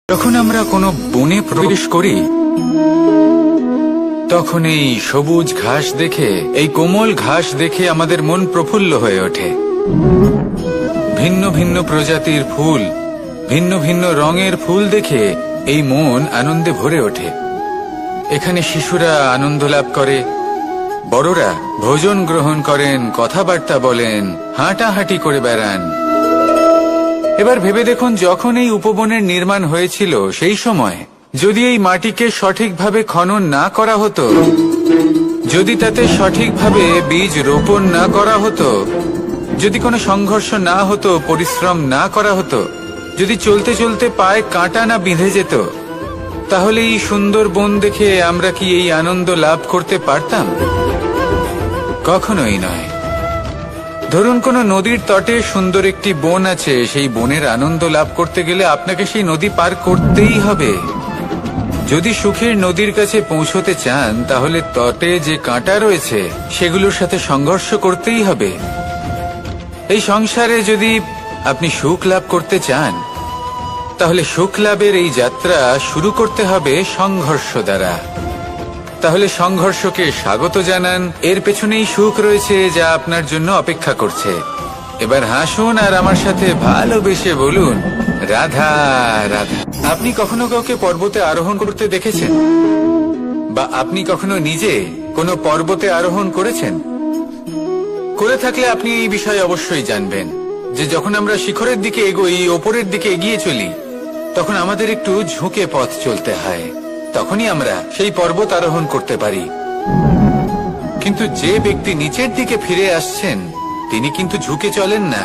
যখন আমরা কোনো বনে প্রবেশ করি তখন এই সবুজ ঘাস দেখে, এই কোমল ঘাস দেখে আমাদের মন প্রফুল্ল হয়ে ওঠে। ভিন্ন ভিন্ন প্রজাতির ফুল, ভিন্ন ভিন্ন রঙের ফুল দেখে এই মন আনন্দে ভরে ওঠে। এখানে শিশুরা আনন্দ লাভ করে, বড়রা ভোজন গ্রহণ করেন, কথাবার্তা বলেন, হাঁটাহাঁটি করে বেড়ান। এবার ভেবে দেখুন, যখন এই উপবনের নির্মাণ হয়েছিল সেই সময় যদি এই মাটিকে সঠিকভাবে খনন না করা হতো, যদি তাতে সঠিকভাবে বীজ রোপণ না করা হতো, যদি কোনো সংঘর্ষ না হতো, পরিশ্রম না করা হতো, যদি চলতে চলতে পায়ে কাঁটা না বিঁধে যেত, তাহলে এই সুন্দর বন দেখে আমরা কি এই আনন্দ লাভ করতে পারতাম? কখনোই নয়। ধরুন কোনো নদীর তটে সুন্দর একটি বন আছে, সেই বনের আনন্দ লাভ করতে গেলে আপনাকে সেই নদী পার করতেই হবে। যদি সুখের নদীর কাছে পৌঁছতে চান, তাহলে তটে যে কাঁটা রয়েছে সেগুলোর সাথে সংঘর্ষ করতেই হবে। এই সংসারে যদি আপনি সুখ লাভ করতে চান, তাহলে সুখ লাভের এই যাত্রা শুরু করতে হবে সংঘর্ষ দ্বারা। তাহলে সংঘর্ষকে স্বাগত জানান, এর পেছনেই সুখ রয়েছে যা আপনার জন্য অপেক্ষা করছে। এবার হাসুন আর আমার সাথে ভালোবেসে বলুন, রাধা রাধা। আপনি কখনো কাউকে পর্বতে আরোহণ করতে দেখেছেন? বা আপনি কখনো নিজে কোনো পর্বতে আরোহণ করেছেন? করে থাকলে আপনি এই বিষয়ে অবশ্যই জানবেন যে যখন আমরা শিখরের দিকে এগোই, ওপরের দিকে এগিয়ে চলি, তখন আমাদের একটু ঝুঁকে পথ চলতে হয়। তখনই আমরা সেই পর্বত আরোহণ করতে পারি। কিন্তু যে ব্যক্তি নিচের দিকে ফিরে আসছেন, তিনি কিন্তু ঝুঁকে চলেন না,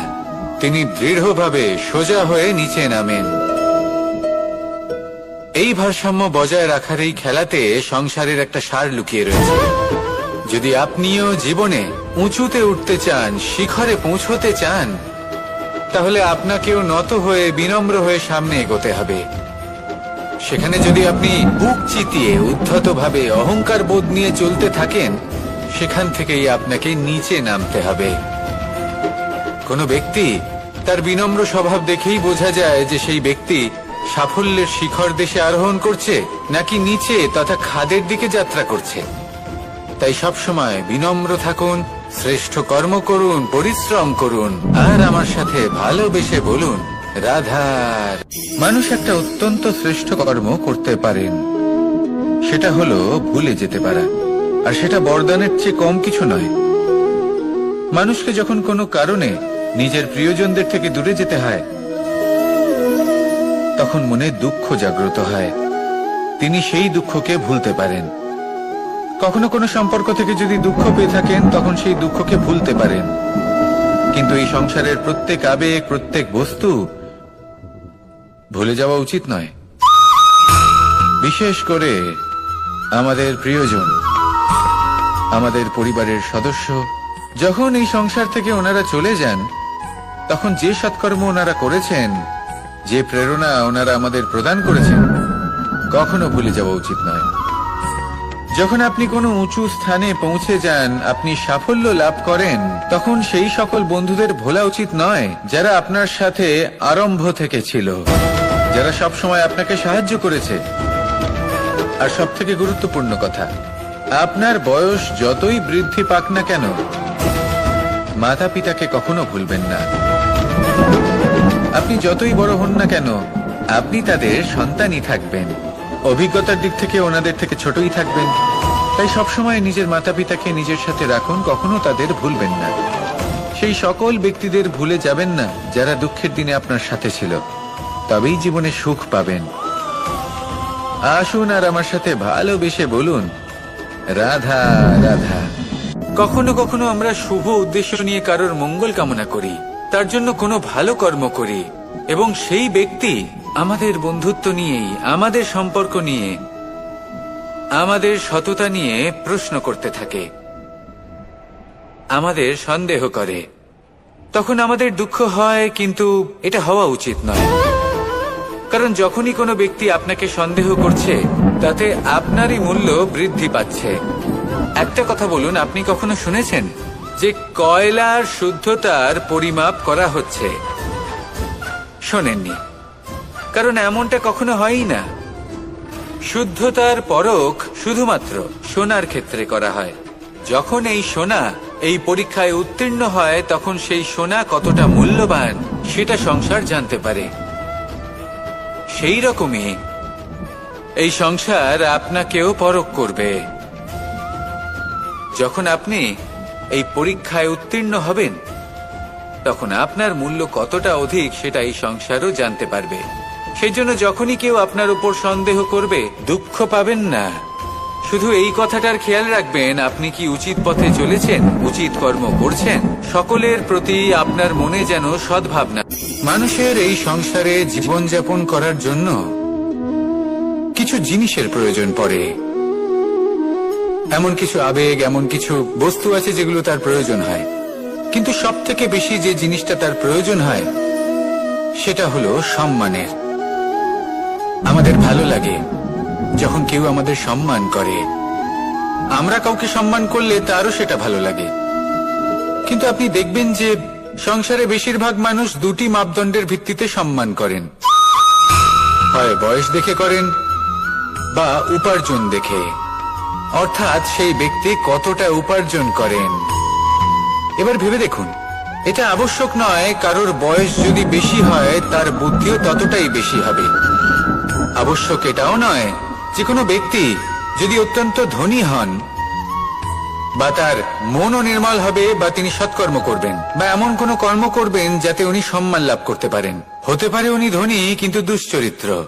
তিনি দৃঢ়ভাবে সোজা হয়ে নিচে নামেন। এই ভারসাম্য বজায় রাখার এই খেলাতে সংসারের একটা সার লুকিয়ে রয়েছে। যদি আপনিও জীবনে উঁচুতে উঠতে চান, শিখরে পৌঁছতে চান, তাহলে আপনাকেও নত হয়ে, বিনম্র হয়ে সামনে এগোতে হবে। সেখানে যদি আপনি বুক চিতিয়ে, উদ্ধতভাবে, অহংকার বোধ নিয়ে চলতে থাকেন, সেখান থেকেই আপনাকে নিচে নামতে হবে। কোনো ব্যক্তি তার বিনম্র স্বভাব দেখেই বোঝা যায় যে সেই ব্যক্তি সাফল্যের শিখর দেশে আরোহণ করছে নাকি নিচে তথা খাদের দিকে যাত্রা করছে। তাই সবসময় বিনম্র থাকুন, শ্রেষ্ঠ কর্ম করুন, পরিশ্রম করুন, আর আমার সাথে ভালোবেসে বলুন, রাধার। মানুষ একটা অত্যন্ত শ্রেষ্ঠ কর্ম করতে পারেন, সেটা হলো ভুলে যেতে পারা। আর সেটা বরদানের চেয়ে কম কিছু নয়। মানুষকে যখন কোনো কারণে নিজের প্রিয়জনদের থেকে দূরে যেতে হয়, তখন মনে দুঃখ জাগ্রত হয়। তিনি সেই দুঃখকে ভুলতে পারেন। কখনো কোনো সম্পর্ক থেকে যদি দুঃখ পেয়ে থাকেন, তখন সেই দুঃখকে ভুলতে পারেন। কিন্তু এই সংসারের প্রত্যেক আবেগ, প্রত্যেক বস্তু ভুলে যাওয়া উচিত নয়। বিশেষ করে আমাদের প্রিয়জন, আমাদের পরিবারের সদস্য। যখন এই সংসার থেকে ওনারা চলে যান, তখন যে সৎকর্ম ওনারা করেছেন, যে প্রেরণা ওনারা আমাদের প্রদান করেছেন, কখনো ভুলে যাওয়া উচিত নয়। যখন আপনি কোনো উঁচু স্থানে পৌঁছে যান, আপনি সাফল্য লাভ করেন, তখন সেই সকল বন্ধুদের ভোলা উচিত নয় যারা আপনার সাথে আরম্ভ থেকে ছিল, যারা সব সময় আপনাকে সাহায্য করেছে। আর সব থেকে গুরুত্বপূর্ণ কথা, আপনার বয়স যতই বৃদ্ধি পাক না কেন, মাতা পিতাকে কখনো ভুলবেন না। আপনি যতই বড় হন না কেন, আপনি তাদের সন্তানই থাকবেন। অভিজ্ঞতার দিক থেকে ওনাদের থেকে ছোটই থাকবেন। তাই সবসময় নিজের মাতা পিতাকে নিজের সাথে রাখুন, কখনো তাদের ভুলবেন না। সেই সকল ব্যক্তিদের ভুলে যাবেন না যারা দুঃখের দিনে আপনার সাথে ছিল, তবেই জীবনে সুখ পাবেন। আসুন আর আমার সাথে ভালোবেসে বলুন, রাধা রাধা। কখনো কখনো আমরা শুভ উদ্দেশ্য নিয়ে কারোর মঙ্গল কামনা করি, তার জন্য কোনো ভালো কর্ম করি, এবং সেই ব্যক্তি আমাদের বন্ধুত্ব নিয়েই, আমাদের সম্পর্ক নিয়ে, আমাদের সততা নিয়ে প্রশ্ন করতে থাকে, আমাদের সন্দেহ করে। তখন আমাদের দুঃখ হয়, কিন্তু এটা হওয়া উচিত নয়। কারণ যখনই কোনো ব্যক্তি আপনাকে সন্দেহ করছে, তাতে আপনারই মূল্য বৃদ্ধি পাচ্ছে। একটা কথা বলুন, আপনি কখনো শুনেছেন যে কয়লার শুদ্ধতার পরিমাপ করা হচ্ছে? শোনেননি। কারণ এমনটা কখনো হয়ই না। শুদ্ধতার পরখ শুধুমাত্র সোনার ক্ষেত্রে করা হয়। যখন এই সোনা এই পরীক্ষায় উত্তীর্ণ হয় তখন সেই সোনা কতটা মূল্যবান সেটা সংসার জানতে পারে। সেই রকমই এই সংসার আপনাকেও পরখ করবে। যখন আপনি এই পরীক্ষায় উত্তীর্ণ হবেন তখন আপনার মূল্য কতটা অধিক সেটা এই সংসারও জানতে পারবে। সেই জন্য যখনই কেউ আপনার উপর সন্দেহ করবে দুঃখ পাবেন না। শুধু এই কথাটার খেয়াল রাখবেন, আপনি কি উচিত পথে চলেছেন, উচিত কর্ম করছেন। সকলের প্রতি আপনার মনে যেন সদ্ভাবনা। মানুষের এই সংসারে জীবনযাপন করার জন্য কিছু জিনিসের প্রয়োজন পড়ে। এমন কিছু আবেগ, এমন কিছু বস্তু আছে যেগুলো তার প্রয়োজন হয়। কিন্তু সব থেকে বেশি যে জিনিসটা তার প্রয়োজন হয় সেটা হলো সম্মানের। আমাদের ভালো লাগে যখন কেউ আমাদের সম্মান করে। আমরা কাউকে সম্মান করলে তারও সেটা ভালো লাগে। কিন্তু আপনি দেখবেন যে সংসারে বেশিরভাগ মানুষ দুটি মাপদণ্ডের ভিত্তিতে সম্মান করেন। হয় বয়স দেখে করেন বা উপার্জন দেখে, অর্থাৎ সেই ব্যক্তি কতটা উপার্জন করেন। এবার ভেবে দেখুন, এটা আবশ্যক নয় কারোর বয়স যদি বেশি হয় তার বুদ্ধিও ততটাই বেশি হবে। আবশ্যক এটাও নয় যে কোনো ব্যক্তি যদি অত্যন্ত ধনী হন বা তার মনও নির্মল হবে বা তিনি সৎকর্ম করবেন বা এমন কোনো কর্ম করবেন যাতে উনি সম্মান লাভ করতে পারেন। হতে পারে উনি ধনী কিন্তু দুশ্চরিত্র।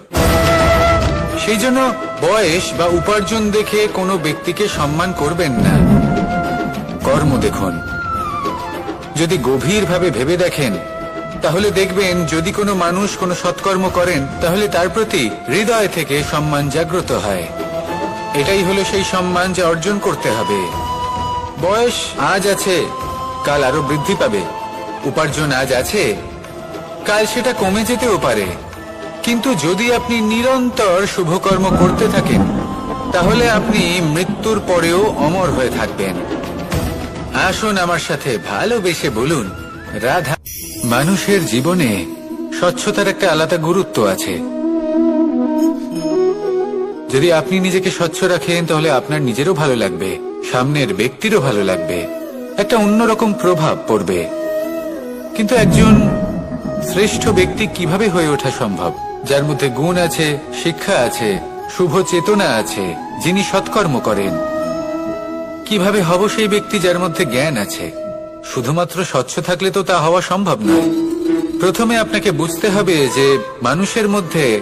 সেই জন্য বয়স বা উপার্জন দেখে কোনো ব্যক্তিকে সম্মান করবেন না। কর্ম দেখুন। যদি গভীরভাবে ভেবে দেখেন তাহলে দেখবেন যদি কোনো মানুষ কোনো সৎকর্ম করেন তাহলে তার প্রতি হৃদয় থেকে সম্মান জাগ্রত হয়। এটাই হলো সেই সম্মান যা অর্জন করতে হবে। বয়স আজ আছে, কাল আরো বৃদ্ধি পাবে। উপার্জন আজ আছে, কাল সেটা কমে যেতেও পারে। কিন্তু যদি আপনি নিরন্তর শুভকর্ম করতে থাকেন তাহলে আপনি মৃত্যুর পরেও অমর হয়ে থাকবেন। আসুন আমার সাথে ভালোবেসে বলুন রাধা। মানুষের জীবনে স্বচ্ছতার একটা আলাদা গুরুত্ব আছে। যদি আপনি নিজেকে স্বচ্ছ রাখেন তাহলে আপনার নিজেরও ভালো লাগবে, সামনের ব্যক্তিরও ভালো লাগবে, একটা অন্যরকম প্রভাব পড়বে। কিন্তু একজন শ্রেষ্ঠ ব্যক্তি কিভাবে হয়ে ওঠা সম্ভব? যার মধ্যে গুণ আছে, শিক্ষা আছে, শুভ চেতনা আছে, যিনি সৎকর্ম করেন। কিভাবে হব সেই ব্যক্তি যার মধ্যে জ্ঞান আছে? শুধুমাত্র স্বচ্ছ থাকলে তো তা হওয়া সম্ভব নয়। প্রথমে আপনাকে বুঝতে হবে যে মানুষের মধ্যে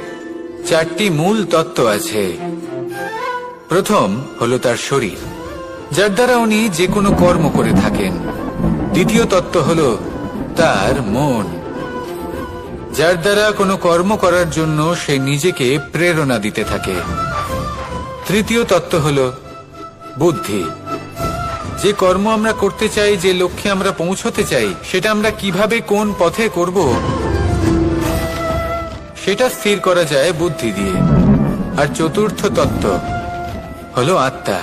চারটি মূল তত্ত্ব আছে। প্রথম হলো তার শরীর, যার দ্বারা উনি যে কোনো কর্ম করে থাকেন। দ্বিতীয় তত্ত্ব হলো তার মন, যার দ্বারা কোনো কর্ম করার জন্য সে নিজেকে প্রেরণা দিতে থাকে। তৃতীয় তত্ত্ব হলো বুদ্ধি, যে কর্ম আমরা করতে চাই, যে লক্ষ্যে আমরা পৌঁছতে চাই, সেটা আমরা কিভাবে কোন পথে করব সেটা স্থির করা যায় বুদ্ধি দিয়ে। আর চতুর্থ তত্ত্ব হলো আত্মা।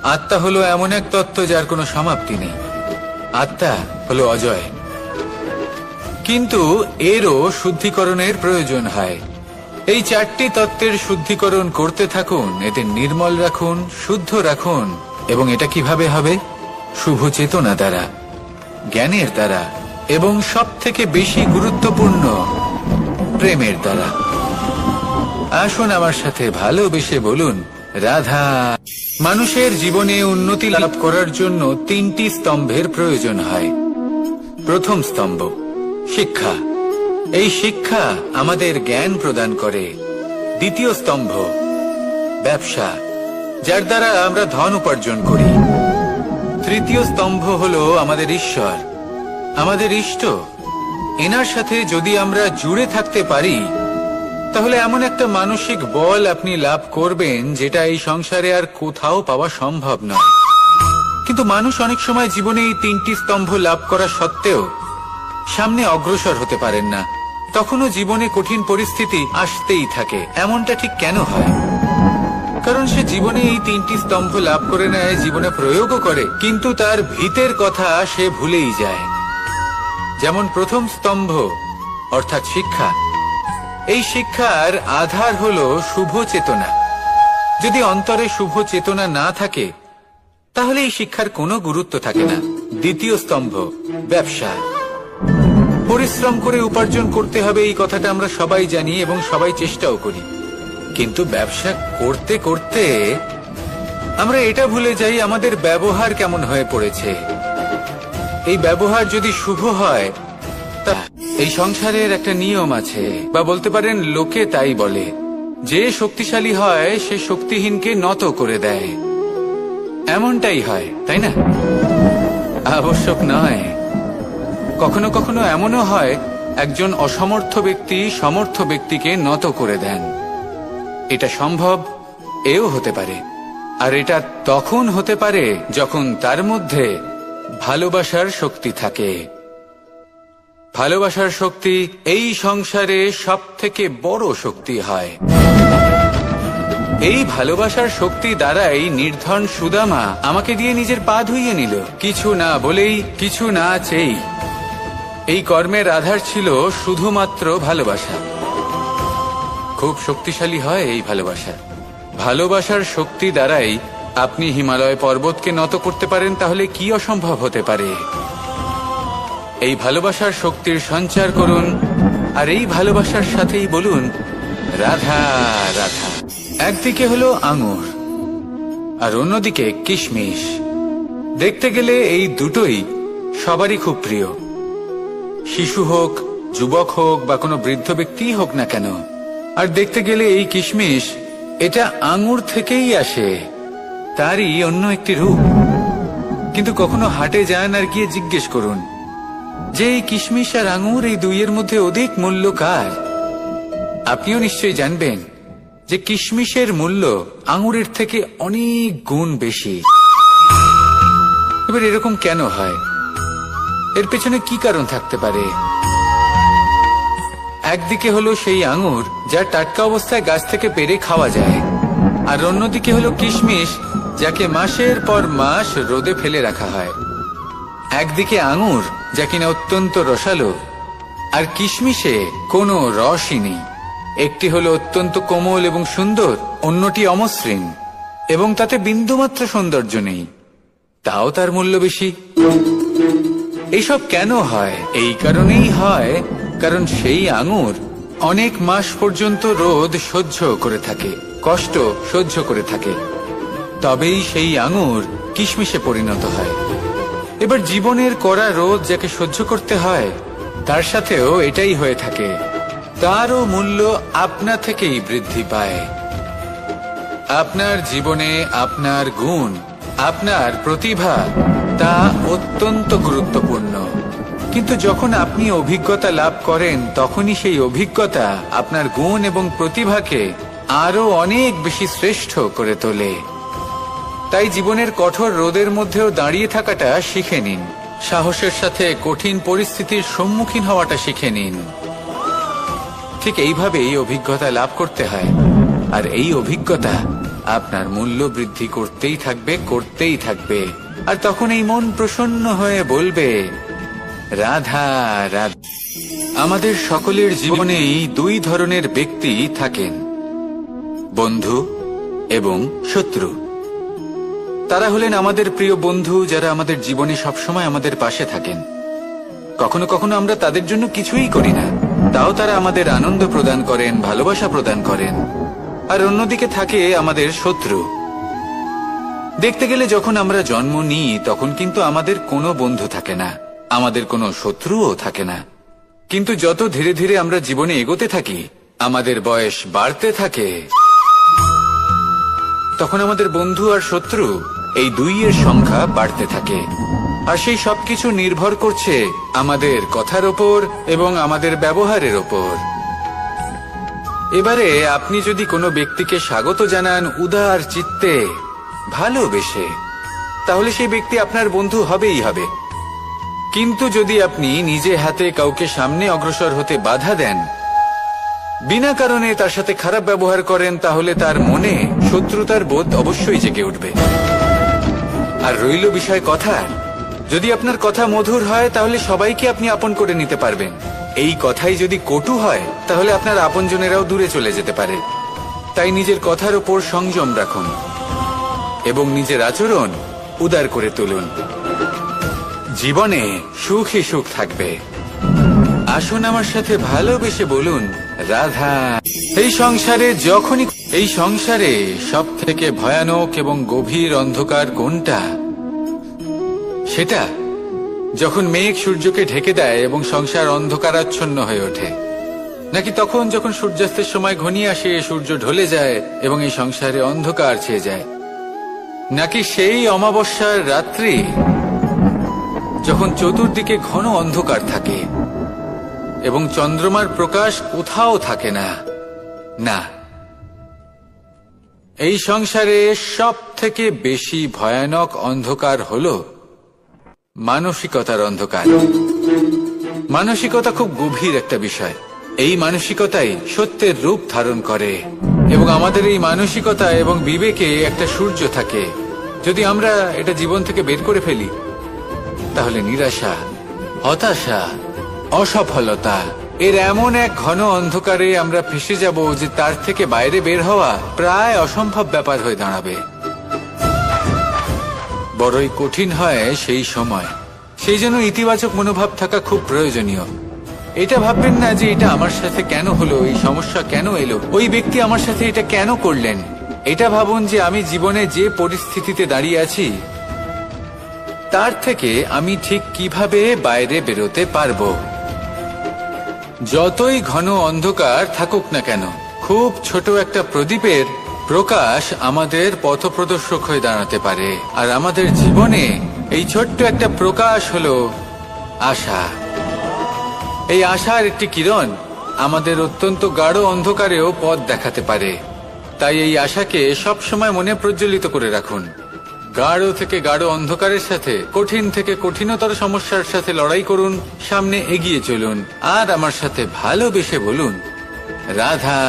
আত্মা হলো এমন এক তত্ত্ব যার কোনো সমাপ্তি নেই। আত্মা হলো অজয়। কিন্তু এরও শুদ্ধিকরণের প্রয়োজন হয়। এই চারটি তত্ত্বের শুদ্ধিকরণ করতে থাকুন, এদের নির্মল রাখুন, শুদ্ধ রাখুন। এবং এটা কিভাবে হবে? শুভ চেতনা দ্বারা, জ্ঞানের দ্বারা, এবং সব থেকে বেশি গুরুত্বপূর্ণ প্রেমের দ্বারা। আসুন আমার সাথে ভালোবেসে বলুন রাধা। মানুষের জীবনে উন্নতি লাভ করার জন্য তিনটি স্তম্ভের প্রয়োজন হয়। প্রথম স্তম্ভ শিক্ষা। এই শিক্ষা আমাদের জ্ঞান প্রদান করে। দ্বিতীয় স্তম্ভ ব্যবসা, যার দ্বারা আমরা ধন উপার্জন করি। তৃতীয় স্তম্ভ হলো আমাদের ঈশ্বর, আমাদের ইষ্ট। এনার সাথে যদি আমরা জুড়ে থাকতে পারি তাহলে এমন একটা মানসিক বল আপনি লাভ করবেন যেটা এই সংসারে আর কোথাও পাওয়া সম্ভব নয়। কিন্তু মানুষ অনেক সময় জীবনে এই তিনটি স্তম্ভ লাভ করা সত্ত্বেও সামনে অগ্রসর হতে পারেন না। তখনও জীবনে কঠিন পরিস্থিতি আসতেই থাকে। এমনটা ঠিক কেন হয়? কারণ সে জীবনে এই তিনটি স্তম্ভ লাভ করে নেয়, জীবনে প্রয়োগও করে, কিন্তু তার ভিতের কথা সে ভুলেই যায়। যেমন প্রথম স্তম্ভ অর্থাৎ শিক্ষা, এই শিক্ষার আধার হলো শুভ চেতনা। যদি অন্তরে শুভ চেতনা না থাকে তাহলে এই শিক্ষার কোনো গুরুত্ব থাকে না। দ্বিতীয় স্তম্ভ, ব্যবসা। পরিশ্রম করে উপার্জন করতে হবে, এই কথাটা আমরা সবাই জানি এবং সবাই চেষ্টাও করি। কিন্তু ব্যবসা করতে করতে আমরা এটা ভুলে যাই আমাদের ব্যবহার কেমন হয়ে পড়েছে। এই ব্যবহার যদি শুভ হয়, তা এই সংসারের একটা নিয়ম আছে, বা বলতে পারেন লোকে তাই বলে, যে শক্তিশালী হয় সে শক্তিহীনকে নত করে দেয়। এমনটাই হয়, তাই না? আবশ্যক নয়। কখনো কখনো এমনও হয় একজন অসমর্থ ব্যক্তি সমর্থ ব্যক্তিকে নত করে দেন। এটা সম্ভব, এও হতে পারে। আর এটা তখন হতে পারে যখন তার মধ্যে ভালোবাসার শক্তি থাকে। ভালোবাসার শক্তি এই সংসারে সবথেকে বড় শক্তি হয়। এই ভালোবাসার শক্তি দ্বারাই নির্ধন সুদামা আমাকে দিয়ে নিজের পা ধুইয়ে নিল, কিছু না বলেই, কিছু না চেয়েই। এই কর্মের আধার ছিল শুধুমাত্র ভালোবাসা। খুব শক্তিশালী হয় এই ভালোবাসা। ভালোবাসার শক্তি দ্বারাই আপনি হিমালয় পর্বতকে নত করতে পারেন, তাহলে কি অসম্ভব হতে পারে? এই ভালোবাসার শক্তির সঞ্চার করুন, আর এই ভালোবাসার সাথেই বলুন রাধা রাধা। একদিকে হলো আঙুর আর অন্যদিকে কিশমিশ। দেখতে গেলে এই দুটোই সবারই খুব প্রিয়। শিশু হোক, যুবক হোক, বা কোনো বৃদ্ধ ব্যক্তি হোক না কেন। আর দেখতে গেলে এই কিশমিশ, এটা আঙুর থেকেই আসে, তারই অন্য একটি রূপ। কিন্তু কখনো হাটে যান আর গিয়ে জিজ্ঞেস করুন যে এই কিশমিশ আর আঙুর, এই দুইয়ের মধ্যে অধিক মূল্য কার? আপনিও নিশ্চয়ই জানবেন যে কিশমিশের মূল্য আঙুরের থেকে অনেক গুণ বেশি। এবার এরকম কেন হয়? এর পেছনে কি কারণ থাকতে পারে? একদিকে হলো সেই আঙুর যা টাটকা অবস্থায় গাছ থেকে পেড়ে খাওয়া যায়, আর অন্যদিকে হলো কিশমিশ যাকে মাসের পর মাস রোদে ফেলে রাখা হয়। একদিকে আঙুর যা কিনা অত্যন্ত রসালো, আর কিশমিশে কোনো রসই নেই। একটি হলো অত্যন্ত কোমল এবং সুন্দর, অন্যটি অমসৃণ এবং তাতে বিন্দুমাত্র সৌন্দর্য নেই, তাও তার মূল্য বেশি। এইসব কেন হয়? এই কারণেই হয় কারণ সেই আঙুর অনেক মাস পর্যন্ত রোদ সহ্য করে থাকে, কষ্ট সহ্য করে থাকে, তবেই সেই আঙুর কিশমিশে পরিণত হয়। এবার জীবনের কড়া রোদ যাকে সহ্য করতে হয়, তার সাথেও এটাই হয়ে থাকে। তারও মূল্য আপনা থেকেই বৃদ্ধি পায়। আপনার জীবনে আপনার গুণ, আপনার প্রতিভা, তা অত্যন্ত গুরুত্বপূর্ণ। কিন্তু যখন আপনি অভিজ্ঞতা লাভ করেন, তখনই সেই অভিজ্ঞতা আপনার গুণ এবং প্রতিভাকে আরো অনেক বেশি শ্রেষ্ঠ করে তোলে। তাই জীবনের কঠোর রোদের মধ্যেও দাঁড়িয়ে থাকাটা শিখে নিন। সাহসের সাথে কঠিন পরিস্থিতির সম্মুখীন হওয়াটা শিখে নিন। ঠিক এইভাবেই অভিজ্ঞতা লাভ করতে হয়, আর এই অভিজ্ঞতা আপনার মূল্য বৃদ্ধি করতেই থাকবে, করতেই থাকবে। আর তখন এই মন প্রসন্ন হয়ে বলবে রাধা রাধা। আমাদের সকলের জীবনেই দুই ধরনের ব্যক্তি থাকেন, বন্ধু এবং শত্রু। তারা হলেন আমাদের প্রিয় বন্ধু, যারা আমাদের জীবনে সবসময় আমাদের পাশে থাকেন। কখনো কখনো আমরা তাদের জন্য কিছুই করি না, তাও তারা আমাদের আনন্দ প্রদান করেন, ভালোবাসা প্রদান করেন। আর অন্যদিকে থাকে আমাদের শত্রু। দেখতে গেলে যখন আমরা জন্ম নিই, তখন কিন্তু আমাদের কোনো বন্ধু থাকে না, আমাদের কোনো শত্রুও থাকে না। কিন্তু যত ধীরে ধীরে আমরা জীবনে এগোতে থাকি, আমাদের বয়স বাড়তে থাকে, তখন আমাদের বন্ধু আর শত্রু এই দুইয়ের সংখ্যা বাড়তে থাকে। আর সেই সবকিছু নির্ভর করছে আমাদের কথার ওপর এবং আমাদের ব্যবহারের ওপর। এবারে আপনি যদি কোনো ব্যক্তিকে স্বাগত জানান উদার চিত্তে, ভালোবেসে, তাহলে সেই ব্যক্তি আপনার বন্ধু হবেই হবে। কিন্তু যদি আপনি নিজে হাতে কাউকে সামনে অগ্রসর হতে বাধা দেন, বিনা কারণে তার সাথে খারাপ ব্যবহার করেন, তাহলে তার মনে শত্রুতার বোধ অবশ্যই জেগে উঠবে। আর রইল বিষয় কথার, যদি আপনার কথা মধুর হয়, তাহলে সবাইকে আপনি আপন করে নিতে পারবেন। এই কথাই যদি কটু হয় তাহলে আপনার আপনজনেরাও দূরে চলে যেতে পারে। তাই নিজের কথার উপর সংযম রাখুন এবং নিজের আচরণ উদার করে তুলুন। জীবনে সুখই সুখ থাকবে। আসুন আমার সাথে ভালোবেসে বলুন, রাধা। এই সংসারে সব থেকে ভয়ানক এবং গভীর অন্ধকার কোনটা? সেটা যখন মেঘ সূর্যকে ঢেকে দেয় এবং সংসার অন্ধকারাচ্ছন্ন হয়ে ওঠে, নাকি তখন যখন সূর্যাস্তের সময় ঘনিয়ে আসে, সূর্য ঢলে যায় এবং এই সংসারে অন্ধকার ছেয়ে যায়, নাকি সেই অমাবস্যার রাত্রি যখন চতুর্দিকে ঘন অন্ধকার থাকে এবং চন্দ্রমার প্রকাশ কোথাও থাকে না? না, এই সংসারে সব থেকে বেশি ভয়ানক অন্ধকার হলো মানসিকতার অন্ধকার। মানসিকতা খুব গভীর একটা বিষয়। এই মানসিকতাই সত্যের রূপ ধারণ করে এবং আমাদের এই মানসিকতা এবং বিবেকে একটা সূর্য থাকে। যদি আমরা এটা জীবন থেকে বের করে ফেলি তাহলে নিরাশা, হতাশা, অসফলতা এর এমন এক ঘন অন্ধকারে আমরা ফেসে যাব যে তার থেকে বাইরে বের হওয়া প্রায় অসম্ভব ব্যাপার হয়ে দাঁড়াবে। বড়ই কঠিন হয় সেই সময়। সেই জন্য ইতিবাচক মনোভাব থাকা খুব প্রয়োজনীয়। এটা ভাববেন না যে এটা আমার সাথে কেন হলো, এই সমস্যা কেন এলো, ওই ব্যক্তি আমার সাথে এটা কেন করলেন। এটা ভাবুন যে আমি জীবনে যে পরিস্থিতিতে দাঁড়িয়ে আছি তার থেকে আমি ঠিক কিভাবে বাইরে বেরোতে পারবো। যতই ঘন অন্ধকার থাকুক না কেন, খুব ছোট একটা প্রদীপের প্রকাশ আমাদের পথপ্রদর্শক হয়ে দাঁড়াতে পারে। আর আমাদের জীবনে এই ছোট্ট একটা প্রকাশ হলো আশা। এই আশার একটি কিরণ আমাদের অত্যন্ত গাঢ় অন্ধকারেও পথ দেখাতে পারে। তাই এই আশাকে সব সময় মনে প্রজ্বলিত করে রাখুন। গাঢ় থেকে গাঢ় অন্ধকারের সাথে, কঠিন থেকে কঠিনতর সমস্যার সাথে লড়াই করুন, সামনে এগিয়ে চলুন আর আমার সাথে ভালোবেসে বলুন, রাধা।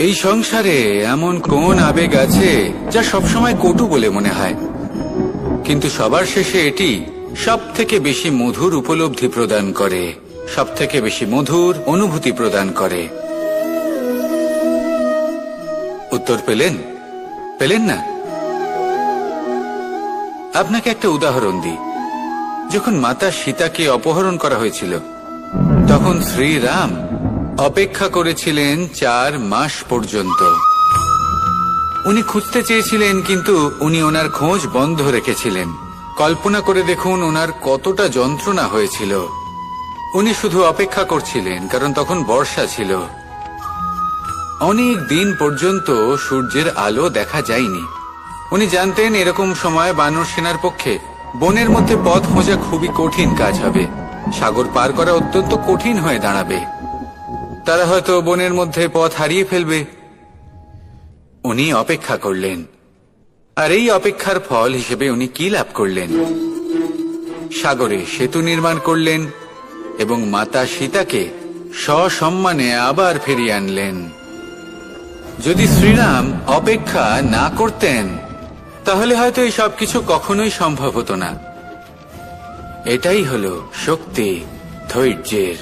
এই সংসারে এমন কোন আবেগ আছে যা সবসময় কটু বলে মনে হয়, কিন্তু সবার শেষে এটি সব থেকে বেশি মধুর উপলব্ধি প্রদান করে, সব থেকে বেশি মধুর অনুভূতি প্রদান করে। উত্তর পেলেন না? আপনাকে একটা উদাহরণ দিই। যখন মাতা সীতাকে অপহরণ করা হয়েছিল তখন শ্রীরাম অপেক্ষা করেছিলেন 4 মাস পর্যন্ত। উনি খুঁজতে চেয়েছিলেন, কিন্তু উনি ওনার খোঁজ বন্ধ রেখেছিলেন। কল্পনা করে দেখুন ওনার কতটা যন্ত্রণা হয়েছিল। উনি শুধু অপেক্ষা করছিলেন, কারণ তখন বর্ষা ছিল। অনেক দিন পর্যন্ত সূর্যের আলো দেখা যায়নি। উনি জানতেন এরকম সময় বানর সেনার পক্ষে বনের মধ্যে পথ খোঁজা খুবই কঠিন কাজ হবে। সাগর পার করা অত্যন্ত কঠিন হয়ে দাঁড়াবে। তারা হয়তো বনের মধ্যে পথ হারিয়ে ফেলবে। উনি অপেক্ষা করলেন, আর এই অপেক্ষার ফল হিসেবে উনি কি লাভ করলেন? সাগরে সেতু নির্মাণ করলেন এবং মাতা সীতাকে সসম্মানে আবার ফিরিয়ে আনলেন। যদি শ্রীরাম অপেক্ষা না করতেন তাহলে হয়তো এই সবকিছু কখনোই সম্ভব হতো না। এটাই হলো শক্তি ধৈর্যের।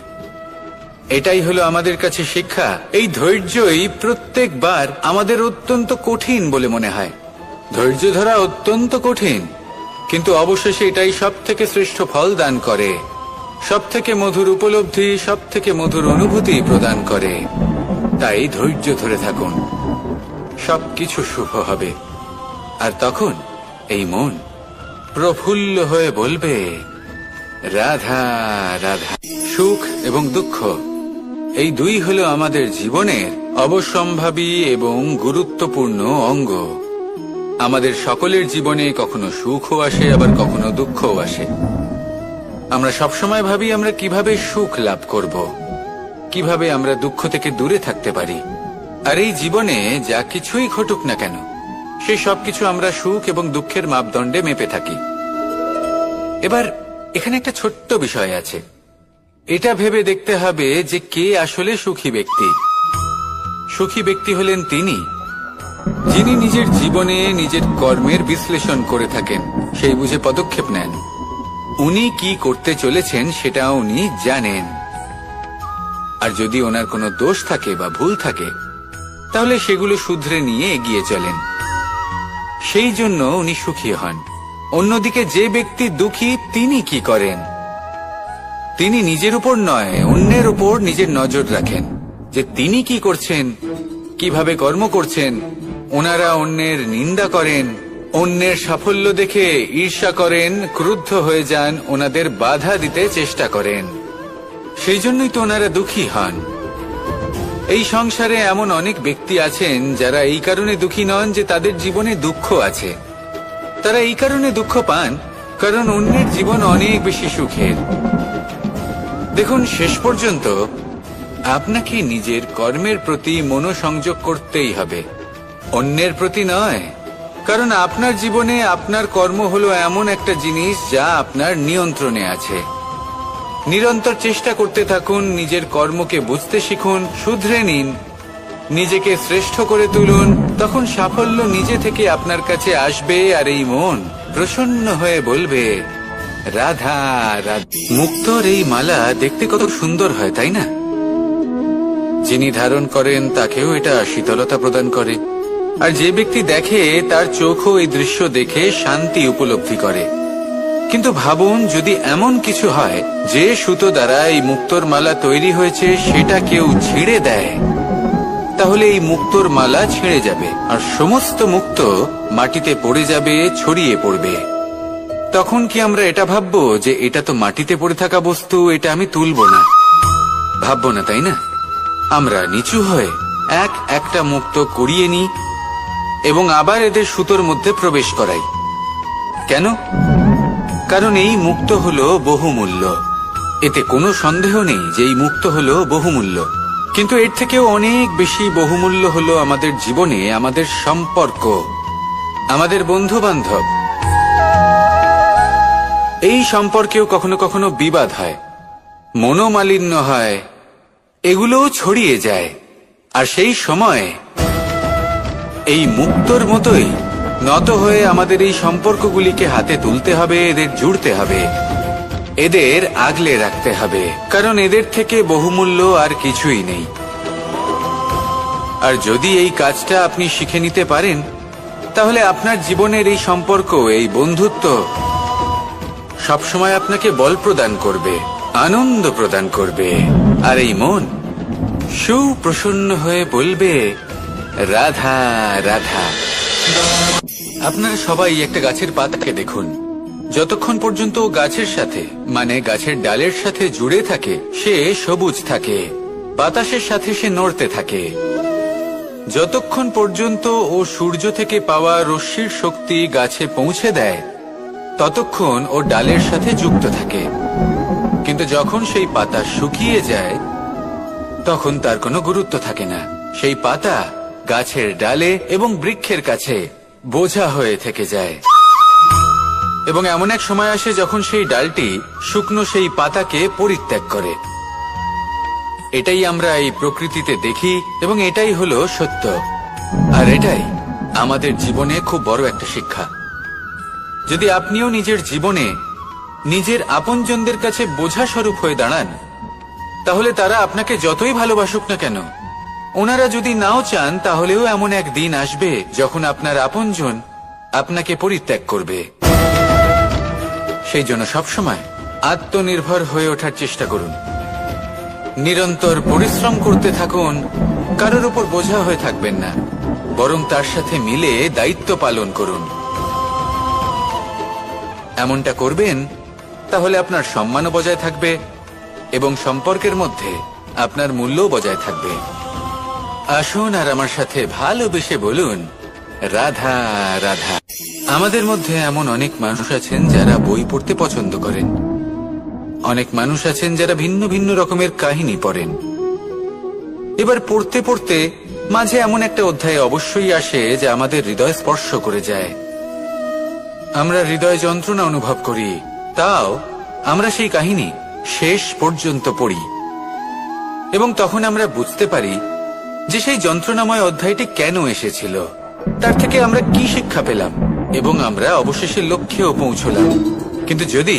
এটাই হলো আমাদের কাছে শিক্ষা। এই ধৈর্যই প্রত্যেকবার আমাদের অত্যন্ত কঠিন বলে মনে হয়। ধৈর্য ধরা অত্যন্ত কঠিন, কিন্তু অবশেষে এটাই সব থেকে শ্রেষ্ঠ ফল দান করে, সব থেকে মধুর উপলব্ধি, সব থেকে মধুর অনুভূতি প্রদান করে। তাই ধৈর্য ধরে থাকুন, সবকিছু শুভ হবে। আর তখন এই মন প্রফুল্ল হয়ে বলবে, রাধা রাধা। সুখ এবং দুঃখ এই দুই হলো আমাদের জীবনের অবশ্যম্ভাবী এবং গুরুত্বপূর্ণ অঙ্গ। আমাদের সকলের জীবনে কখনো সুখও আসে, আবার কখনো দুঃখও আসে। আমরা সবসময় ভাবি আমরা কিভাবে সুখ লাভ করব, কিভাবে আমরা দুঃখ থেকে দূরে থাকতে পারি। আর এই জীবনে যা কিছুই ঘটুক না কেন, সেই সবকিছু আমরা সুখ এবং দুঃখের মাপদণ্ডে মেপে থাকি। এবার এখানে একটা ছোট্ট বিষয় আছে। এটা ভেবে দেখতে হবে যে কে আসলে সুখী ব্যক্তি। সুখী ব্যক্তি হলেন তিনি যিনি নিজের জীবনে নিজের কর্মের বিশ্লেষণ করে থাকেন, সেই বুঝে পদক্ষেপ নেন। উনি কি করতে চলেছেন সেটা উনি জানেন। আর যদি ওনার কোনো দোষ থাকে বা ভুল থাকে তাহলে সেগুলো শুধরে নিয়ে এগিয়ে চলেন। সেই জন্য উনি সুখী হন। অন্যদিকে যে ব্যক্তি দুঃখী তিনি কি করেন? তিনি নিজের উপর নয়, অন্যের উপর নিজের নজর রাখেন যে তিনি কি করছেন, কিভাবে কর্ম করছেন। ওনারা অন্যের নিন্দা করেন, অন্যের সাফল্য দেখে ঈর্ষা করেন, ক্রুদ্ধ হয়ে যান, ওনাদের বাধা দিতে চেষ্টা করেন। সেই জন্যই তো ওনারা দুঃখী হন। এই সংসারে এমন অনেক ব্যক্তি আছেন যারা এই কারণে দুঃখী নন যে তাদের জীবনে দুঃখ আছে। তারা এই কারণে দুঃখ পান কারণ অন্যের জীবন অনেক বেশি সুখের। দেখুন, শেষ পর্যন্ত আপনাকে নিজের কর্মের প্রতি মনোসংযোগ করতেই হবে, অন্যের প্রতি নয়। কারণ আপনার জীবনে আপনার কর্ম হলো এমন একটা জিনিস যা আপনার নিয়ন্ত্রণে আছে। নিরন্তর চেষ্টা করতে থাকুন, নিজের কর্মকে বুঝতে শিখুন, শুধরে নিন, নিজেকে শ্রেষ্ঠ করে তুলুন। তখন সাফল্য নিজে থেকে আপনার কাছে আসবে আর এই মন প্রসন্ন হয়ে বলবে, রাধা রাধা। মুক্তোর এই মালা দেখতে কত সুন্দর হয়, তাই না? যিনি ধারণ করেন তাকেও এটা শীতলতা প্রদান করে, আর যে ব্যক্তি দেখে তার চোখও এই দৃশ্য দেখে শান্তি উপলব্ধি করে। কিন্তু ভাবুন, যদি এমন কিছু হয় যে সুতো দ্বারা এই মুক্তোর মালা তৈরি হয়েছে সেটা কেউ ছিঁড়ে দেয়, তাহলে এই মুক্তোর মালা ছিঁড়ে যাবে আর সমস্ত মুক্তো মাটিতে পড়ে যাবে, ছড়িয়ে পড়বে। তখন কি আমরা এটা ভাববো যে এটা তো মাটিতে পড়ে থাকা বস্তু, এটা আমি তুলবো না? ভাববো না, তাই না? আমরা নিচু হয়ে একটা মুক্তো কুড়িয়ে নিই এবং আবার এদের সুতোর মধ্যে প্রবেশ করাই। কেন? কারণ এই মুক্তো হলো বহুমূল্য। এতে কোনো সন্দেহ নেই যে এই মুক্তো হলো বহুমূল্য। কিন্তু এর থেকেও অনেক বেশি বহুমূল্য হলো আমাদের জীবনে আমাদের সম্পর্ক, আমাদের বন্ধু বান্ধব। এই সম্পর্কেও কখনো কখনো বিবাদ হয়, মনোমালিন্য হয়, এগুলোও ছড়িয়ে যায়। আর সেই সময় এই মুক্তোর মতোই নত হয়ে আমাদের এই সম্পর্কগুলিকে হাতে তুলতে হবে, এদের জুড়তে হবে, এদের আগলে রাখতে হবে, কারণ এদের থেকে বহুমূল্য আর কিছুই নেই। আর যদি এই কাজটা আপনি শিখে নিতে পারেন তাহলে আপনার জীবনের এই সম্পর্ক, এই বন্ধুত্ব সবসময় আপনাকে বল প্রদান করবে, আনন্দ প্রদান করবে, আর এই মন সুপ্রসন্ন হয়ে বলবে, রাধা রাধা। আপনারা সবাই একটা গাছের পাতাকে দেখুন, যতক্ষণ পর্যন্ত গাছের সাথে মানে গাছের ডালের সাথে জুড়ে থাকে সে সবুজ থাকে, বাতাসের সাথে সে নড়তে থাকে। যতক্ষণ পর্যন্ত ও সূর্য থেকে পাওয়া রশ্মির শক্তি গাছে পৌঁছে দেয় ততক্ষণ ও ডালের সাথে যুক্ত থাকে। কিন্তু যখন সেই পাতা শুকিয়ে যায় তখন তার কোনো গুরুত্ব থাকে না। সেই পাতা গাছের ডালে এবং বৃক্ষের কাছে বোঝা হয়ে থেকে যায়। এবং এমন এক সময় আসে যখন সেই ডালটি শুকনো সেই পাতাকে পরিত্যাগ করে। এটাই আমরা এই প্রকৃতিতে দেখি এবং এটাই হলো সত্য। আর এটাই আমাদের জীবনে খুব বড় একটা শিক্ষা। যদি আপনিও নিজের জীবনে নিজের আপনজনদের কাছে বোঝা স্বরূপ হয়ে দাঁড়ান তাহলে তারা আপনাকে যতই ভালোবাসুক না কেন, ওনারা যদি নাও চান তাহলেও এমন এক দিন আসবে যখন আপনার আপনজন আপনাকে পরিত্যাগ করবে। সেই জন্য সবসময় আত্মনির্ভর হয়ে ওঠার চেষ্টা করুন, নিরন্তর পরিশ্রম করতে থাকুন, কারোর উপর বোঝা হয়ে থাকবেন না, বরং তার সাথে মিলে দায়িত্ব পালন করুন। এমনটা করবেন তাহলে আপনার সম্মানও বজায় থাকবে এবং সম্পর্কের মধ্যে আপনার মূল্যও বজায় থাকবে। আসুন আর আমার সাথে ভালোবেসে বলুন, রাধা রাধা। আমাদের মধ্যে এমন অনেক মানুষ আছেন যারা বই পড়তে পছন্দ করেন, অনেক মানুষ আছেন যারা ভিন্ন ভিন্ন রকমের কাহিনী পড়েন। এবার পড়তে পড়তে মাঝে এমন একটা অধ্যায় অবশ্যই আসে যা আমাদের হৃদয় স্পর্শ করে যায়। আমরা হৃদয় যন্ত্রণা অনুভব করি, তাও আমরা সেই কাহিনী শেষ পর্যন্ত পড়ি এবং তখন আমরা বুঝতে পারি যে সেই যন্ত্রণাময় অধ্যায়টি কেন এসেছিল, তার থেকে আমরা কি শিক্ষা পেলাম এবং আমরা অবশেষে লক্ষ্যেও পৌঁছলাম। কিন্তু যদি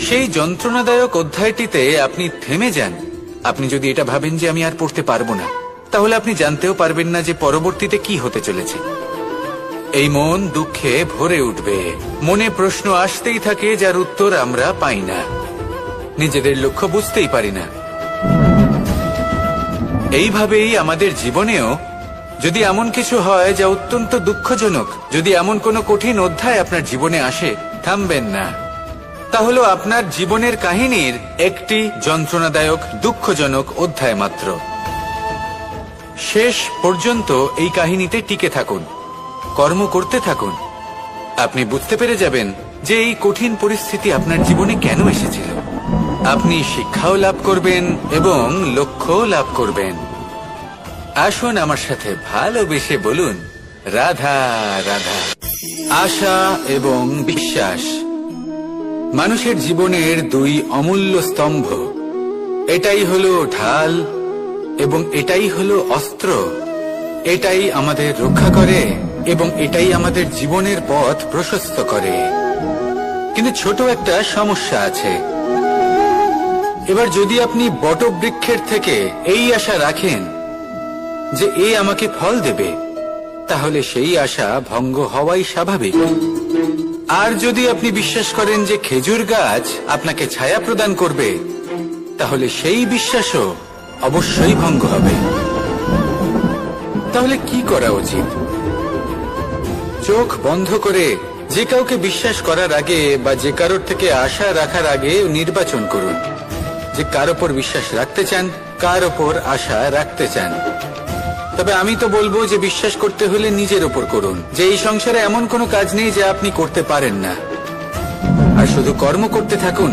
সেই যন্ত্রণাদায়ক অধ্যায়টিতে আপনি থেমে যান আপনি যদি এটা ভাবেন যে আমি আর পড়তে পারবো না, তাহলে আপনি জানতেও পারবেন না যে পরবর্তীতে কি হতে চলেছে। এই মন দুঃখে ভরে উঠবে, মনে প্রশ্ন আসতেই থাকে যার উত্তর আমরা পাই না, নিজেদের লক্ষ্য বুঝতেই পারি না। এইভাবেই আমাদের জীবনেও যদি এমন কিছু হয় যা অত্যন্ত দুঃখজনক, যদি এমন কোনো কঠিন অধ্যায় আপনার জীবনে আসে, থামবেন না। তা হলো আপনার জীবনের কাহিনীর একটি যন্ত্রণাদায়ক দুঃখজনক অধ্যায় মাত্র। শেষ পর্যন্ত এই কাহিনীতে টিকে থাকুন, কর্ম করতে থাকুন। আপনি বুঝতে পেরে যাবেন যে এই কঠিন পরিস্থিতি আপনার জীবনে কেন এসেছিল। আপনি শিক্ষাও লাভ করবেন এবং লক্ষ্যও লাভ করবেন। আসুন আমার সাথে ভালোবেসে বলুন, রাধা রাধা। আশা এবং বিশ্বাস মানুষের জীবনের দুই অমূল্য স্তম্ভ। এটাই হলো ঢাল এবং এটাই হলো অস্ত্র। এটাই আমাদের রক্ষা করে এবং এটাই আমাদের জীবনের পথ প্রশস্ত করে। কিন্তু ছোট একটা সমস্যা আছে। এবার যদি আপনি বটবৃক্ষের থেকে এই আশা রাখেন যে এ আমাকে ফল দেবে, তাহলে সেই আশা ভঙ্গ হওয়াই স্বাভাবিক। আর যদি আপনি বিশ্বাস করেন যে খেজুর গাছ আপনাকে ছায়া প্রদান করবে, তাহলে সেই বিশ্বাসও অবশ্যই ভঙ্গ হবে। তাহলে কি করা উচিত? চোখ বন্ধ করে যে কাউকে বিশ্বাস করার আগে বা যে কারোর থেকে আশা রাখার আগে নির্বাচন করুন যে কার ওপর বিশ্বাস রাখতে চান, কার ওপর আশা রাখতে চান। তবে আমি তো বলবো যে বিশ্বাস করতে হলে নিজের ওপর করুন, যে এই সংসারে এমন কোনো কাজ নেই যা আপনি করতে পারেন না। আর শুধু কর্ম করতে থাকুন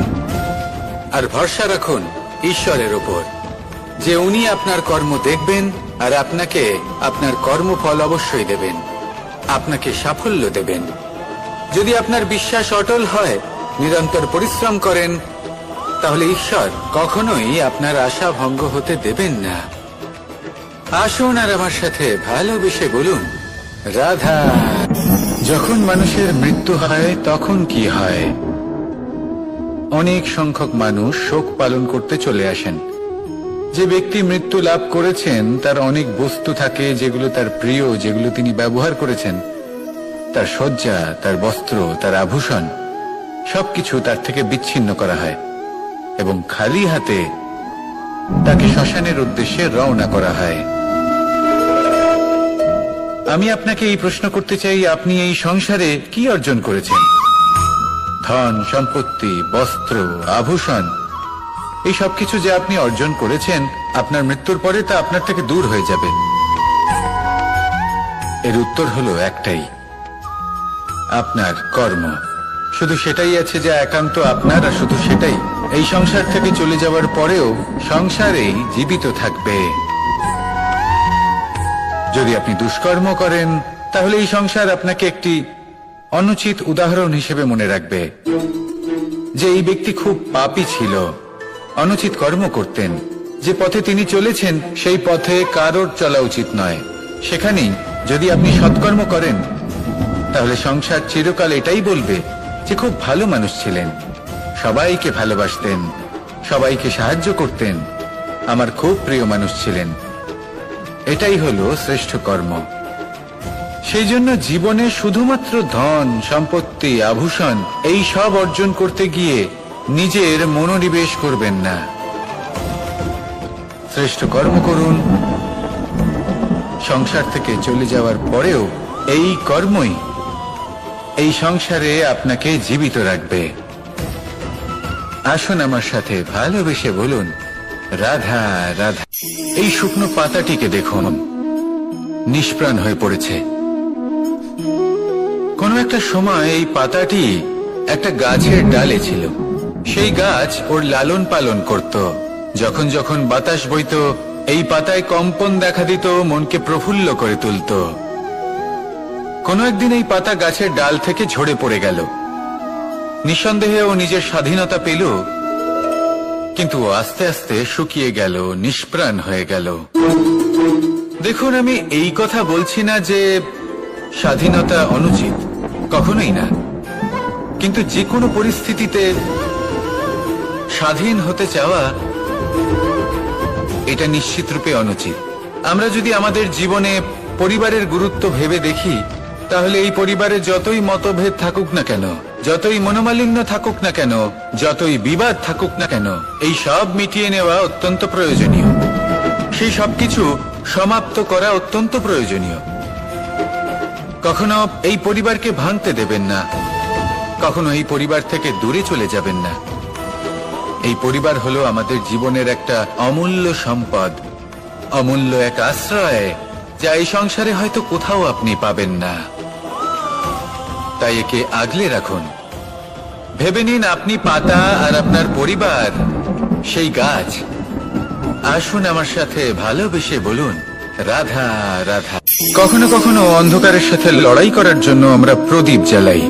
আর ভরসা রাখুন ঈশ্বরের ওপর, যে উনি আপনার কর্ম দেখবেন আর আপনাকে আপনার কর্মফল অবশ্যই দেবেন, আপনাকে সাফল্য দেবেন। যদি আপনার বিশ্বাস অটল হয়, নিরন্তর পরিশ্রম করেন, তাহলে ঈশ্বর কখনোই আপনার আশা ভঙ্গ হতে দেবেন না। আসুন আর আমার সাথে ভালোবেসে বলুন, রাধা। যখন মানুষের মৃত্যু হয় তখন কি হয়? অনেক সংখ্যক মানুষ শোক পালন করতে চলে আসেন। যে ব্যক্তি মৃত্যু লাভ করেছেন তার অনেক বস্তু থাকে যেগুলো তার প্রিয়, যেগুলো তিনি ব্যবহার করেছেন। তার শয্যা, তার বস্ত্র, তার আভূষণ সবকিছু তার থেকে বিচ্ছিন্ন করা হয় এবং খালি হাতে তাকে শ্মশানের উদ্দেশ্যে রওনা করা হয়। আমি আপনাকে এই প্রশ্ন করতে চাই, আপনি এই সংসারে কি অর্জন করেছেন? ধন সম্পত্তি, বস্ত্র, আভূষণ, এই সবকিছু যে আপনি অর্জন করেছেন, আপনার মৃত্যুর পরে তা আপনার থেকে দূর হয়ে যাবে। এর উত্তর হলো একটাই, আপনার কর্ম। শুধু সেটাই আছে যা একান্ত আপনার, আর শুধু সেটাই এই সংসার থেকে চলে যাওয়ার পরেও সংসারেই জীবিত থাকবে। যদি আপনি দুষ্কর্ম করেন, তাহলে এই সংসার আপনাকে একটি অনুচিত উদাহরণ হিসেবে মনে রাখবে যে এই ব্যক্তি খুব পাপী ছিল, অনুচিত কর্ম করতেন। যে পথে তিনি চলেছেন সেই পথে কারোর চলা উচিত নয়। সেখানেই যদি আপনি সৎকর্ম করেন, তাহলে সংসার চিরকাল এটাই বলবে যে খুব ভালো মানুষ ছিলেন, সবাইকে ভালোবাসতেন, সবাইকে সাহায্য করতেন, আমার খুব প্রিয় মানুষ ছিলেন। এটাই হলো শ্রেষ্ঠ কর্ম। সেই জন্য জীবনে শুধুমাত্র ধন সম্পত্তি, আভূষণ এই সব অর্জন করতে গিয়ে নিজের মনোনিবেশ করবেন না। শ্রেষ্ঠ কর্ম করুন। সংসার থেকে চলে যাওয়ার পরেও এই কর্মই এই সংসারে আপনাকে জীবিত রাখবে। আসুন আমার সাথে ভালোবেসে বলুন, রাধা রাধা। এই শুকনো পাতাটিকে দেখুন, নিষ্প্রাণ হয়ে পড়েছে। কোনো একটা সময় এই পাতাটি একটা গাছের ডালে ছিল। সেই গাছ ওর লালন পালন করত। যখন যখন বাতাস বইত, এই পাতায় কম্পন দেখা দিত, মনকে প্রফুল্ল করে তুলত। কোনো একদিন এই পাতা গাছের ডাল থেকে ঝরে পড়ে গেল। নিঃসন্দেহে ও নিজের স্বাধীনতা পেল, কিন্তু আস্তে আস্তে শুকিয়ে গেল, নিষ্প্রাণ হয়ে গেল। দেখুন, আমি এই কথা বলছি না যে স্বাধীনতা অনুচিত, কখনোই না। কিন্তু যে কোনো পরিস্থিতিতে স্বাধীন হতে চাওয়া এটা নিশ্চিত রূপে অনুচিত। আমরা যদি আমাদের জীবনে পরিবারের গুরুত্ব ভেবে দেখি, তাহলে এই পরিবারে যতই মতভেদ থাকুক না কেন, যতই মনোমালিন্য থাকুক না কেন, যতই বিবাদ থাকুক না কেন, এই সব মিটিয়ে নেওয়া অত্যন্ত প্রয়োজনীয়। সেই সবকিছু সমাপ্ত করা অত্যন্ত প্রয়োজনীয়। কখনো এই পরিবারকে ভাঙতে দেবেন না, কখনো এই পরিবার থেকে দূরে চলে যাবেন না। এই পরিবার হলো আমাদের জীবনের একটা অমূল্য সম্পদ, অমূল্য এক আশ্রয়, যা এই সংসারে হয়তো কোথাও আপনি পাবেন না। তাই একে আগলে রাখুন। ভেবে নিন আপনি পাতা আর আপনার পরিবার সেই গাছ। আসুন আমার সাথে ভালোবেসে বলুন, রাধা রাধা। কখনো কখনো অন্ধকারের সাথে লড়াই করার জন্য আমরা প্রদীপ জ্বালাই।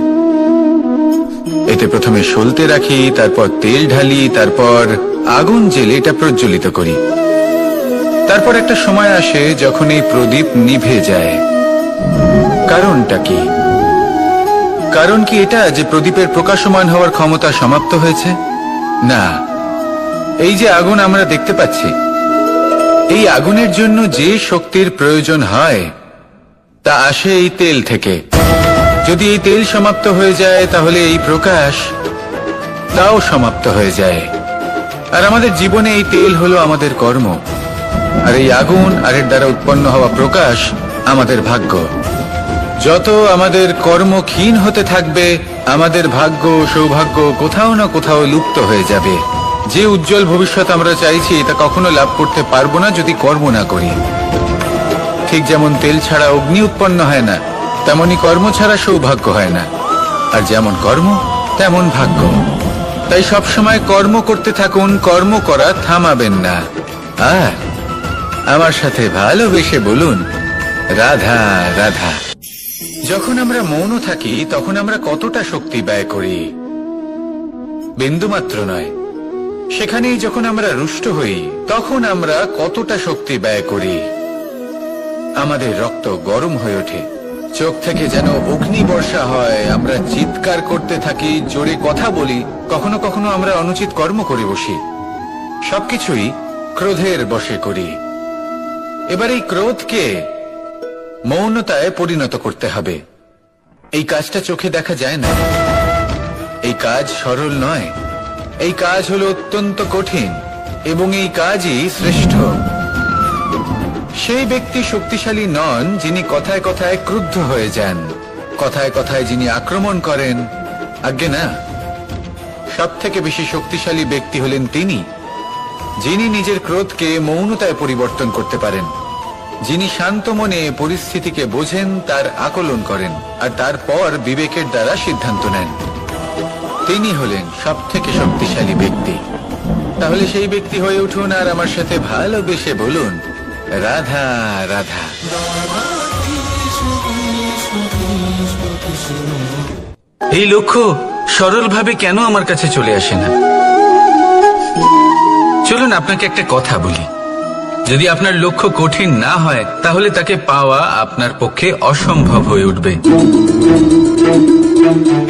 এতে প্রথমে সলতে রাখি, তারপর তেল ঢালি, তারপর আগুন জ্বেলে এটা প্রজ্বলিত করি। তারপর একটা সময় আসে যখন এই প্রদীপ নিভে যায়। কারণটা কি? কারণ কি এটা যে প্রদীপের প্রকাশমান হওয়ার ক্ষমতা সমাপ্ত হয়েছে? না, এই যে আগুন আমরা দেখতে পাচ্ছি, এই আগুনের জন্য যে শক্তির প্রয়োজন হয় তা আসে এই তেল থেকে। যদি এই তেল সমাপ্ত হয়ে যায়, তাহলে এই প্রকাশ তাও সমাপ্ত হয়ে যায়। আর আমাদের জীবনে এই তেল হলো আমাদের কর্ম, আর এই আগুন আর এর দ্বারা উৎপন্ন হওয়া প্রকাশ আমাদের ভাগ্য। যত আমাদের কর্ম ক্ষীণ হতে থাকবে, আমাদের ভাগ্য সৌভাগ্য কোথাও না কোথাও লুপ্ত হয়ে যাবে। যে উজ্জ্বল ভবিষ্যৎ আমরা চাইছি তা কখনো লাভ করতে পারবো না যদি কর্ম না করি। ঠিক যেমন তেল ছাড়া অগ্নি উৎপন্ন হয় না, তেমনি কর্ম ছাড়া সৌভাগ্য হয় না। আর যেমন কর্ম তেমন ভাগ্য। তাই সবসময় কর্ম করতে থাকুন, কর্ম করা থামাবেন না। আর আমার সাথে ভালোবেসে বলুন, রাধা রাধা। যখন আমরা মৌন থাকি তখন আমরা কতটা শক্তি ব্যয় করি, বিন্দুমাত্র নয়। সেখানেই যখন আমরা রুষ্ট হই তখন আমরা কতটা শক্তি ব্যয় করি। আমাদের রক্ত গরম হয়ে ওঠে, চোখ থেকে যেন অগ্নি বর্ষা হয়, আমরা চিৎকার করতে থাকি, জোরে কথা বলি, কখনো কখনো আমরা অনুচিত কর্ম করে বসি। সবকিছুই ক্রোধের বশে করি। এবার এই ক্রোধকে মৌনতায় পরিণত করতে হবে। এই কাজটা চোখে দেখা যায় না, এই কাজ সরল নয়, এই কাজ হলো অত্যন্ত কঠিন, এবং এই কাজই শ্রেষ্ঠ। সেই ব্যক্তি শক্তিশালী নন যিনি কথায় কথায় ক্রুদ্ধ হয়ে যান, কথায় কথায় যিনি আক্রমণ করেন। আজ্ঞে না, সব থেকে বেশি শক্তিশালী ব্যক্তি হলেন তিনি যিনি নিজের ক্রোধকে মৌনতায় পরিবর্তন করতে পারেন, যিনি শান্ত মনে পরিস্থিতিকে বোঝেন, তার আকলন করেন, আর তারপর বিবেকের দ্বারা সিদ্ধান্ত নেন। তিনি হলেন সব থেকে শক্তিশালী ব্যক্তি। তাহলে সেই ব্যক্তি হয়ে উঠুন আর আমার সাথে ভালোবেসে বলুন, রাধা রাধা। এই লক্ষ্য সরলভাবে কেন আমার কাছে চলে আসে না? চলুন আপনাকে একটা কথা বলি, যদি আপনার লক্ষ্য কঠিন না হয় তাহলে তাকে পাওয়া আপনার পক্ষে অসম্ভব হয়ে উঠবে।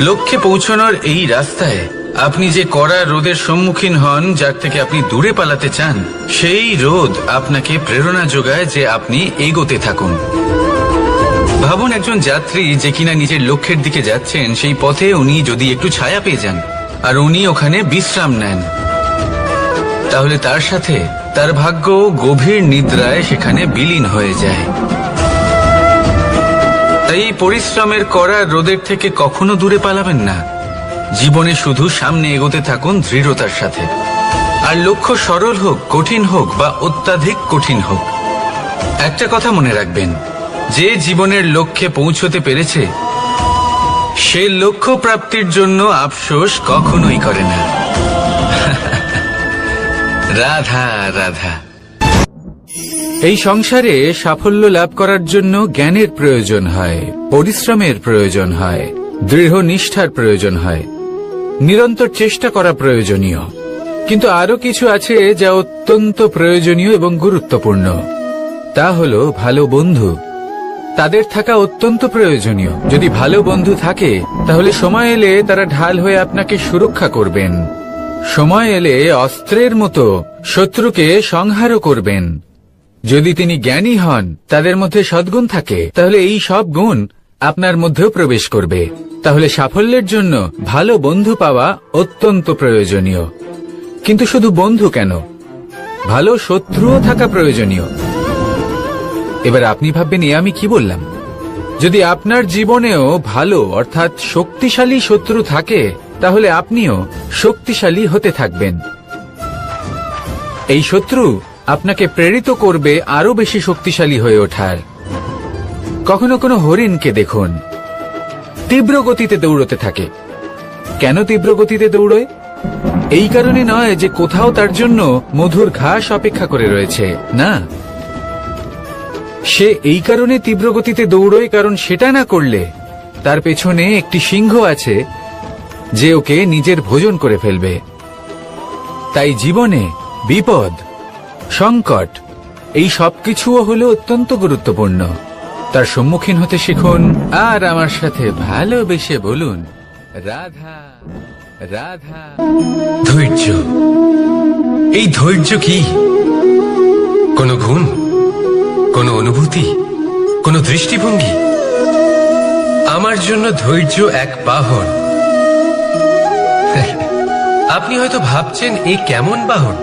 লক্ষ্যে পৌঁছানোর এই রাস্তায় আপনি যে কড়া রোদের সম্মুখীন হন, যার থেকে আপনি দূরে পালাতে চান, সেই রোদ আপনাকে প্রেরণা যোগায় যে আপনি এগোতে থাকুন। ভাবুন একজন যাত্রী যে কিনা নিজের লক্ষ্যের দিকে যাচ্ছেন, সেই পথে উনি যদি একটু ছায়া পেয়ে যান আর উনি ওখানে বিশ্রাম নেন, তাহলে তার সাথে তার ভাগ্য গভীর নিদ্রায় সেখানে বিলীন হয়ে যায়। তাই এই পরিশ্রমের করা রোদের থেকে কখনো দূরে পালাবেন না। জীবনে শুধু সামনে এগোতে থাকুন দৃঢ়তার সাথে। আর লক্ষ্য সরল হোক, কঠিন হোক বা অত্যাধিক কঠিন হোক, একটা কথা মনে রাখবেন, যে জীবনের লক্ষ্যে পৌঁছতে পেরেছে সে লক্ষ্য প্রাপ্তির জন্য আফসোস কখনোই করে না। রাধা রাধা। এই সংসারে সাফল্য লাভ করার জন্য জ্ঞানের প্রয়োজন হয়, পরিশ্রমের প্রয়োজন হয়, দৃঢ় নিষ্ঠার প্রয়োজন হয়, নিরন্তর চেষ্টা করা প্রয়োজনীয়। কিন্তু আরো কিছু আছে যা অত্যন্ত প্রয়োজনীয় এবং গুরুত্বপূর্ণ। তা হলো ভালো বন্ধু। তাদের থাকা অত্যন্ত প্রয়োজনীয়। যদি ভালো বন্ধু থাকে তাহলে সময় এলে তারা ঢাল হয়ে আপনাকে সুরক্ষা করবেন। সময় এলে অস্ত্রের মতো শত্রুকে সংহারও করবেন। যদি তিনি জ্ঞানী হন, তাদের মধ্যে সদ্গুণ থাকে, তাহলে এই সব গুণ আপনার মধ্যেও প্রবেশ করবে। তাহলে সাফল্যের জন্য ভালো বন্ধু পাওয়া অত্যন্ত প্রয়োজনীয়। কিন্তু শুধু বন্ধু কেন, ভালো শত্রুও থাকা প্রয়োজনীয়। এবার আপনি ভাববেন, আমি কি বললাম? যদি আপনার জীবনেও ভালো অর্থাৎ শক্তিশালী শত্রু থাকে, তাহলে আপনিও শক্তিশালী হতে থাকবেন। এই শত্রু আপনাকে প্রেরিত করবে আরো বেশি শক্তিশালী হয়ে ওঠার। কখনো কোনো হরিণকে দেখুন, তীব্র গতিতে দৌড়তে থাকে। কেন তীব্র গতিতে দৌড়য়? এই কারণে নয় যে কোথাও তার জন্য মধুর ঘাস অপেক্ষা করে রয়েছে, না। সে এই কারণে তীব্র গতিতে দৌড়য় কারণ সেটা না করলে তার পেছনে একটি সিংহ আছে যে ওকে নিজের ভোজন করে ফেলবে। তাই জীবনে বিপদ, সংকট, এই সবকিছুও হলো অত্যন্ত গুরুত্বপূর্ণ। তার সম্মুখীন হতে শিখুন আর আমার সাথে ভালোবেসে বলুন, রাধা রাধা। ধৈর্য। এই ধৈর্য কি কোনো গুণ, কোনো অনুভূতি, কোনো দৃষ্টিভঙ্গি? আমার জন্য ধৈর্য এক বাহন। আপনি হয়তো ভাবছেন, এই কেমন বাহন?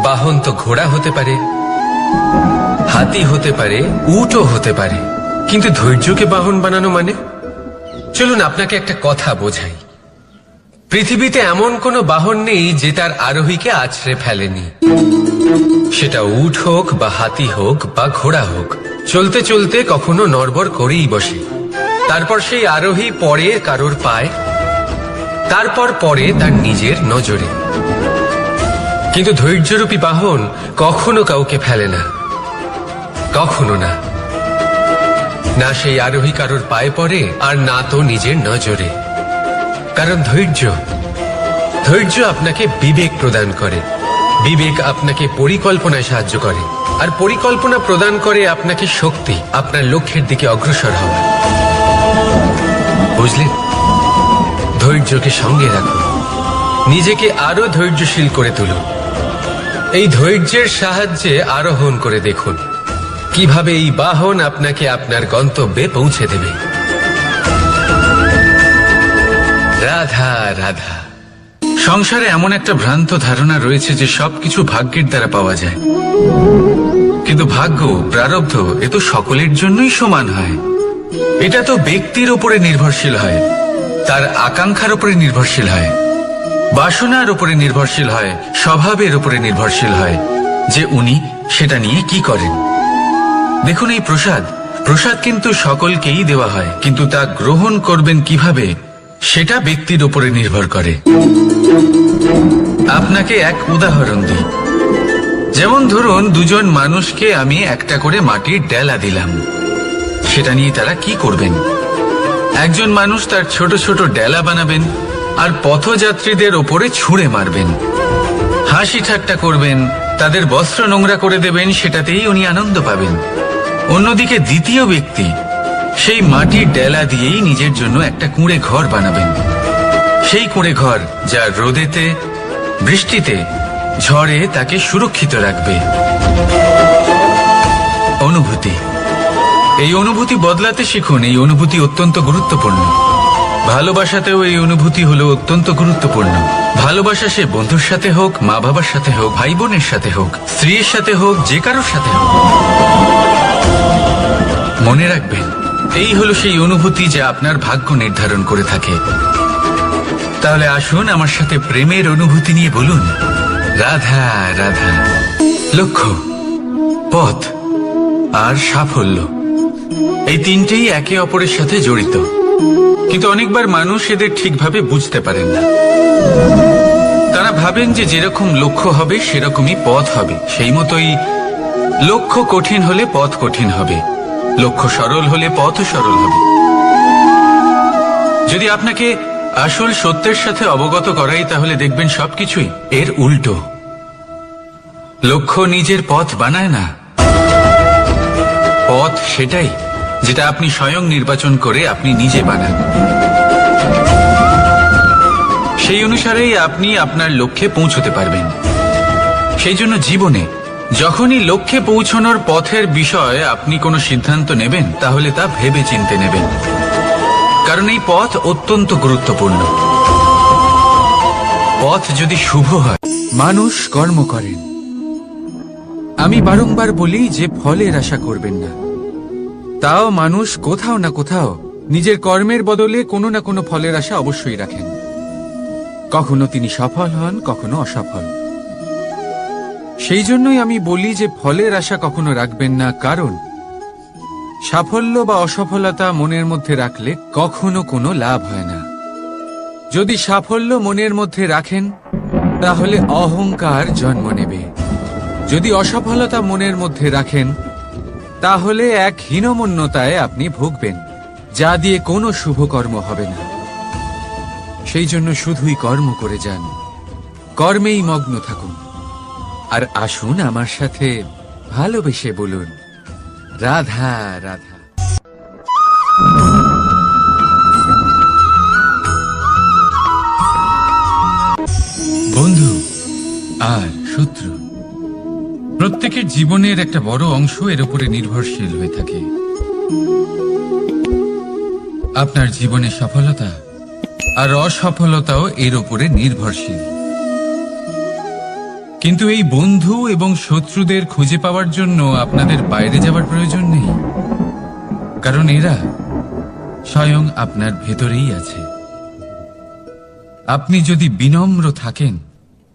বাহন তো ঘোড়া হতে পারে, হাতি হতে পারে, উটও হতে পারে, কিন্তু ধৈর্যকে বাহন বানানো মানে? চলুন আপনাকে একটা কথা বোঝাই। পৃথিবীতে এমন কোনো বাহন নেই যে তার আরোহীকে আছড়ে ফেলেনি। সেটা উট হোক বা হাতি হোক বা ঘোড়া হোক, চলতে চলতে কখনো নড়বড় করেই বসে। তারপর সেই আরোহী পড়ে কারোর পায়, তারপর পড়ে তার নিজের নজরে। কিন্তু ধৈর্যরূপী বাহন কখনো কাউকে ফেলে না, কখনো না। না সেই আরোহী কারোর পায়ে পড়ে, আর না তো নিজের নজরে। কারণ ধৈর্য আপনাকে বিবেক প্রদান করে, বিবেক আপনাকে পরিকল্পনায় সাহায্য করে, আর পরিকল্পনা প্রদান করে আপনাকে শক্তি, আপনার লক্ষ্যের দিকে অগ্রসর হওয়া। বুঝলেন? ধৈর্যকে সঙ্গে রাখুন, নিজেকে আরো ধৈর্যশীল করে তুলুন। এই ধৈর্যের সাহায্যে আরোহণ করে দেখুন কিভাবে এই বাহন আপনাকে আপনার গন্তব্যে পৌঁছে দেবে। রাধা রাধা। সংসারে এমন একটা ভ্রান্ত ধারণা রয়েছে যে সবকিছু ভাগ্যের দ্বারা পাওয়া যায়, কিন্তু ভাগ্য, প্রারব্ধ এ তো সকলের জন্যই সমান হয়। এটা তো ব্যক্তির উপরে নির্ভরশীল হয়, তার আকাঙ্ক্ষার উপরে নির্ভরশীল হয়, বাসনার উপরে নির্ভরশীল হয়, স্বভাবের উপরে নির্ভরশীল হয় যে উনি সেটা নিয়ে কি করেন। দেখুন, এই প্রসাদ কিন্তু সকলকেই দেওয়া হয়, কিন্তু তা গ্রহণ করবেন কিভাবে সেটা ব্যক্তির উপরে নির্ভর করে। আপনাকে এক উদাহরণ দিই। যেমন ধরুন, দুজন মানুষকে আমি একটা করে মাটির ডেলা দিলাম, সেটা নিয়ে তারা কি করবেন? একজন মানুষ তার ছোট ছোট ডেলা বানাবেন আর পথযাত্রীদের ওপরে ছুঁড়ে মারবেন, হাসি ঠাট্টা করবেন, তাদের বস্ত্র নোংরা করে দেবেন, সেটাতেই উনি আনন্দ পাবেন। অন্যদিকে দ্বিতীয় ব্যক্তি সেই মাটির ডেলা দিয়েই নিজের জন্য একটা কুঁড়ে ঘর বানাবেন। সেই কুঁড়ে ঘর যা রোদেতে, বৃষ্টিতে, ঝড়ে তাকে সুরক্ষিত রাখবে। অনুভূতি, এই অনুভূতি বদলাতে শিখুন। এই অনুভূতি অত্যন্ত গুরুত্বপূর্ণ। ভালোবাসাতেও এই অনুভূতি হলো অত্যন্ত গুরুত্বপূর্ণ। ভালোবাসা সে বন্ধুর সাথে হোক, মা বাবার সাথে হোক, ভাই বোনের সাথে হোক, স্ত্রীর সাথে হোক, যে কারোর সাথে হোক। মনে রাখবেন, এই হলো সেই অনুভূতি যা আপনার ভাগ্য নির্ধারণ করে থাকে। তাহলে আসুন আমার সাথে প্রেমের অনুভূতি নিয়ে বলুন, রাধা রাধা। লক্ষ্য, পথ আর সাফল্য, এই তিনটেই একে অপরের সাথে জড়িত, কিন্তু অনেকবার মানুষ এদের ঠিকভাবে বুঝতে পারেন না। তারা ভাবেন যে যেরকম লক্ষ্য হবে সেরকমই পথ হবে, সেই মতোই লক্ষ্য কঠিন হলে পথ কঠিন হবে, লক্ষ্য সরল হলে পথও সরল হবে। যদি আপনাকে আসল সত্যের সাথে অবগত করাই, তাহলে দেখবেন সবকিছুই এর উল্টো। লক্ষ্য নিজের পথ বানায় না, পথ সেটাই যেটা আপনি স্বয়ং নির্বাচন করে আপনি নিজে বানান। সেই অনুসারেই আপনি আপনার লক্ষ্যে পৌঁছতে পারবেন। সেই জন্য জীবনে যখনই লক্ষ্যে পৌঁছানোর পথের বিষয়ে আপনি কোনো সিদ্ধান্ত নেবেন তাহলে তা ভেবে চিন্তে নেবেন, কারণ এই পথ অত্যন্ত গুরুত্বপূর্ণ। পথ যদি শুভ হয়, মানুষ কর্ম করেন। আমি বারংবার বলি যে ফলের আশা করবেন না। তাও মানুষ কোথাও না কোথাও নিজের কর্মের বদলে কোনো না কোনো ফলের আশা অবশ্যই রাখেন। কখনো তিনি সফল হন, কখনো অসফল। সেই জন্যই আমি বলি যে ফলের আশা কখনো রাখবেন না, কারণ সাফল্য বা অসফলতা মনের মধ্যে রাখলে কখনো কোনো লাভ হয় না। যদি সাফল্য মনের মধ্যে রাখেন তাহলে অহংকার জন্ম নেবে। যদি অসফলতা মনের মধ্যে রাখেন তাহলে এক হীনমন্যতায় আপনি ভুগবেন, যা দিয়ে কোনো শুভ কর্ম হবে না। সেই জন্য শুধুই কর্ম করে যান, কর্মেই মগ্ন থাকুন। আর আসুন আমার সাথে ভালোবেসে বলুন, রাধা রাধা। বন্ধু আর শত্রু প্রত্যেকের জীবনের একটা বড় অংশ এর উপরে নির্ভরশীল হয়ে থাকে। আপনার জীবনে সফলতা আর অসফলতাও এর উপরে নির্ভরশীল। কিন্তু এই বন্ধু এবং শত্রুদের খুঁজে পাওয়ার জন্য আপনাদের বাইরে যাওয়ার প্রয়োজন নেই, কারণ এরা স্বয়ং আপনার ভেতরেই আছে। আপনি যদি বিনম্র থাকেন,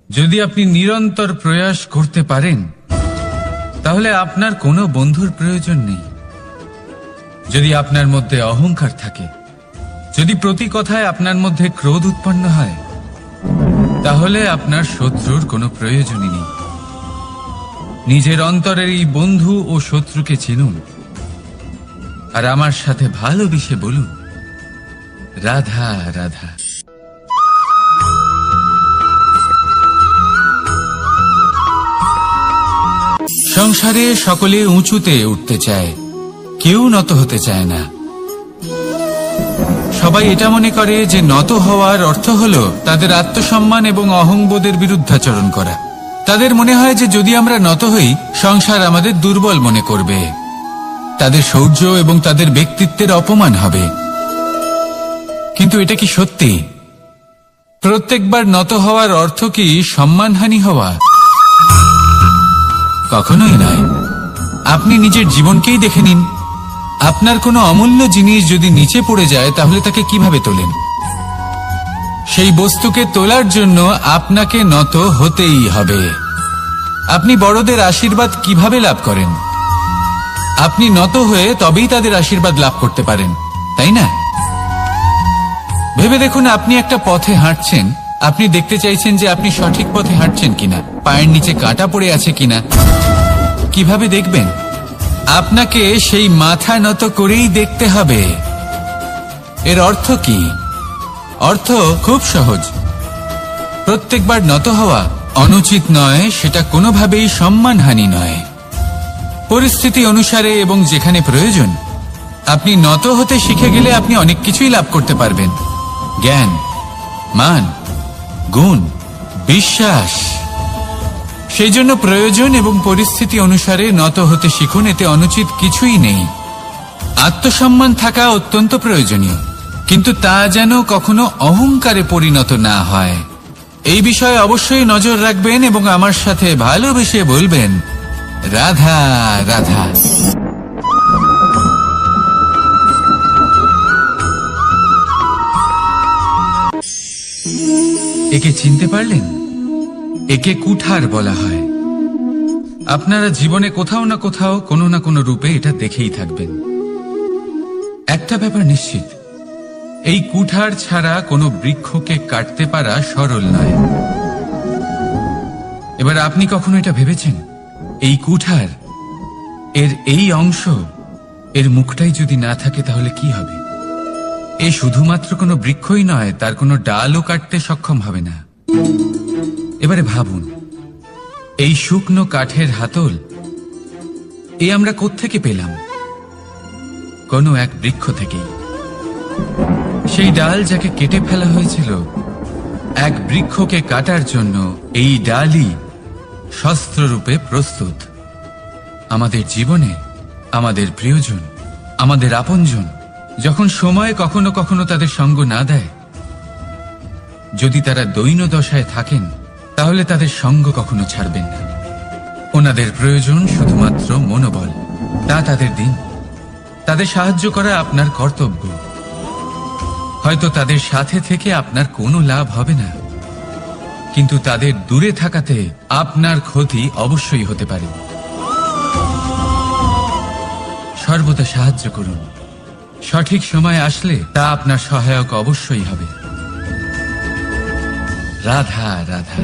যদি আপনি নিরন্তর প্রয়াস করতে পারেন, তাহলে আপনার কোনো বন্ধুর প্রয়োজন নেই। যদি আপনার মধ্যে অহংকার থাকে, যদি প্রতি কথায় আপনার মধ্যে ক্রোধ উৎপন্ন হয়, তাহলে আপনার শত্রুর কোনো প্রয়োজনই নেই। নিজের অন্তরের এই বন্ধু ও শত্রুকে চিনুন, আর আমার সাথে ভালোবেসে বলুন, রাধা রাধা। সংসারে সকলে উঁচুতে উঠতে চায়, কেউ নত হতে চায় না। সবাই এটা মনে করে যে নত হওয়ার অর্থ হলো তাদের আত্মসম্মান এবং অহংবোধের বিরুদ্ধাচরণ করা। তাদের মনে হয় যে যদি আমরা নত হই, সংসার আমাদের দুর্বল মনে করবে, তাদের শৌর্য এবং তাদের ব্যক্তিত্বের অপমান হবে। কিন্তু এটা কি সত্যি? প্রত্যেকবার নত হওয়ার অর্থ কি সম্মানহানি হওয়া? কখনোই নয়। আপনি নিজের জীবনকেই দেখে নিন। আপনার কোনো অমূল্য জিনিস যদি নিচে পড়ে যায় তাহলে তাকে কিভাবে তোলেন? সেই বস্তুকে তোলার জন্য আপনাকে নত হতেই হবে। আপনি বড়দের আশীর্বাদ কিভাবে লাভ করেন? আপনি নত হয়ে তবেই তাদের আশীর্বাদ লাভ করতে পারেন, তাই না? ভেবে দেখুন, আপনি একটা পথে হাঁটছেন, আপনি দেখতে চাইছেন যে আপনি সঠিক পথে হাঁটছেন কিনা, পায়ের নিচে কাঁটা পড়ে আছে কিনা। কিভাবে দেখবেন? আপনাকে সেই মাথা নত করেই দেখতে হবে। এর অর্থ কি? অর্থ খুব সহজ। প্রত্যেকবার নত হওয়া অনুচিত নয়, সেটা কোনোভাবেই সম্মানহানি নয়। পরিস্থিতি অনুসারে এবং যেখানে প্রয়োজন আপনি নত হতে শিখে গেলে আপনি অনেক কিছুই লাভ করতে পারবেন। জ্ঞান, মান, গুণ, বিশ্বাস। সেই জন্য প্রয়োজন এবং পরিস্থিতি অনুসারে নত হতে শিখুন, এতে অনুচিত কিছুই নেই। আত্মসম্মান থাকা অত্যন্ত প্রয়োজনীয়, কিন্তু তা যেন কখনো অহংকারে পরিণত না হয়। এই বিষয়ে অবশ্যই নজর রাখবেন এবং আমার সাথে ভালোবেসে বলবেন, রাধা রাধা। একে চিনতে পারলেন? একে কুঠার বলা হয়। আপনারা জীবনে কোথাও না কোথাও কোনো না কোনো রূপে এটা দেখেই থাকবেন। একটা ব্যাপার নিশ্চিত, এই কুঠার ছাড়া কোনো বৃক্ষকে কাটতে পারা সরল নয়। এবার আপনি কখনো এটা ভেবেছেন, এই কুঠার, এর এই অংশ, এর মুখটাই যদি না থাকে তাহলে কি হবে? এ শুধুমাত্র কোনো বৃক্ষই নয়, তার কোনো ডালও কাটতে সক্ষম হবে না। এবারে ভাবুন, এই শুকনো কাঠের হাতল এ আমরা কোত্থেকে পেলাম? কোনো এক বৃক্ষ থেকেই। সেই ডাল যাকে কেটে ফেলা হয়েছিল এক বৃক্ষকে কাটার জন্য, এই ডালই শস্ত্ররূপে প্রস্তুত। আমাদের জীবনে আমাদের প্রিয়জন, আমাদের আপনজন যখন সময় কখনো কখনো তাদের সঙ্গ না দেয়, যদি তারা দৈন্য দশায় থাকেন, তাহলে তাদের সঙ্গ কখনো ছাড়বেন না। ওনাদের প্রয়োজন শুধুমাত্র মনোবল। তা তাদের দিন। তাদের সাহায্য করা আপনার কর্তব্য। হয়তো তাদের সাথে থেকে আপনার কোনো লাভ হবে না, কিন্তু তাদের দূরে থাকাতে আপনার ক্ষতি অবশ্যই হতে পারে। সর্বদা সাহায্য করুন। সঠিক সময় আসলে তা আপনার সহায়ক অবশ্যই হবে। রাধা রাধা।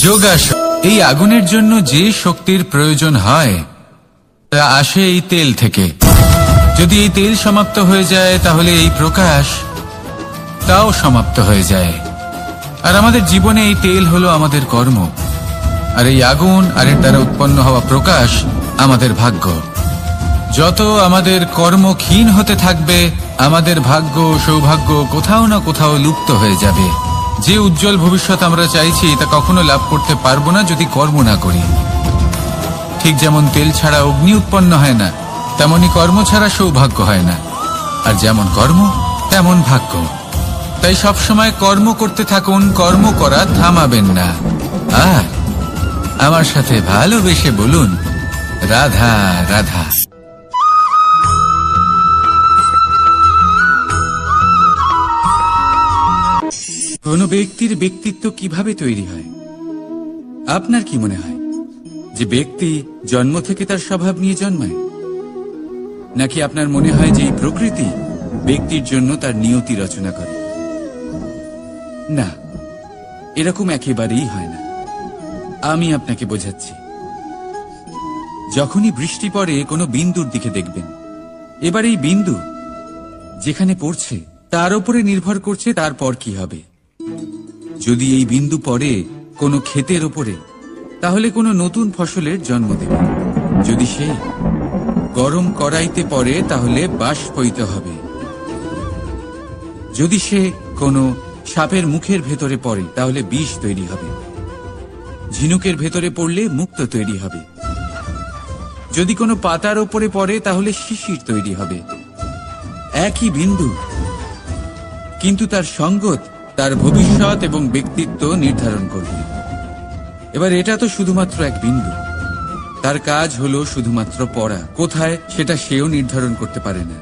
যোগাসন। এই আগুনের জন্য যে শক্তির প্রয়োজন হয় তা আসে এই তেল থেকে। যদি এই তেল সমাপ্ত হয়ে যায়, তাহলে এই প্রকাশ তাও সমাপ্ত হয়ে যায়। আর আমাদের জীবনে এই তেল হলো আমাদের কর্ম, আর এই আগুন আর এর দ্বারা উৎপন্ন হওয়া প্রকাশ আমাদের ভাগ্য। যত আমাদের কর্ম ক্ষীণ হতে থাকবে, আমাদের ভাগ্য সৌভাগ্য কোথাও না কোথাও লুপ্ত হয়ে যাবে। যে উজ্জ্বল ভবিষ্যৎ আমরা চাইছি তা কখনো লাভ করতে পারবো না যদি কর্ম না করি। ঠিক যেমন তেল ছাড়া অগ্নি উৎপন্ন হয় না, তেমনি কর্ম ছাড়া সৌভাগ্য হয় না। আর যেমন কর্ম তেমন ভাগ্য। তাই সবসময় কর্ম করতে থাকুন, কর্ম করা থামাবেন না। আর আমার সাথে ভালোবেসে বলুন, রাধা রাধা। কোন ব্যক্তির ব্যক্তিত্ব কিভাবে তৈরি হয়? আপনার কি মনে হয় যে ব্যক্তি জন্ম থেকে তার স্বভাব নিয়ে জন্মায়, নাকি আপনার মনে হয় যে এই প্রকৃতি ব্যক্তির জন্য তার নিয়তি রচনা করে? না, এরকম একেবারেই হয় না। আমি আপনাকে বোঝাচ্ছি। যখনই বৃষ্টি পড়ে কোনো বিন্দুর দিকে দেখবেন। এবার এই বিন্দু যেখানে পড়ছে তার উপরে নির্ভর করছে তারপর কি হবে। যদি এই বিন্দু পড়ে কোনো ক্ষেতের ওপরে, তাহলে কোনো নতুন ফসলের জন্ম দেবে। যদি সে গরম কড়াইতে পড়ে, তাহলে বাষ্পীত হবে। যদি সে কোনো সাপের মুখের ভেতরে পড়ে, তাহলে বিষ তৈরি হবে। ঝিনুকের ভেতরে পড়লে মুক্তো তৈরি হবে। যদি কোনো পাতার ওপরে পড়ে, তাহলে শিশির তৈরি হবে। একই বিন্দু, কিন্তু তার সঙ্গত তার ভবিষ্যৎ এবং ব্যক্তিত্ব নির্ধারণ করবে। এবার এটা তো শুধুমাত্র এক বিন্দু। তার কাজ হলো শুধুমাত্র পড়া। কোথায় সেটা সেও নির্ধারণ করতে পারে না।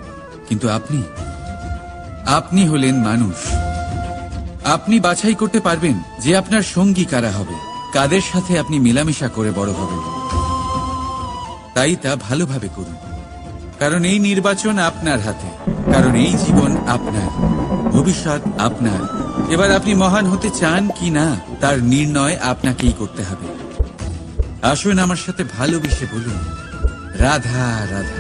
কিন্তু আপনি হলেন মানুষ। আপনি বাছাই করতে পারবেন যে আপনার সঙ্গী কারা হবে, কাদের সাথে আপনি মেলামেশা করে বড় হবেন। তাই তা ভালোভাবে করুন, কারণ এই নির্বাচন আপনার হাতে। কারণ এই জীবন আপনার, ভবিষ্যৎ আপনার। এবার আপনি মহান হতে চান কি না, তার নির্ণয় আপনাকেই করতে হবে। আসুন আমার সাথে ভালোবেসে বলুন, রাধা রাধা।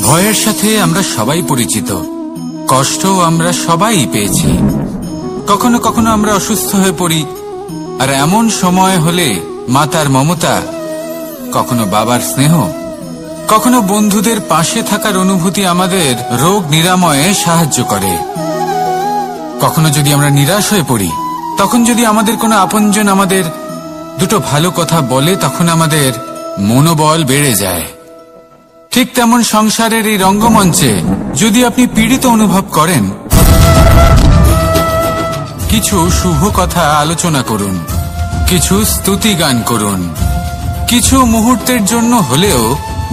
ভয়ের সাথে আমরা সবাই পরিচিত। কষ্টও আমরা সবাই পেয়েছি। কখনো কখনো আমরা অসুস্থ হয়ে পড়ি, আর এমন সময় হলে মাতার মমতা, কখনো বাবার স্নেহ, কখনো বন্ধুদের পাশে থাকার অনুভূতি আমাদের রোগ নিরাময়ে সাহায্য করে। কখনো যদি আমরা নিরাশ হয়ে পড়ি, তখন যদি আমাদের কোনো আপনজন আমাদের দুটো ভালো কথা বলে, তখন আমাদের মনোবল বেড়ে যায়। ঠিক তেমন সংসারের এই রঙ্গমঞ্চে যদি আপনি পীড়িত অনুভব করেন, কিছু শুভ কথা আলোচনা করুন, কিছু স্তুতি গান করুন, কিছু মুহূর্তের জন্য হলেও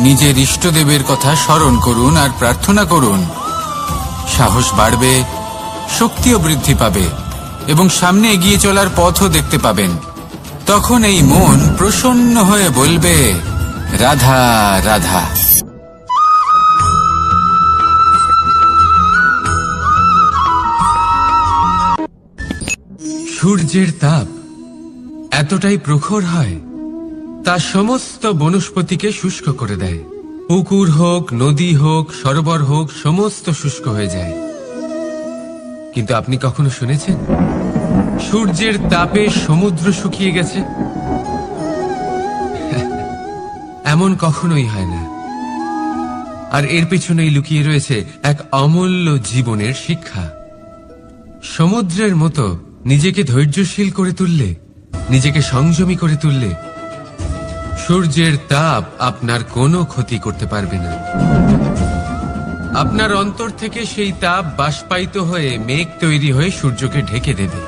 নিজের ইষ্টদেবের কথা স্মরণ করুন আর প্রার্থনা করুন। সাহস বাড়বে, শক্তিও বৃদ্ধি পাবে এবং সামনে এগিয়ে চলার পথও দেখতে পাবেন। তখন এই মন প্রসন্ন হয়ে বলবে, রাধা রাধা। সূর্যের তাপ এতটাই প্রখর হয়, তা সমস্ত বনস্পতিকে শুষ্ক করে দেয়। পুকুর হোক, নদী হোক, সরোবর হোক, সমস্ত শুষ্ক হয়ে যায়। কিন্তু আপনি কখনো শুনেছেন সূর্যের তাপে সমুদ্র শুকিয়ে গেছে? এমন কখনোই হয় না। আর এর পেছনেই লুকিয়ে রয়েছে এক অমূল্য জীবনের শিক্ষা। সমুদ্রের মতো নিজেকে ধৈর্যশীল করে তুললে, নিজেকে সংযমী করে তুললে, সূর্যের তাপ আপনার কোনো ক্ষতি করতে পারবে না। আপনার অন্তর থেকে সেই তাপ বাষ্পায়িত হয়ে মেঘ তৈরি হয়ে সূর্যকে ঢেকে দেবে,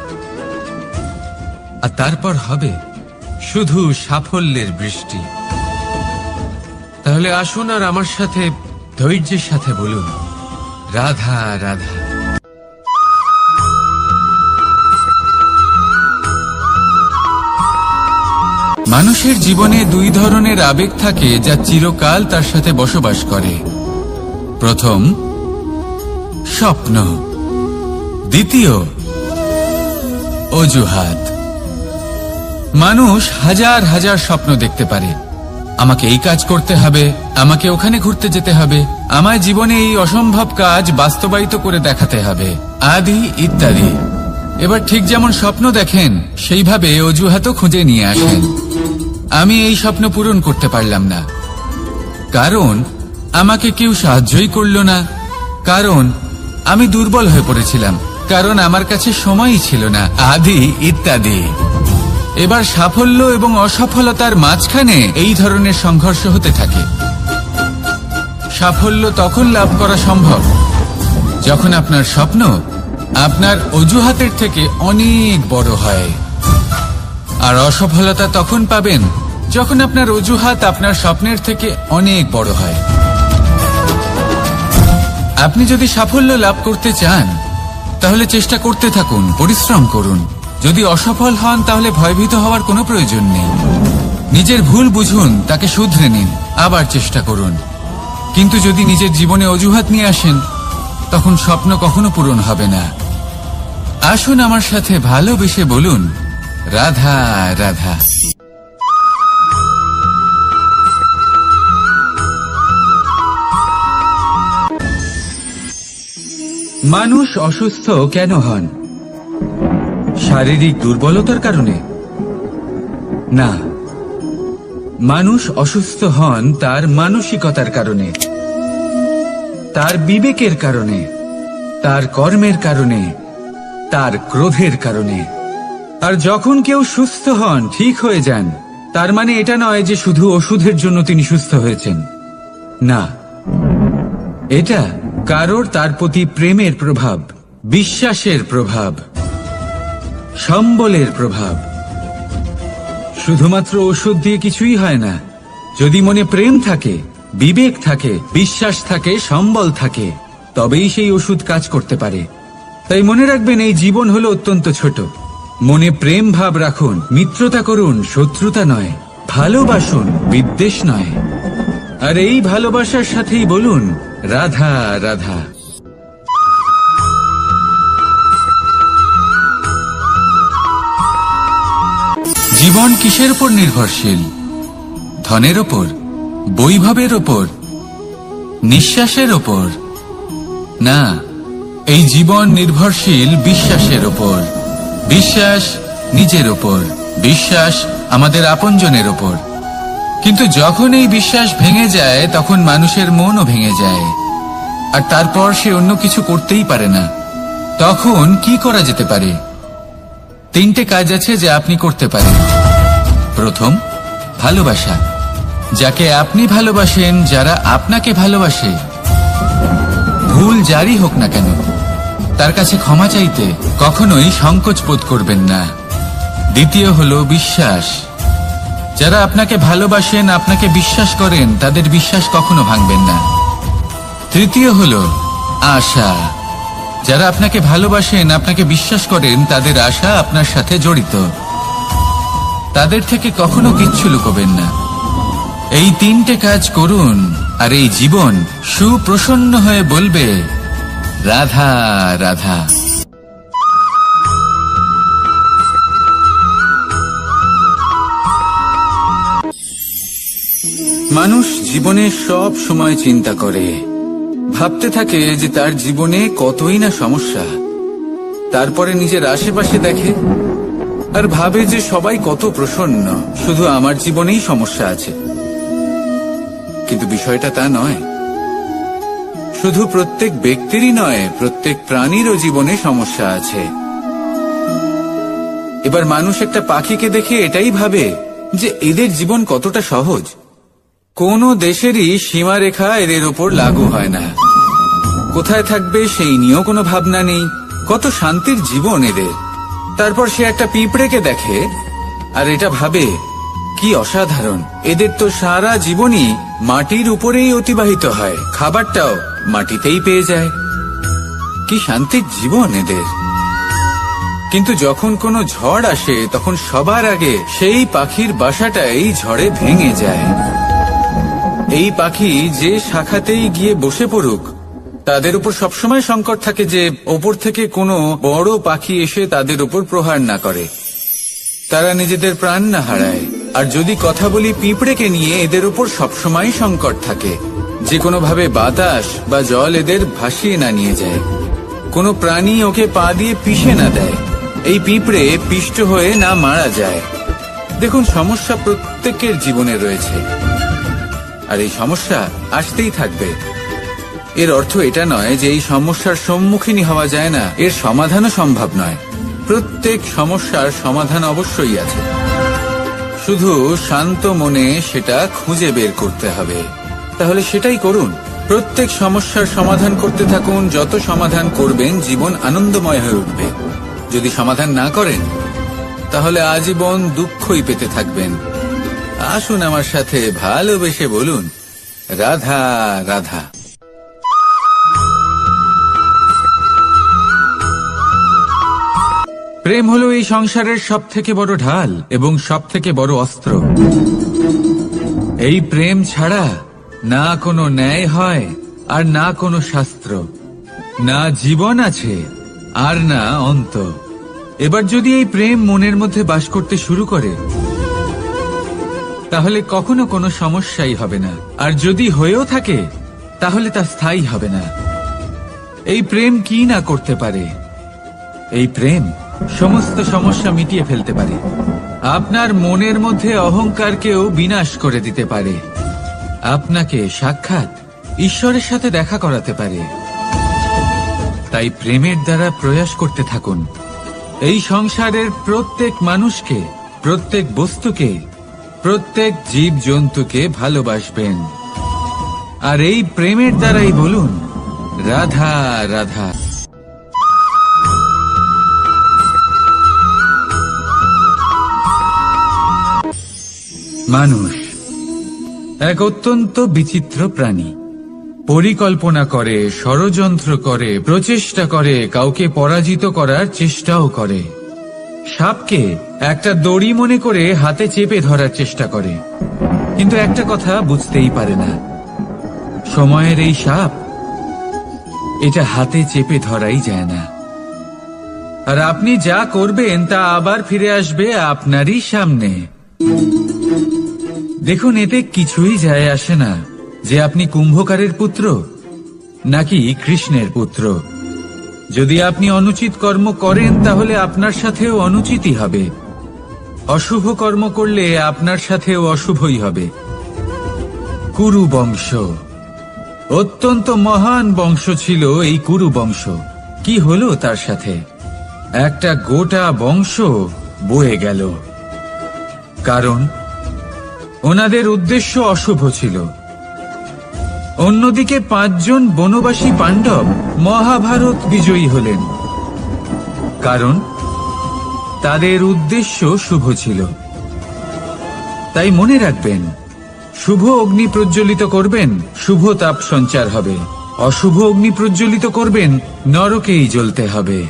আর তারপর হবে শুধু সাফল্যের বৃষ্টি। তাহলে আসুন আর আমার সাথে ধৈর্যের সাথে বলুন, রাধা রাধা। মানুষের জীবনে দুই ধরনের আবেগ থাকে যা চিরকাল তার সাথে বসবাস করে। প্রথম, স্বপ্ন। দ্বিতীয়, অজুহাত। মানুষ হাজার হাজার স্বপ্ন দেখতে পারে। আমাকে এই কাজ করতে হবে, আমাকে ওখানে ঘুরতে যেতে হবে, আমায় জীবনে এই অসম্ভব কাজ বাস্তবায়িত করে দেখাতে হবে, আদি ইত্যাদি। এবার ঠিক যেমন স্বপ্ন দেখেন সেইভাবে অজুহাতও খুঁজে নিয়ে আসেন। আমি এই স্বপ্ন পূরণ করতে পারলাম না, কারণ আমাকে কেউ সাহায্যই করলো না, কারণ আমি দুর্বল হয়ে পড়েছিলাম, কারণ আমার কাছে সময়ই ছিল না, আদি ইত্যাদি। এবার সাফল্য এবং অসফলতার মাঝখানে এই ধরনের সংঘর্ষ হতে থাকে। সাফল্য তখন লাভ করা সম্ভব যখন আপনার স্বপ্ন আপনার অজুহাতের থেকে অনেক বড় হয়, আর অসফলতা তখন পাবেন যখন আপনার অজুহাত আপনার স্বপ্নের থেকে অনেক বড় হয়। আপনি যদি সাফল্য লাভ করতে চান তাহলে চেষ্টা করতে থাকুন, পরিশ্রম করুন। যদি অসফল হন তাহলে ভয়ভীত হওয়ার কোনো প্রয়োজন নেই। নিজের ভুল বুঝুন, তাকে শুধরে নিন, আবার চেষ্টা করুন। কিন্তু যদি নিজের জীবনে অজুহাত নিয়ে আসেন তখন স্বপ্ন কখনো পূরণ হবে না। আসুন আমার সাথে ভালোবেসে বলুন, রাধা রাধা। মানুষ অসুস্থ কেন হন? শারীরিক দুর্বলতার কারণে? না, মানুষ অসুস্থ হন তার মানসিকতার কারণে, তার বিবেকের কারণে, তার কর্মের কারণে, তার ক্রোধের কারণে। আর যখন কেউ সুস্থ হন, ঠিক হয়ে যান, তার মানে এটা নয় যে শুধু ওষুধের জন্য তিনি সুস্থ হয়েছেন। না, এটা কারোর তার প্রতি প্রেমের প্রভাব, বিশ্বাসের প্রভাব, সম্বলের প্রভাব। শুধুমাত্র ওষুধ দিয়ে কিছুই হয় না। যদি মনে প্রেম থাকে, বিবেক থাকে, বিশ্বাস থাকে, সম্বল থাকে, তবেই সেই ওষুধ কাজ করতে পারে। তাই মনে রাখবেন, এই জীবন হলো অত্যন্ত ছোট। মনে প্রেম ভাব রাখুন, মিত্রতা করুন, শত্রুতা নয়। ভালোবাসুন, বিদ্বেষ নয়। আর এই ভালোবাসার সাথেই বলুন, রাধা রাধা। জীবন কিসের উপর নির্ভরশীল? ধনের ওপর, বৈভবের ওপর, নিঃশ্বাসের ওপর? না, এই জীবন নির্ভরশীল বিশ্বাসের ওপর। বিশ্বাস নিজের ওপর, বিশ্বাস আমাদের আপনজনের ওপর। কিন্তু যখন এই বিশ্বাস ভেঙে যায় তখন মানুষের মনও ভেঙে যায়, আর তারপর সে অন্য কিছু করতেই পারে না। তখন কি করা যেতে পারে? 3টে কাজ আছে যা আপনি করতে পারেন। প্রথম, ভালোবাসা। যাকে আপনি ভালোবাসেন, যারা আপনাকে ভালোবাসে, ভুল যারই হোক না কেন, তার কাছে ক্ষমা চাইতে কখনোই সংকোচ বোধ করবেন না। দ্বিতীয় হলো বিশ্বাস। যারা আপনাকে ভালোবাসেন, আপনাকে বিশ্বাস করেন, তাদের বিশ্বাস কখনো ভাঙবেন না। তৃতীয় হলো আশা। যারা আপনাকে ভালোবাসেন, আপনাকে বিশ্বাস করেন, তাদের আশা আপনার সাথে জড়িত। তাদের থেকে কখনো কিচ্ছু লুকোবেন না। এই 3টে কাজ করুন, আর এই জীবন সুপ্রসন্ন হয়ে বলবে, রাধা রাধা। মানুষ জীবনে সব সময় চিন্তা করে, ভাবতে থাকে যে তার জীবনে কতই না সমস্যা। তারপরে নিজের আশেপাশে দেখে আর ভাবে যে সবাই কত প্রসন্ন, শুধু আমার জীবনেই সমস্যা আছে। কিন্তু বিষয়টা তা নয়। শুধু প্রত্যেক ব্যক্তিরই নয়, প্রত্যেক প্রাণীরও জীবনে সমস্যা আছে। এবার মানুষ একটা পাখিকে দেখে এটাই ভাবে যে এদের জীবন কতটা সহজ। কোন দেশেরই সীমারেখা এদের ওপর লাগু হয় না। কোথায় থাকবে সেই নিয়েও কোনো ভাবনা নেই। কত শান্তির জীবন এদের। তারপর সে একটা পিঁপড়েকে দেখে আর এটা ভাবে কি অসাধারণ, এদের তো সারা জীবনই মাটির উপরেই অতিবাহিত হয়, খাবারটাও মাটিতেই পেয়ে যায়। কি শান্তির জীবন এদের। কিন্তু যখন কোনো ঝড় আসে তখন সবার আগে সেই পাখির বাসাটাই ঝড়ে ভেঙে যায়। এই পাখি যে শাখাতেই গিয়ে বসে পড়ুক, তাদের উপর সবসময় সংকট থাকে যে ওপর থেকে কোনো বড় পাখি এসে তাদের উপর প্রহার না করে, তারা নিজেদের প্রাণ না হারায়। আর যদি কথা বলি পিঁপড়েকে নিয়ে, এদের উপর সবসময় সংকট থাকে যে কোনোভাবে বাতাস বা জল এদের ভাসিয়ে না নিয়ে যায়, কোনো প্রাণী ওকে পা দিয়ে পিষে না দেয়, এই পিঁপড়ে পিষ্ট হয়ে না মারা যায়। দেখুন, সমস্যা প্রত্যেকের জীবনে রয়েছে আর এই সমস্যা আসতেই থাকবে। এর অর্থ এটা নয় যে এই সমস্যার সম্মুখীন হওয়া যায় না, এর সমাধানও সম্ভব নয়। প্রত্যেক সমস্যার সমাধান অবশ্যই আছে, শুধু শান্ত মনে সেটা খুঁজে বের করতে হবে। তাহলে সেটাই করুন, প্রত্যেক সমস্যার সমাধান করতে থাকুন। যত সমাধান করবেন জীবন আনন্দময় হয়ে উঠবে। যদি সমাধান না করেন তাহলে আজীবন দুঃখই পেতে থাকবেন। আসুন আমার সাথে ভালোবেসে বলুন, রাধা রাধা। প্রেম হলো এই সংসারের সবথেকে বড় ঢাল এবং সবথেকে বড় অস্ত্র। এই প্রেম ছাড়া না কোনো ন্যায় হয় আর না কোনো শাস্ত্র, না জীবন আছে আর না অন্ত। এবার যদি এই প্রেম মনের মধ্যে বাস করতে শুরু করে তাহলে কখনো কোনো সমস্যাই হবে না, আর যদি হয়েও থাকে তাহলে তা স্থায়ী হবে না। এই প্রেম কি না করতে পারে? এই প্রেম সমস্ত সমস্যা মিটিয়ে ফেলতে পারে, আপনার মনের মধ্যে অহংকারকেও বিনাশ করে দিতে পারে, আপনাকে সাক্ষাৎ ঈশ্বরের সাথে দেখা করাতে পারে। তাই প্রেমের দ্বারা প্রয়াস করতে থাকুন। এই সংসারের প্রত্যেক মানুষকে, প্রত্যেক বস্তুকে, প্রত্যেক জীব জন্তুকে ভালোবাসবেন, আর এই প্রেমের দ্বারাই বলুন, রাধা রাধা। মানুষ এক অত্যন্ত বিচিত্র প্রাণী। পরিকল্পনা করে, ষড়যন্ত্র করে, প্রচেষ্টা করে, কাউকে পরাজিত করার চেষ্টাও করে। সাপকে একটা দড়ি মনে করে হাতে চেপে ধরার চেষ্টা করে, কিন্তু একটা কথা বুঝতেই পারে না, সময়ের এই সাপ, এটা হাতে চেপে ধরাই যায় না। আর আপনি যা করবেন তা আবার ফিরে আসবে আপনারই সামনে। দেখুন, এতে কিছুই যায় আসে না যে আপনি কুম্ভকারের পুত্র নাকি কৃষ্ণের পুত্র। যদি আপনি অনুচিত কর্ম করেন তাহলে আপনার সাথেও অনুচিতই হবে, অশুভ কর্ম করলে আপনার সাথেও অশুভই হবে। কুরু বংশ অত্যন্ত মহান বংশ ছিল। এই কুরু বংশ কি হলো তার সাথে? একটা গোটা বংশ বয়ে গেল, কারণ ওনাদের উদ্দেশ্য অশুভ ছিল। অন্যদিকে 5 জন বনবাসী পাণ্ডব মহাভারত বিজয়ী হলেন, কারণ তাদের উদ্দেশ্য শুভ ছিল। তাই মনে রাখবেন, শুভ অগ্নি প্রজ্বলিত করবেন, শুভ তাপ সঞ্চার হবে। অশুভ অগ্নি প্রজ্বলিত করবেন, নরকেই জ্বলতে হবে।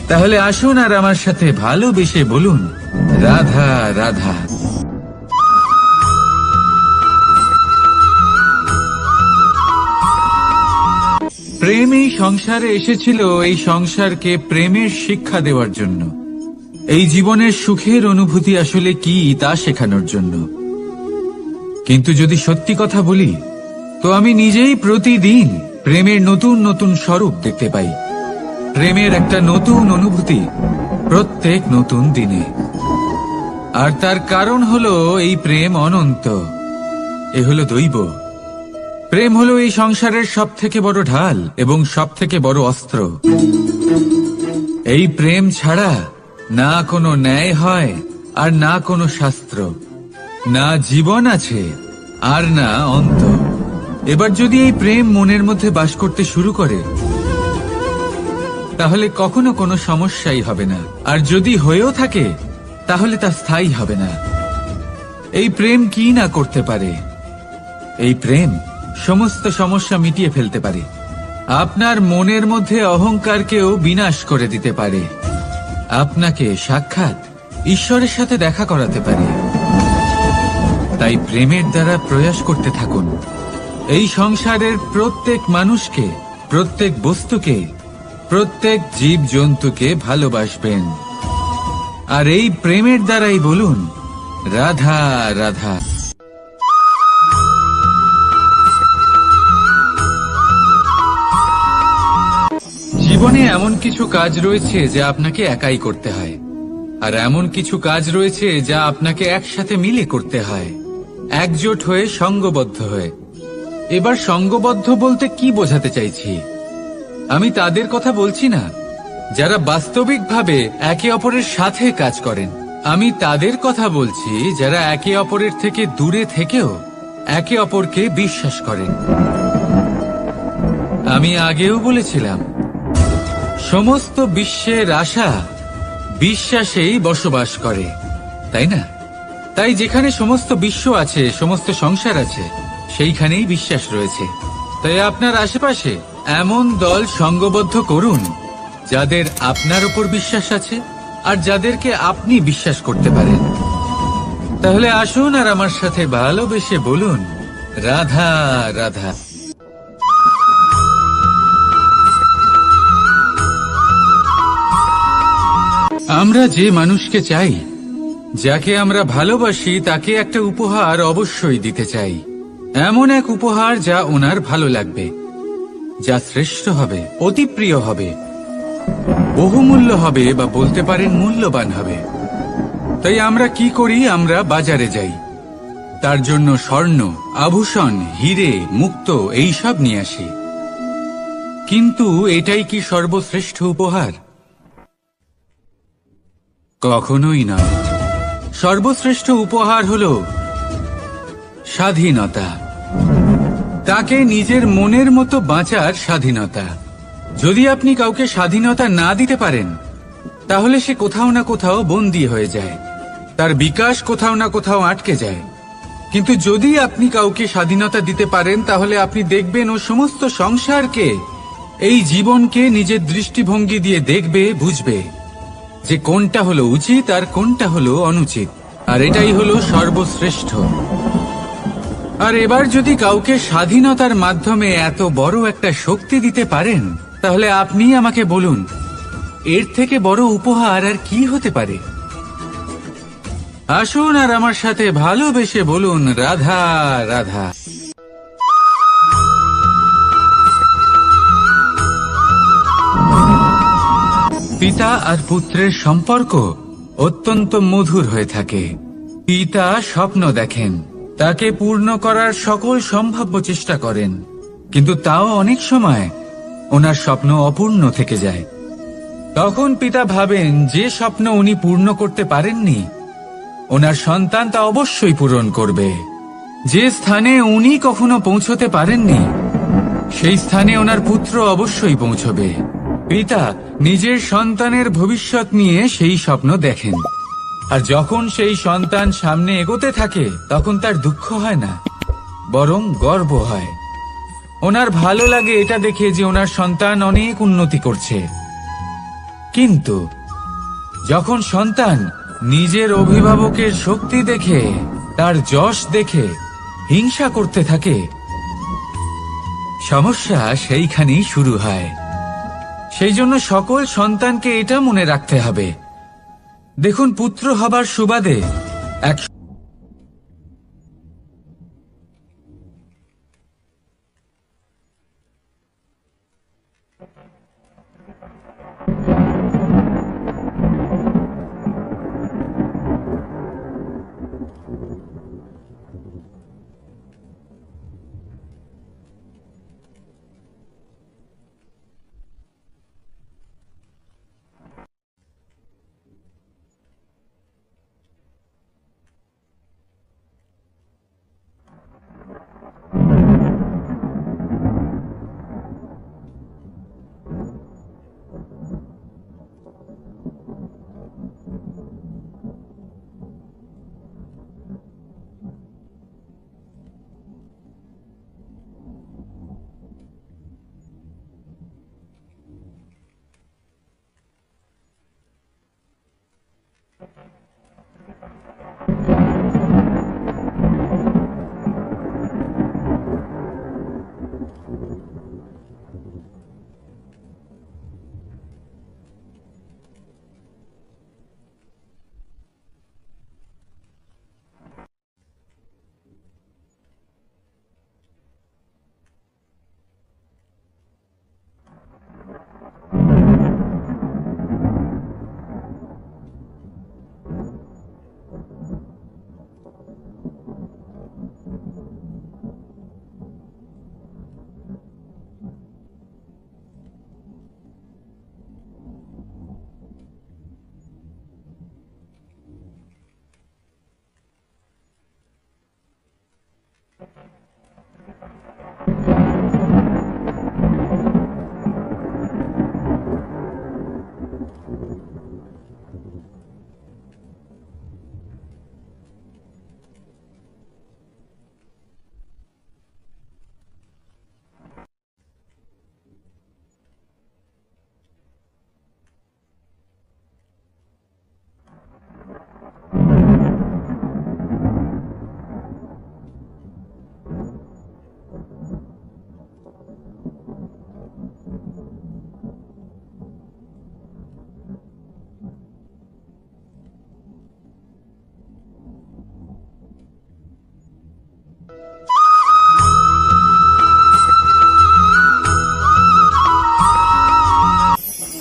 তাহলে আসুন আর আমার সাথে ভালোবেসে বলুন, রাধা রাধা। প্রেম এই সংসারে এসেছিল এই সংসারকে প্রেমের শিক্ষা দেওয়ার জন্য, এই জীবনের সুখের অনুভূতি আসলে কি তা শেখানোর জন্য। কিন্তু যদি সত্যি কথা বলি, তো আমি নিজেই প্রতিদিন প্রেমের নতুন নতুন স্বরূপ দেখতে পাই। প্রেমের একটা নতুন অনুভূতি প্রত্যেক নতুন দিনে। আর তার কারণ হলো এই প্রেম অনন্ত। এ হলো দৈব। প্রেম হলো এই সংসারের সব থেকে বড় ঢাল এবং সব থেকে বড় অস্ত্র। এই প্রেম ছাড়া না কোনো ন্যায় হয় আর না কোনো শাস্ত্র, না জীবন আছে আর না অন্ত। এবার যদি এই প্রেম মনের মধ্যে বাস করতে শুরু করে, তাহলে কখনো কোনো সমস্যাই হবে না, আর যদি হয়েও থাকে তাহলে তা স্থায়ী হবে না। এই প্রেম কি না করতে পারে? এই প্রেম সমস্ত সমস্যা মিটিয়ে ফেলতে পারে। আপনার মনের মধ্যে অহংকারকেও বিনাশ করে দিতে পারে। আপনাকে সাক্ষাৎ ঈশ্বরের সাথে দেখা করাতে পারে। তাই প্রেমের দ্বারা প্রয়াস করতে থাকুন। এই সংসারের প্রত্যেক মানুষকে, প্রত্যেক বস্তুকে, প্রত্যেক জীব জন্তুকে ভালোবাসবেন। আর এই প্রেমের দ্বারাই বলুন রাধা রাধা। জীবনে এমন কিছু কাজ রয়েছে যা আপনাকে একাই করতে হয়, আর এমন কিছু কাজ রয়েছে যা আপনাকে একসাথে মিলে করতে হয়, একজোট হয়ে, সঙ্গবদ্ধ হয়ে। এবার সঙ্গবদ্ধ বলতে কি বোঝাতে চাইছি? আমি তাদের কথা বলছি না যারা বাস্তবিকভাবে একে অপরের সাথে কাজ করেন। আমি তাদের কথা বলছি যারা একে অপরের থেকে দূরে থেকেও একে অপরকে বিশ্বাস করেন। আমি আগেও বলেছিলাম, সমস্ত বিশ্বের আশা বিশ্বাসেই বসবাস করে, তাই না? তাই যেখানে সমস্ত বিশ্ব আছে, সমস্ত সংসার আছে, সেইখানেই বিশ্বাস রয়েছে। তাই আপনার আশেপাশে এমন দল সঙ্গবদ্ধ করুন যাদের আপনার উপর বিশ্বাস আছে আর যাদেরকে আপনি বিশ্বাস করতে পারেন। তাহলে আসুন আর আমার সাথে ভালোবেসে বলুন রাধা রাধা। আমরা যে মানুষকে চাই, যাকে আমরা ভালোবাসি, তাকে একটা উপহার অবশ্যই দিতে চাই। এমন এক উপহার যা ওনার ভালো লাগবে, যা শ্রেষ্ঠ হবে, অতি প্রিয় হবে, বহুমূল্য হবে, বা বলতে পারেন মূল্যবান হবে। তাই আমরা কি করি? আমরা বাজারে যাই, তার জন্য স্বর্ণ, আভূষণ, হিরে, মুক্ত এইসব নিয়ে আসি। কিন্তু এটাই কি সর্বশ্রেষ্ঠ উপহার? কখনোই না। সর্বশ্রেষ্ঠ উপহার হলো স্বাধীনতা, তাকে নিজের মনের মতো বাঁচার স্বাধীনতা। যদি আপনি কাউকে স্বাধীনতা না দিতে পারেন, তাহলে সে কোথাও না কোথাও বন্দী হয়ে যায়, তার বিকাশ কোথাও না কোথাও আটকে যায়। কিন্তু যদি আপনি কাউকে স্বাধীনতা দিতে পারেন, তাহলে আপনি দেখবেন ও সমস্ত সংসারকে, এই জীবনকে নিজের দৃষ্টিভঙ্গি দিয়ে দেখবে, বুঝবে যে কোনটা হলো উচিত আর কোনটা হলো অনুচিত, আর এটাই হলো সর্বশ্রেষ্ঠ। আর এবার যদি কাউকে স্বাধীনতার মাধ্যমে এত বড় একটা শক্তি দিতে পারেন, তাহলে আপনি আমাকে বলুন এর থেকে বড় উপহার আর কি হতে পারে? আসুন আর আমার সাথে ভালোবেসে বলুন রাধা রাধা। পিতা আর পুত্রের সম্পর্ক অত্যন্ত মধুর হয়ে থাকে। পিতা স্বপ্ন দেখেন, তাকে পূর্ণ করার সকল সম্ভাব্য চেষ্টা করেন, কিন্তু তাও অনেক সময় ওনার স্বপ্ন অপূর্ণ থেকে যায়। তখন পিতা ভাবেন যে স্বপ্ন উনি পূর্ণ করতে পারেননি, ওনার সন্তান তা অবশ্যই পূরণ করবে। যে স্থানে উনি কখনো পৌঁছতে পারেননি, সেই স্থানে ওনার পুত্র অবশ্যই পৌঁছবে। পিতা নিজের সন্তানের ভবিষ্যৎ নিয়ে সেই স্বপ্ন দেখেন, আর যখন সেই সন্তান সামনে এগোতে থাকে, তখন তার দুঃখ হয় না, বরং গর্ব হয়। ওনার ভালো লাগে এটা দেখে যে ওনার সন্তান অনেক উন্নতি করছে। কিন্তু যখন সন্তান নিজের অভিভাবকের শক্তি দেখে, তার যশ দেখে হিংসা করতে থাকে, সমস্যা সেইখানেই শুরু হয়। সেই জন্য সকল সন্তানকে এটা মনে রাখতে হবে, দেখুন পুত্র হবার সুবাদে এক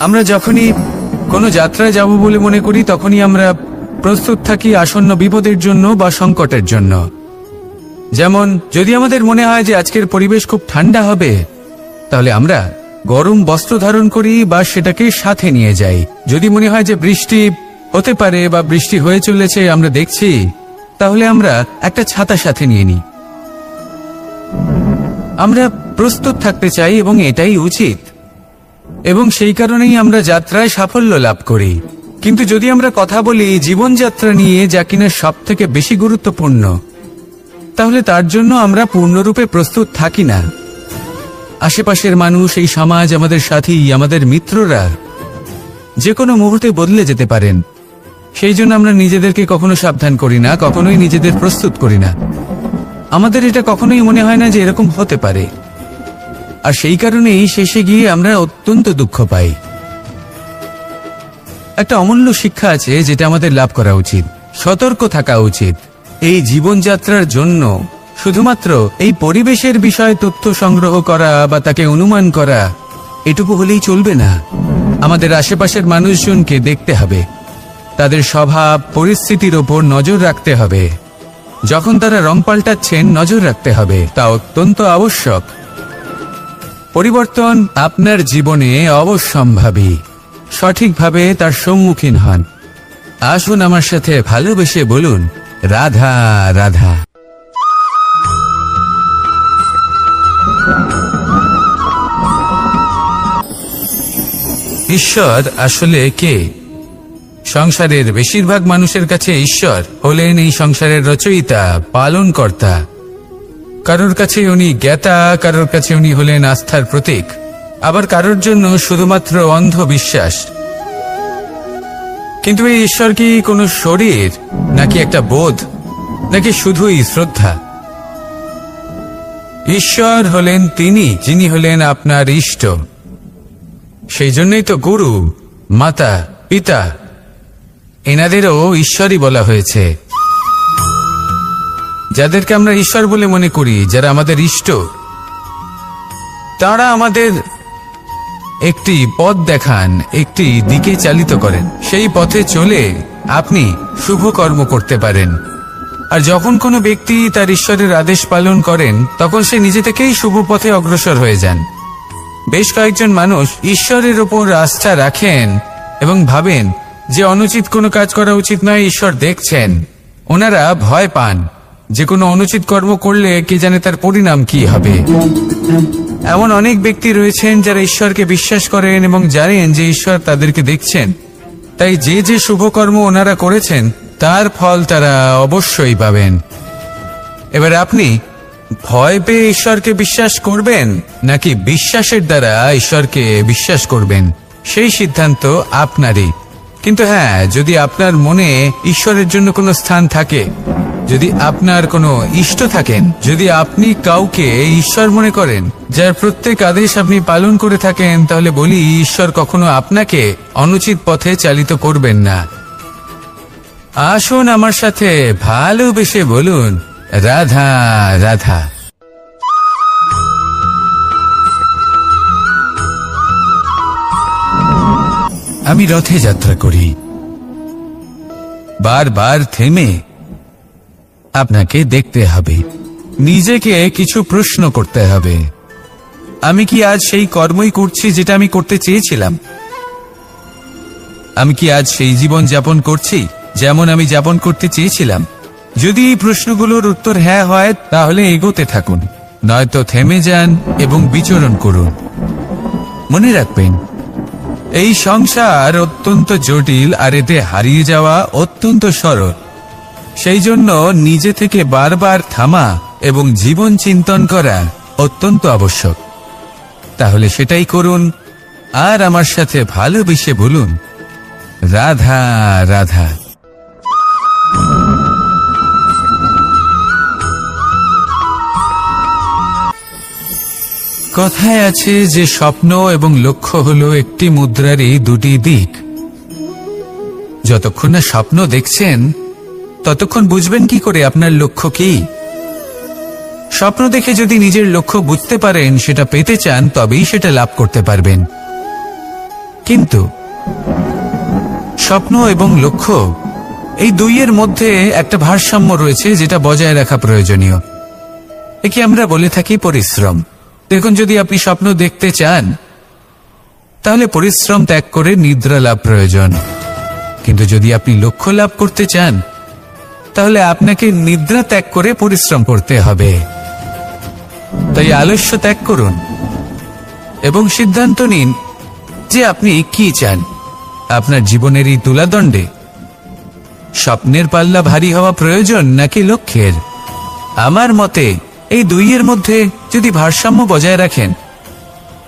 আমরা যখনই কোনো যাত্রায় যাব বলে মনে করি তখনই আমরা প্রস্তুত থাকি আসন্ন বিপদের জন্য বা সংকটের জন্য। যেমন যদি আমাদের মনে হয় যে আজকের পরিবেশ খুব ঠান্ডা হবে, তাহলে আমরা গরম বস্ত্র ধারণ করি বা সেটাকে সাথে নিয়ে যাই। যদি মনে হয় যে বৃষ্টি হতে পারে বা বৃষ্টি হয়ে চলেছে আমরা দেখছি, তাহলে আমরা একটা ছাতা সাথে নিয়ে নিই। আমরা প্রস্তুত থাকতে চাই এবং এটাই উচিত, এবং সেই কারণেই আমরা যাত্রায় সাফল্য লাভ করি। কিন্তু যদি আমরা কথা বলি জীবনযাত্রা নিয়ে, যা কিনা সব থেকে বেশি গুরুত্বপূর্ণ, তাহলে তার জন্য আমরা পূর্ণরূপে প্রস্তুত থাকি না। আশেপাশের মানুষ, এই সমাজ, আমাদের সাথী, আমাদের মিত্ররা যে কোনো মুহূর্তে বদলে যেতে পারেন। সেই জন্য আমরা নিজেদেরকে কখনো সাবধান করি না, কখনোই নিজেদের প্রস্তুত করি না। আমাদের এটা কখনোই মনে হয় না যে এরকম হতে পারে, আর সেই কারণেই শেষে গিয়ে আমরা অত্যন্ত দুঃখ পাই। একটা অমূল্য শিক্ষা আছে যেটা আমাদের লাভ করা উচিত। সতর্ক থাকা উচিত। এই জীবনযাত্রার জন্য শুধুমাত্র এই পরিবেশের বিষয়ে তথ্য সংগ্রহ করা বা তাকে অনুমান করা, এটুকু হলেই চলবে না। আমাদের আশেপাশের মানুষজনকে দেখতে হবে, তাদের স্বভাব পরিস্থিতির ওপর নজর রাখতে হবে। যখন তারা রং পাল্টাচ্ছেন নজর রাখতে হবে, তা অত্যন্ত আবশ্যক। পরিবর্তন আপনার জীবনে অবশ্যম্ভাবী। সঠিকভাবে তার সম্মুখীন হন। আসুন আমার সাথে ভালোবেসে বলুন, রাধা রাধা। ঈশ্বর আসলে কে? সংসারের বেশিরভাগ মানুষের কাছে ঈশ্বর হলেন এই সংসারের রচয়িতা, পালনকর্তা। কারোর কাছে উনি জ্ঞাতা, কারোর কাছে উনি হলেন আস্থার প্রতীক, আবার কারোর জন্য শুধুমাত্র অন্ধ বিশ্বাস। কিন্তু এই ঈশ্বর কি কোনো শরীর, নাকি একটা বোধ, নাকি শুধুই শ্রদ্ধা? ঈশ্বর হলেন তিনি যিনি হলেন আপনার ইষ্ট। সেই জন্যই তো গুরু, মাতা, পিতা এনাদেরও ঈশ্বরই বলা হয়েছে। যাদেরকে আমরা ঈশ্বর বলে মনে করি, যারা আমাদের ইষ্ট, তারা আমাদের একটি পথ দেখান, একটি দিকে চালিত করেন। সেই পথে চলে আপনি শুভ কর্ম করতে পারেন। আর যখন কোনো ব্যক্তি তার ঈশ্বরের আদেশ পালন করেন, তখন সে নিজে থেকেই শুভ পথে অগ্রসর হয়ে যান। বেশ কয়েকজন মানুষ ঈশ্বরের ওপর আস্থা রাখেন এবং ভাবেন যে অনুচিত কোনো কাজ করা উচিত নয়, ঈশ্বর দেখছেন। ওনারা ভয় পান যে কোনো অনুচিত কর্ম করলে কে জানে তার পরিণাম কি হবে। এমন অনেক ব্যক্তি রয়েছেন যারা ঈশ্বরকে বিশ্বাস করেন এবং জানেন যে ঈশ্বর তাদেরকে দেখছেন, তাই যে যে শুভ কর্ম ওনারা করেছেন তার ফল তারা অবশ্যই পাবেন। এবার আপনি ভয় পেয়ে ঈশ্বরকে বিশ্বাস করবেন নাকি বিশ্বাসের দ্বারা ঈশ্বরকে বিশ্বাস করবেন, সেই সিদ্ধান্ত আপনারই। কিন্তু হ্যাঁ, যদি আপনার মনে ঈশ্বরের জন্য কোনো স্থান থাকে, যদি আপনার কোনো ইষ্ট থাকেন, যদি আপনি কাউকে ঈশ্বর মনে করেন, যার প্রত্যেক আদেশ আপনি পালন করে থাকেন, তাহলে বলি ঈশ্বর কখনো আপনাকে অনুচিত পথে চালিত করবেন না। আসুন আমার সাথে ভালোবেসে বলুন, রাধা রাধা। আমি রথে যাত্রা করি। বারবার থেমে আপনাকে দেখতে হবে, নিজেকে কিছু প্রশ্ন করতে হবে। আমি কি আজ সেই কর্মই করছি যেটা আমি করতে চেয়েছিলাম? আমি কি আজ সেই জীবন যাপন করছি যেমন আমি যাপন করতে চেয়েছিলাম? যদি এই প্রশ্নগুলোর উত্তর হ্যাঁ হয়, তাহলে এগোতে থাকুন, নয়তো থেমে যান এবং বিচরণ করুন। মনে রাখবেন, এই সংসার অত্যন্ত জটিল, আর এতে হারিয়ে যাওয়া অত্যন্ত সরল। সেই জন্য নিজে থেকে বারবার থামা এবং জীবন চিন্তন করা অত্যন্ত আবশ্যক। তাহলে সেটাই করুন, আর আমার সাথে ভালোবেসে বলুন, রাধা রাধা। কথায় আছে যে স্বপ্ন এবং লক্ষ্য হলো একটি মুদ্রারই দুটি দিক। যতক্ষণ না স্বপ্ন দেখছেন, ততক্ষণ বুঝবেন কি করে আপনার লক্ষ্য কি? স্বপ্ন দেখে যদি নিজের লক্ষ্য বুঝতে পারেন, সেটা পেতে চান, তবেই সেটা লাভ করতে পারবেন। কিন্তু স্বপ্ন এবং লক্ষ্য এই দুইয়ের মধ্যে একটা ভারসাম্য রয়েছে, যেটা বজায় রাখা প্রয়োজনীয়। একে আমরা বলে থাকি পরিশ্রম। দেখুন, যদি আপনি স্বপ্ন দেখতে চান তাহলে পরিশ্রম ত্যাগ করে নিদ্রা লাভ প্রয়োজন, কিন্তু যদি আপনি লক্ষ্য লাভ করতে চান তাহলে আপনাকে নিদ্রা ত্যাগ করে পরিশ্রম করতে হবে। তাই আলস্য ত্যাগ করুন এবং সিদ্ধান্ত নিন যে আপনি কি চান। আপনার জীবনের এই তুলাদণ্ডে স্বপ্নের পাল্লা ভারী হওয়া প্রয়োজন নাকি লক্ষ্যের? আমার মতে এই দুইয়ের মধ্যে যদি ভারসাম্য বজায় রাখেন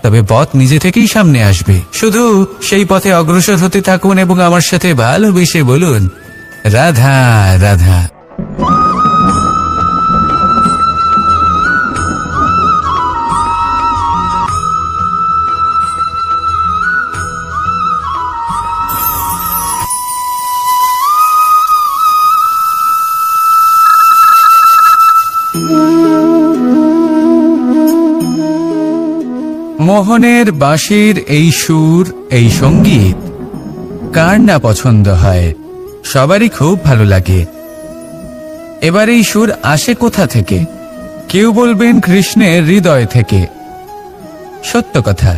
তবে পথ নিজে থেকেই সামনে আসবে। শুধু সেই পথে অগ্রসর হতে থাকুন এবং আমার সাথে ভালোবেসে বলুন, রাধা রাধা। মোহনের বাঁশির এই সুর, এই সঙ্গীত কার না পছন্দ হয়? সবারই খুব ভালো লাগে। এবার এই সুর আসে কোথা থেকে? কেউ বলবেন কৃষ্ণের হৃদয় থেকে। সত্য কথা,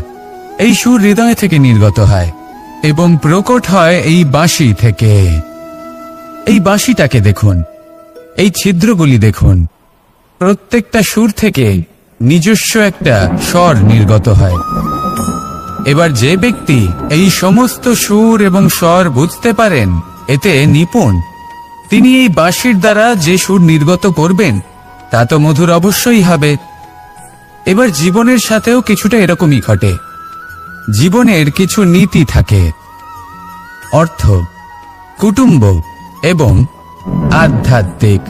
এই সুর হৃদয় থেকে নির্গত হয় এবং প্রকট হয় এই বাঁশি থেকে। এই বাঁশিটাকে দেখুন, এই ছিদ্রগুলি দেখুন, প্রত্যেকটা সুর থেকে নিজস্ব একটা স্বর নির্গত হয়। এবার যে ব্যক্তি এই সমস্ত সুর এবং স্বর বুঝতে পারেন, এতে নিপুণ, তিনি এই বাঁশির দ্বারা যে সুর নির্গত করবেন তা তো মধুর অবশ্যই হবে। এবার জীবনের সাথেও কিছুটা এরকমই ঘটে। জীবনের কিছু নীতি থাকে, অর্থ, কুটুম্ব এবং আধ্যাত্মিক।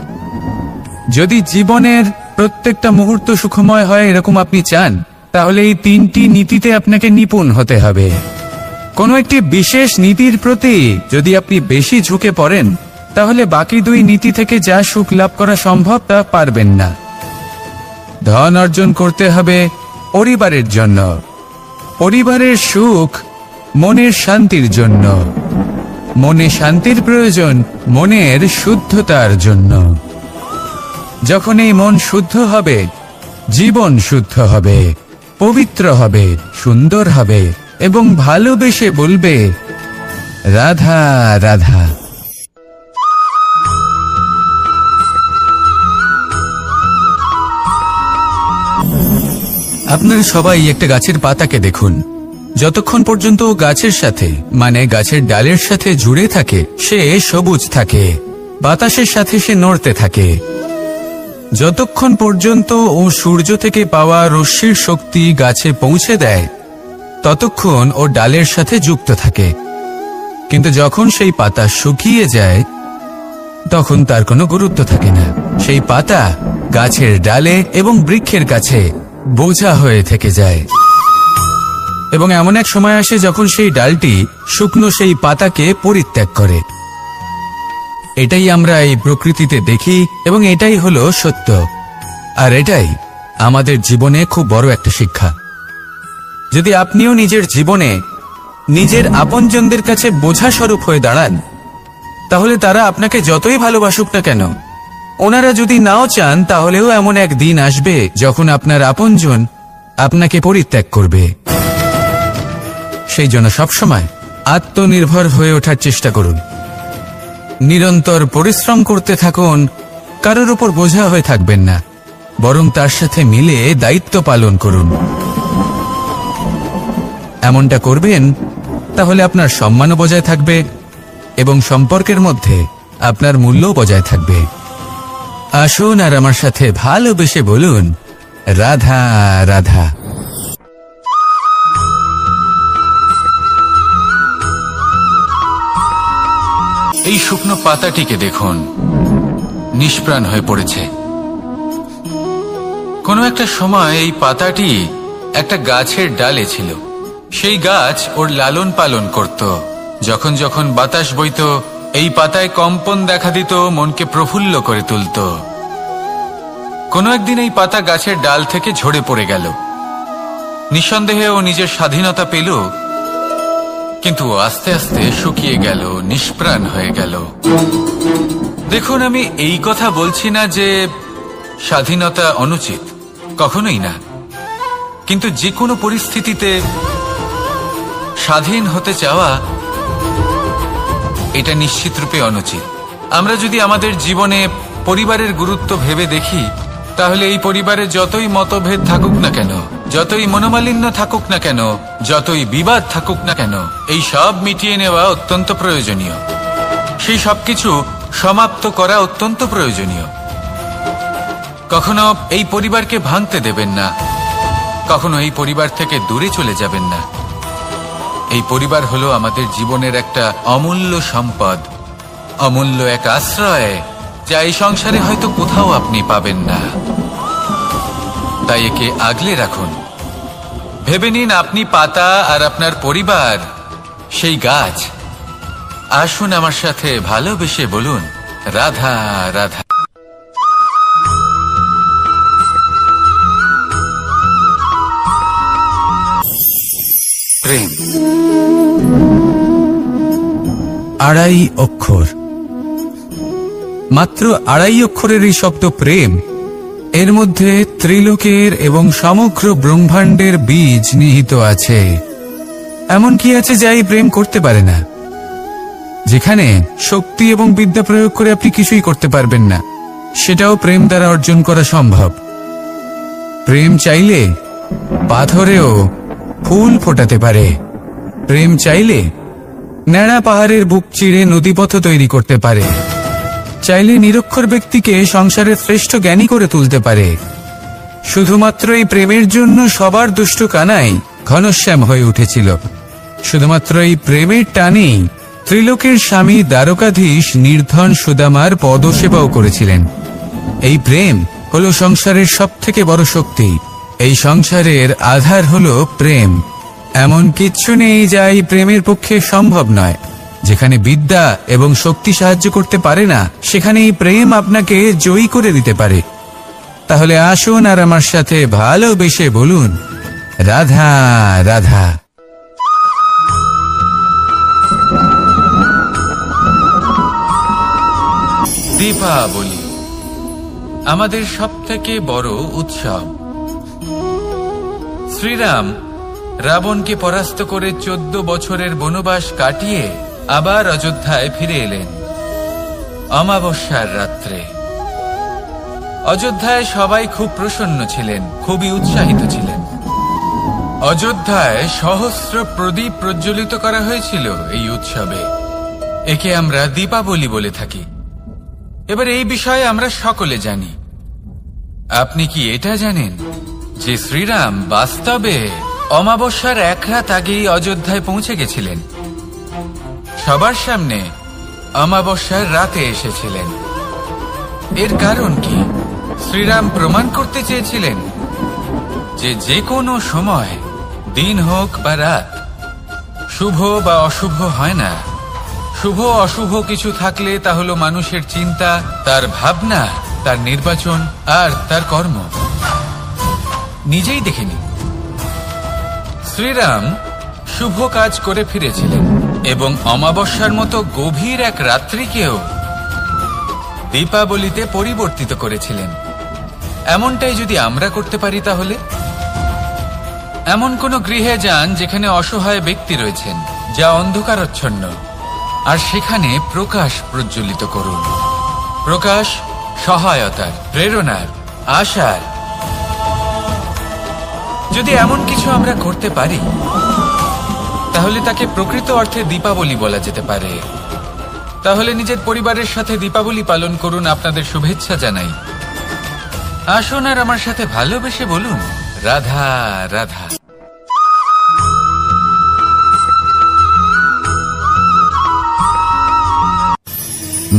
যদি জীবনের প্রত্যেকটা মুহূর্ত সুখময় হয় এরকম আপনি চান, তাহলে এই তিনটি নীতিতে আপনাকে নিপুণ হতে হবে। কোনো একটি বিশেষ নীতির প্রতি যদি আপনি বেশি ঝুঁকে পড়েন তাহলে বাকি দুই নীতি থেকে যা সুখ লাভ করা সম্ভব তা পারবেন না। ধন অর্জন করতে হবে পরিবারের জন্য, পরিবারের সুখ মনের শান্তির জন্য, মনে শান্তির প্রয়োজন মনের শুদ্ধতার জন্য। যখন এই মন শুদ্ধ হবে, জীবন শুদ্ধ হবে, পবিত্র হবে, সুন্দর হবে এবং ভালোবেসে বলবে, রাধা রাধা। আপনারা সবাই একটা গাছের পাতাকে দেখুন। যতক্ষণ পর্যন্ত গাছের সাথে, মানে গাছের ডালের সাথে জুড়ে থাকে, সে সবুজ থাকে, বাতাসের সাথে সে নড়তে থাকে। যতক্ষণ পর্যন্ত ও সূর্য থেকে পাওয়া রশ্মির শক্তি গাছে পৌঁছে দেয় ততক্ষণ ও ডালের সাথে যুক্ত থাকে। কিন্তু যখন সেই পাতা শুকিয়ে যায় তখন তার কোনো গুরুত্ব থাকে না। সেই পাতা গাছের ডালে এবং বৃক্ষের কাছে বোঝা হয়ে থেকে যায়। এবং এমন এক সময় আসে যখন সেই ডালটি শুকনো সেই পাতাকে পরিত্যাগ করে। এটাই আমরা এই প্রকৃতিতে দেখি এবং এটাই হলো সত্য। আর এটাই আমাদের জীবনে খুব বড় একটা শিক্ষা। যদি আপনিও নিজের জীবনে নিজের আপনজনদের কাছে বোঝা স্বরূপ হয়ে দাঁড়ান, তাহলে তারা আপনাকে যতই ভালোবাসুক না কেন, ওনারা যদি নাও চান তাহলেও এমন এক দিন আসবে যখন আপনার আপনজন আপনাকে পরিত্যাগ করবে। সেই জন্য সবসময় আত্মনির্ভর হয়ে ওঠার চেষ্টা করুন। নিরন্তর পরিশ্রম করতে থাকুন, কারোর উপর বোঝা হয়ে থাকবেন না, বরং তার সাথে মিলে দায়িত্ব পালন করুন। এমনটা করবেন তাহলে আপনার সম্মানও বজায় থাকবে এবং সম্পর্কের মধ্যে আপনার মূল্যও বজায় থাকবে। আসুন আর আমার সাথে ভালোবেসে বলুন, রাধা রাধা। এই শুকনো পাতাটিকে দেখুন, নিষ্প্রাণ হয়ে পড়েছে। কোনো একটা সময় এই পাতাটি একটা গাছের ডালে ছিল। সেই গাছ ওর লালন পালন করত। যখন যখন বাতাস বইত, এই পাতায় কম্পন দেখা দিত, মনকে প্রফুল্ল করে তুলত। কোনো একদিন এই পাতা গাছের ডাল থেকে ঝরে পড়ে গেল। নিঃসন্দেহে ও নিজের স্বাধীনতা পেল, কিন্তু আস্তে আস্তে শুকিয়ে গেল, নিষ্প্রাণ হয়ে গেল। দেখুন, আমি এই কথা বলছি না যে স্বাধীনতা অনুচিত, কখনোই না। কিন্তু যে কোনো পরিস্থিতিতে স্বাধীন হতে চাওয়া এটা নিশ্চিতরূপে অনুচিত। আমরা যদি আমাদের জীবনে পরিবারের গুরুত্ব ভেবে দেখি, তাহলে এই পরিবারে যতই মতভেদ থাকুক না কেন, যতই মনোমালিন্য থাকুক না কেন, যতই বিবাদ থাকুক না কেন, এই সব মিটিয়ে নেওয়া অত্যন্ত প্রয়োজনীয়। সেই সবকিছু সমাপ্ত করা অত্যন্ত প্রয়োজনীয়। কখনো এই পরিবারকে ভাঙতে দেবেন না, কখনো এই পরিবার থেকে দূরে চলে যাবেন না। এই পরিবার হলো আমাদের জীবনের একটা অমূল্য সম্পদ, অমূল্য এক আশ্রয়, যা এই সংসারে হয়তো কোথাও আপনি পাবেন না। তাই একে আগলে রাখুন। ভেবে নিন আপনি পাতা আর আপনার পরিবার সেই গাছ। আসুন আমার সাথে ভালোবেসে বলুন, রাধা রাধা। প্রেম আড়াই অক্ষর, মাত্র আড়াই অক্ষরের এই শব্দ প্রেম, এর মধ্যে ত্রিলোকের এবং সমগ্র ব্রহ্মাণ্ডের বীজ নিহিত আছে। এমন কি আছে যা এই প্রেম করতে পারে না? যেখানে শক্তি এবং বিদ্যা প্রয়োগ করে আপনি কিছুই করতে পারবেন না, সেটাও প্রেম দ্বারা অর্জন করা সম্ভব। প্রেম চাইলে পাথরেও ফুল ফোটাতে পারে। প্রেম চাইলে ন্যাড়া পাহাড়ের বুক চিরে নদীপথ তৈরি করতে পারে। চাইলে নিরক্ষর ব্যক্তিকে সংসারের শ্রেষ্ঠ জ্ঞানী করে তুলতে পারে। শুধুমাত্র এই প্রেমের জন্য সবার দুষ্ট কানাই ঘনশ্যাম হয়ে উঠেছিল। শুধুমাত্র এই প্রেমের টানেই ত্রিলোকের স্বামী দ্বারকাধীশ নির্ধন সুদামার পদসেবাও করেছিলেন। এই প্রেম হলো সংসারের সবথেকে বড় শক্তি। এই সংসারের আধার হলো প্রেম। এমন কিচ্ছু নেই যা এই প্রেমের পক্ষে সম্ভব নয়। যেখানে বিদ্যা এবং শক্তি সাহায্য করতে পারে না, সেখানে এই প্রেম আপনাকে জয়ী করে দিতে পারে। তাহলে আসুন আর আমার সাথে ভালোবেসে বলুন, রাধা রাধা। দীপাবলি আমাদের সবথেকে বড় উৎসব। শ্রীরাম রাবণকে পরাস্ত করে 14 বছরের বনবাস কাটিয়ে আবার অযোধ্যায় ফিরে এলেন অমাবস্যার রাত্রে। অযোধ্যায় সবাই খুব প্রসন্ন ছিলেন, খুবই উৎসাহিত ছিলেন। অযোধ্যায় সহস্র প্রদীপ প্রজ্বলিত করা হয়েছিল এই উৎসবে। একে আমরা দীপাবলি বলে থাকি। এবার এই বিষয়ে আমরা সকলে জানি। আপনি কি এটা জানেন যে শ্রীরাম বাস্তবে অমাবস্যার এক রাত আগেই অযোধ্যায় পৌঁছে গেছিলেন? সবার সামনে অমাবস্যার রাতে এসেছিলেন। এর কারণ কি? শ্রীরাম প্রমাণ করতে চেয়েছিলেন যে যে কোনো সময়, দিন হোক বা রাত, শুভ বা অশুভ হয় না। শুভ অশুভ কিছু থাকলে তা হলো মানুষের চিন্তা, তার ভাবনা, তার নির্বাচন আর তার কর্ম। নিজেই দেখে নিন, শ্রীরাম শুভ কাজ করে ফিরেছিলেন এবং অমাবস্যার মতো গভীর এক রাত্রিকেও দীপাবলিতে পরিবর্তিত করেছিলেন। এমনটাই যদি আমরা করতে পারি, তাহলে এমন কোন গৃহে যান যেখানে অসহায় ব্যক্তি রয়েছেন, যা অন্ধকারাচ্ছন্ন, আর সেখানে প্রকাশ প্রজ্বলিত করুন। প্রকাশ সহায়তার, প্রেরণার, আশার। যদি এমন কিছু আমরা করতে পারি, তাহলে তাকে প্রকৃত অর্থে দীপাবলি বলা যেতে পারে। তাহলে নিজের পরিবারের সাথে দীপাবলি পালন করুন। আপনাদের শুভেচ্ছা জানাই। আসুন আর আমার সাথে ভালোবেসে বলুন, রাধা রাধা।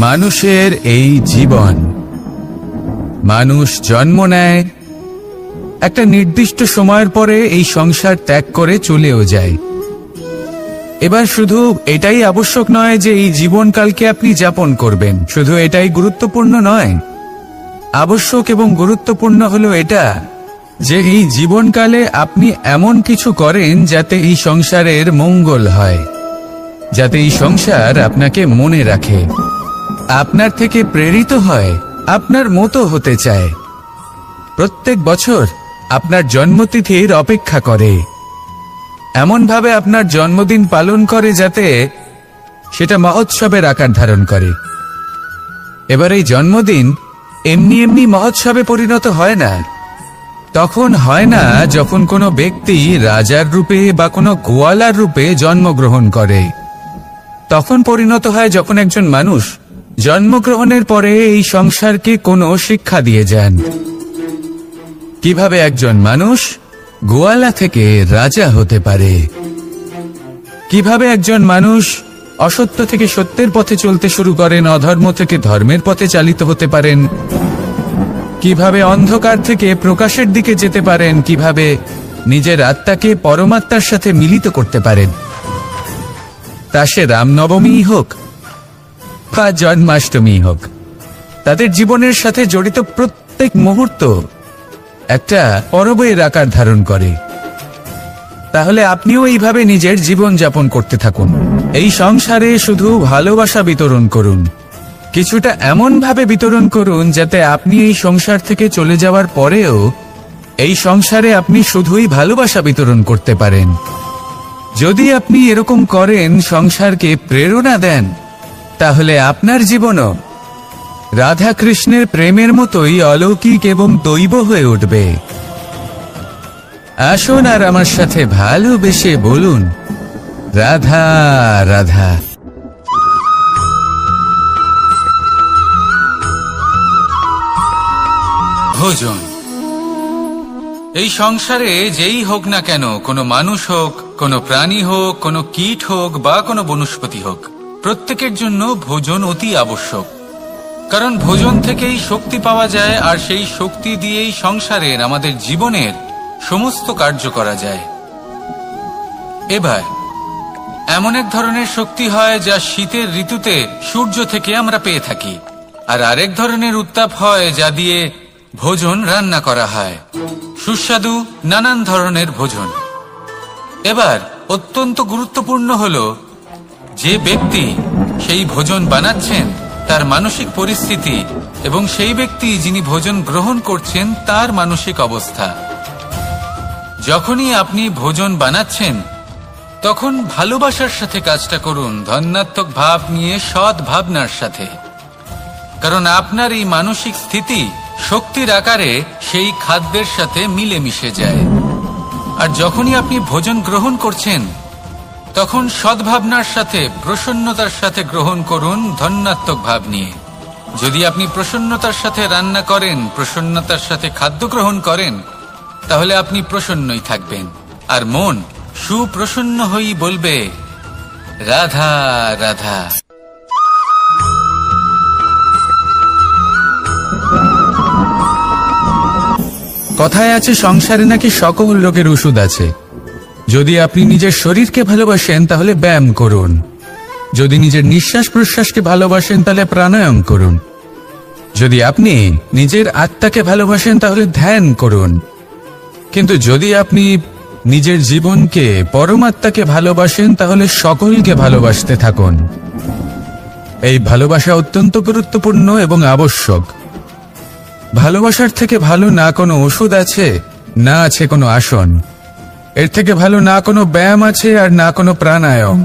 মানুষের এই জীবন, মানুষ জন্ম নেয়, একটা নির্দিষ্ট সময়ের পরে এই সংসার ত্যাগ করে চলেও যায়। এবার শুধু এটাই আবশ্যক নয় যে এই জীবনকালকে আপনি যাপন করবেন, শুধু এটাই গুরুত্বপূর্ণ নয়। আবশ্যক এবং গুরুত্বপূর্ণ হলো এটা যে এই জীবনকালে আপনি এমন কিছু করেন যাতে এই সংসারের মঙ্গল হয়। যাতে এই সংসার আপনাকে মনে রাখে, আপনার থেকে প্রেরিত হয়, আপনার মতো হতে চায়, প্রত্যেক বছর আপনার জন্মতিথির অপেক্ষা করে, এমনভাবে আপনার জন্মদিন পালন করে যাতে সেটা মহোৎসবের আকার ধারণ করে। এবার এই জন্মদিন এমনি এমনি মহোৎসবে পরিণত হয় না। তখন হয় না যখন কোনো ব্যক্তি রাজার রূপে বা কোনো গোয়ালার রূপে জন্মগ্রহণ করে। তখন পরিণত হয় যখন একজন মানুষ জন্মগ্রহণের পরে এই সংসারকে কোনো শিক্ষা দিয়ে যান, কিভাবে একজন মানুষ গোয়ালা থেকে রাজা হতে পারে, কিভাবে একজন মানুষ অসত্য থেকে সত্যের পথে চলতে শুরু করেন, অধর্ম থেকে ধর্মের পথে চালিত হতে পারেন, কিভাবে অন্ধকার থেকে প্রকাশের দিকে যেতে পারেন, কিভাবে নিজের আত্মাকে পরমাত্মার সাথে মিলিত করতে পারেন। তা সে রামনবমী হোক বা জন্মাষ্টমী হোক, তাদের জীবনের সাথে জড়িত প্রত্যেক মুহূর্ত একটা পরবের আকার ধারণ করে। তাহলে আপনিও এইভাবে নিজের জীবন যাপন করতে থাকুন। এই সংসারে শুধু ভালোবাসা বিতরণ করুন, কিছুটা এমন ভাবে বিতরণ করুন যাতে আপনি এই সংসার থেকে চলে যাওয়ার পরেও এই সংসারে আপনি শুধুই ভালোবাসা বিতরণ করতে পারেন। যদি আপনি এরকম করেন, সংসারকে প্রেরণা দেন, তাহলে আপনার জীবনও রাধা কৃষ্ণের প্রেমের মতোই অলৌকিক এবং দৈব হয়ে উঠবে। আসুন আর আমার সাথে ভালোবেসে বলুন, রাধা রাধা। ভোজন। এই সংসারে যেই হোক না কেন, কোনো মানুষ হোক, কোনো প্রাণী হোক, কোনো কীট হোক বা কোনো বনস্পতি হোক, প্রত্যেকের জন্য ভোজন অতি আবশ্যক। কারণ ভোজন থেকেই শক্তি পাওয়া যায়, আর সেই শক্তি দিয়েই সংসারের, আমাদের জীবনের সমস্ত কার্য করা যায়। এবার এমন এক ধরনের শক্তি হয় যা শীতের ঋতুতে সূর্য থেকে আমরা পেয়ে থাকি, আর আরেক ধরনের উত্তাপ হয় যা দিয়ে ভোজন রান্না করা হয়, সুস্বাদু নানান ধরনের ভোজন। এবার অত্যন্ত গুরুত্বপূর্ণ হলো যে ব্যক্তি সেই ভোজন বানাচ্ছেন তার মানসিক পরিস্থিতি এবং সেই ব্যক্তি যিনি ভোজন গ্রহণ করছেন তার মানসিক অবস্থা। যখনই আপনি ভোজন বানাচ্ছেন তখন ভালোবাসার সাথে কাজটা করুন, ধন্যাত্মক ভাব নিয়ে, সৎ ভাবনার সাথে। কারণ আপনার এই মানসিক স্থিতি শক্তির আকারে সেই খাদ্যের সাথে মিলে মিশে যায়। আর যখনই আপনি ভোজন গ্রহণ করছেন তখন সদ্ভাবনার সাথে, প্রসন্নতার সাথে গ্রহণ করুন, ধন্যাত্মক ভাব নিয়ে। যদি আপনি প্রসন্নতার সাথে রান্না করেন, প্রসন্নতার সাথে খাদ্য গ্রহণ করেন, তাহলে আপনি প্রসন্নই থাকবেন, আর মন সুপ্রসন্ন হয়েই বলবে রাধা রাধা। কথায় আছে সংসারে নাকি সকল রোগের ওষুধ আছে। যদি আপনি নিজের শরীরকে ভালোবাসেন তাহলে ব্যায়াম করুন, যদি নিজের নিঃশ্বাস প্রশ্বাসকে ভালোবাসেন তাহলে প্রাণায়াম করুন, যদি আপনি নিজের আত্মাকে ভালোবাসেন তাহলে ধ্যান করুন, কিন্তু যদি আপনি নিজের জীবনকে, পরমাত্মাকে ভালোবাসেন তাহলে সকলকে ভালোবাসতে থাকুন। এই ভালোবাসা অত্যন্ত গুরুত্বপূর্ণ এবং আবশ্যক। ভালোবাসার থেকে ভালো না কোনো ওষুধ আছে, না আছে কোনো আসন। এর থেকে ভালো না কোনো ব্যায়াম আছে, আর না কোনো প্রাণায়াম।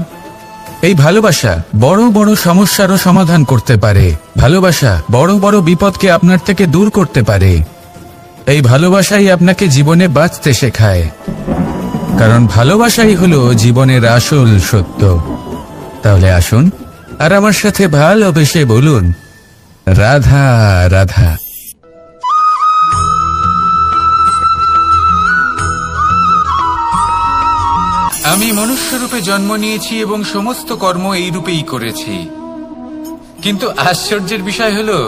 এই ভালোবাসা বড় বড় সমস্যারও সমাধান করতে পারে। ভালোবাসা বড় বড় বিপদকে আপনার থেকে দূর করতে পারে। এই ভালোবাসাই আপনাকে জীবনে বাঁচতে শেখায়, কারণ ভালোবাসাই হলো জীবনের আসল সত্য। তাহলে আসুন আর আমার সাথে ভালোবেসে বলুন, রাধা রাধা। আমি মনুষ্যরূপে জন্ম নিয়েছি এবং সমস্ত কর্ম এই রূপেই করেছি, কিন্তু আশ্চর্যের বিষয় হলো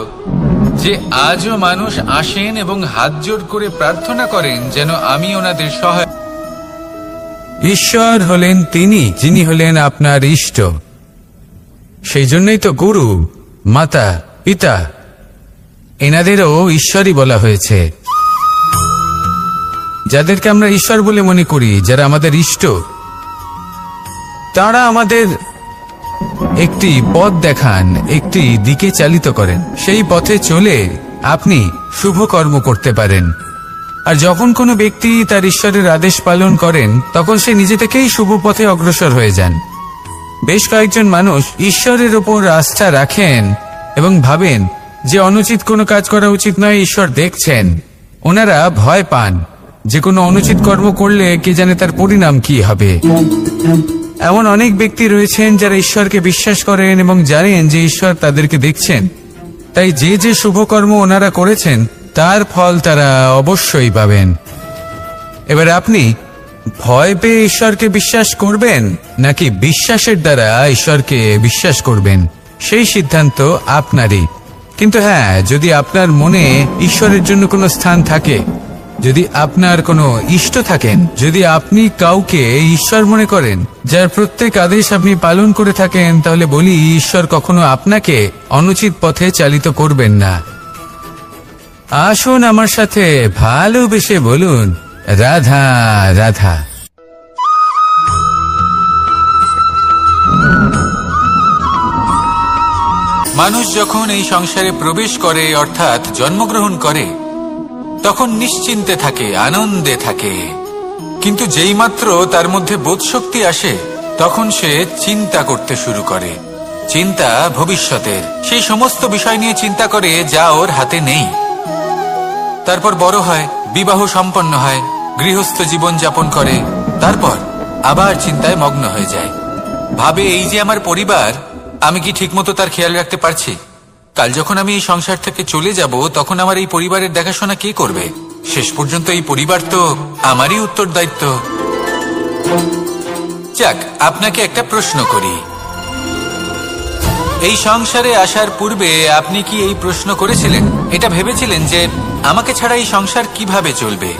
যে আজও মানুষ আসেন এবং হাত জোড় করে প্রার্থনা করেন যেন আমি ওনাদের সহায়। ঈশ্বর হলেন তিনি যিনি হলেন আপনার ইষ্ট। সেই জন্যই তো গুরু, মাতা, পিতা এনাদেরও ঈশ্বরই বলা হয়েছে। যাদেরকে আমরা ঈশ্বর বলে মনে করি, যারা আমাদের ইষ্ট, তারা আমাদের একটি পথ দেখান, একটি দিকে চালিত করেন। সেই পথে চলে আপনি শুভ কর্ম করতে পারেন। আর যখন কোনো ব্যক্তি তার ঈশ্বরের আদেশ পালন করেন, তখন সে নিজে থেকেই শুভ পথে অগ্রসর হয়ে যান। বেশ কয়েকজন মানুষ ঈশ্বরের ওপর আস্থা রাখেন এবং ভাবেন যে অনুচিত কোনো কাজ করা উচিত নয়, ঈশ্বর দেখছেন। ওনারা ভয় পান যে কোনো অনুচিত কর্ম করলে কে জানে তার পরিণাম কি হবে। এমন অনেক ব্যক্তি রয়েছেন যারা ঈশ্বরকে বিশ্বাস করেন এবং জানেন যে ঈশ্বর তাদেরকে দেখছেন, তাই যে যে শুভ কর্ম ওনারা করেছেন তার ফল তারা অবশ্যই পাবেন। এবার আপনি ভয় পেয়ে ঈশ্বরকে বিশ্বাস করবেন নাকি বিশ্বাসের দ্বারা ঈশ্বরকে বিশ্বাস করবেন, সেই সিদ্ধান্ত আপনারই। কিন্তু হ্যাঁ, যদি আপনার মনে ঈশ্বরের জন্য কোনো স্থান থাকে, যদি আপনার কোনো ইষ্ট থাকেন, যদি আপনি কাউকে ঈশ্বর মনে করেন যার প্রত্যেক আদেশ আপনি পালন করে থাকেন, তাহলে বলি ঈশ্বর কখনো আপনাকে অনুচিত পথে চালিত করবেন না। আসুন আমার সাথে ভালোবেসে বলুন, রাধা রাধা। মানুষ যখন এই সংসারে প্রবেশ করে, অর্থাৎ জন্মগ্রহণ করে, তখন নিশ্চিন্তে থাকে, আনন্দে থাকে। কিন্তু যেইমাত্র তার মধ্যে বোধশক্তি আসে, তখন সে চিন্তা করতে শুরু করে। চিন্তা ভবিষ্যতের, সেই সমস্ত বিষয় নিয়ে চিন্তা করে যা ওর হাতে নেই। তারপর বড় হয়, বিবাহ সম্পন্ন হয়, গৃহস্থ জীবন যাপন করে, তারপর আবার চিন্তায় মগ্ন হয়ে যায়। ভাবে, এই যে আমার পরিবার, আমি কি ঠিকমতো তার খেয়াল রাখতে পারছি? কাল যখন আমি এই সংসার থেকে চলে যাব, তখন আমার এই পরিবারের দেখাশোনা কে করবে? শেষ পর্যন্ত এই পরিবার তো আমারই উত্তরদায়িত্ব। যাক, আপনাকে একটা প্রশ্ন করি। এই সংসারে আসার পূর্বে আপনি কি এই প্রশ্ন করেছিলেন, এটা ভেবেছিলেন যে আমাকে ছাড়া এই সংসার কিভাবে চলবে?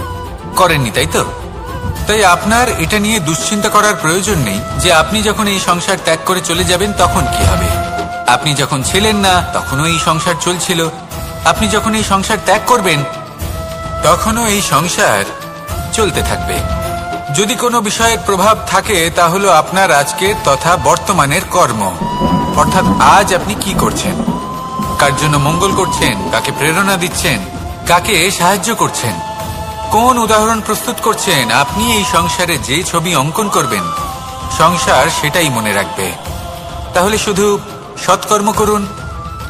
করেননি, তাই তো? তাই আপনার এটা নিয়ে দুশ্চিন্তা করার প্রয়োজন নেই যে আপনি যখন এই সংসার ত্যাগ করে চলে যাবেন তখন কি হবে। আপনি যখন ছিলেন না তখনও এই সংসার চলছিল, আপনি যখন এই সংসার ত্যাগ করবেন তখনও এই সংসার চলতে থাকবে। যদি কোনো বিষয়ের প্রভাব থাকে, তা হলো আপনার আজকের তথা বর্তমানের কর্ম। অর্থাৎ আজ আপনি কি করছেন, কার জন্য মঙ্গল করছেন, কাকে প্রেরণা দিচ্ছেন, কাকে সাহায্য করছেন, কোন উদাহরণ প্রস্তুত করছেন। আপনি এই সংসারে যে ছবি অঙ্কন করবেন, সংসার সেটাই মনে রাখবে। তাহলে শুধু সৎকর্ম করুন,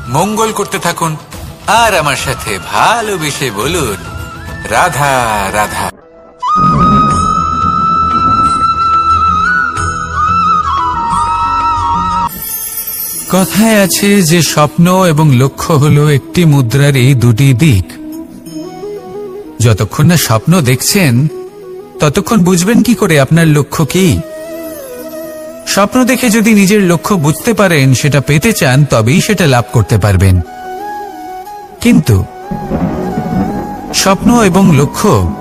মঙ্গল করতে থাকুন, আর আমার সাথে ভালোবেসে বলুন, রাধা রাধা। কথায় আছে যে স্বপ্ন এবং লক্ষ্য হলো একটি মুদ্রারই দুটি দিক। যতক্ষণ না স্বপ্ন দেখছেন, ততক্ষণ বুঝবেন কি করে আপনার লক্ষ্য কি? স্বপ্ন দেখে যদি নিজের লক্ষ্য বুঝতে পারেন, সেটা পেতে চান, তবেই সেটা লাভ করতে পারবেন। কিন্তু স্বপ্ন এবং লক্ষ্য,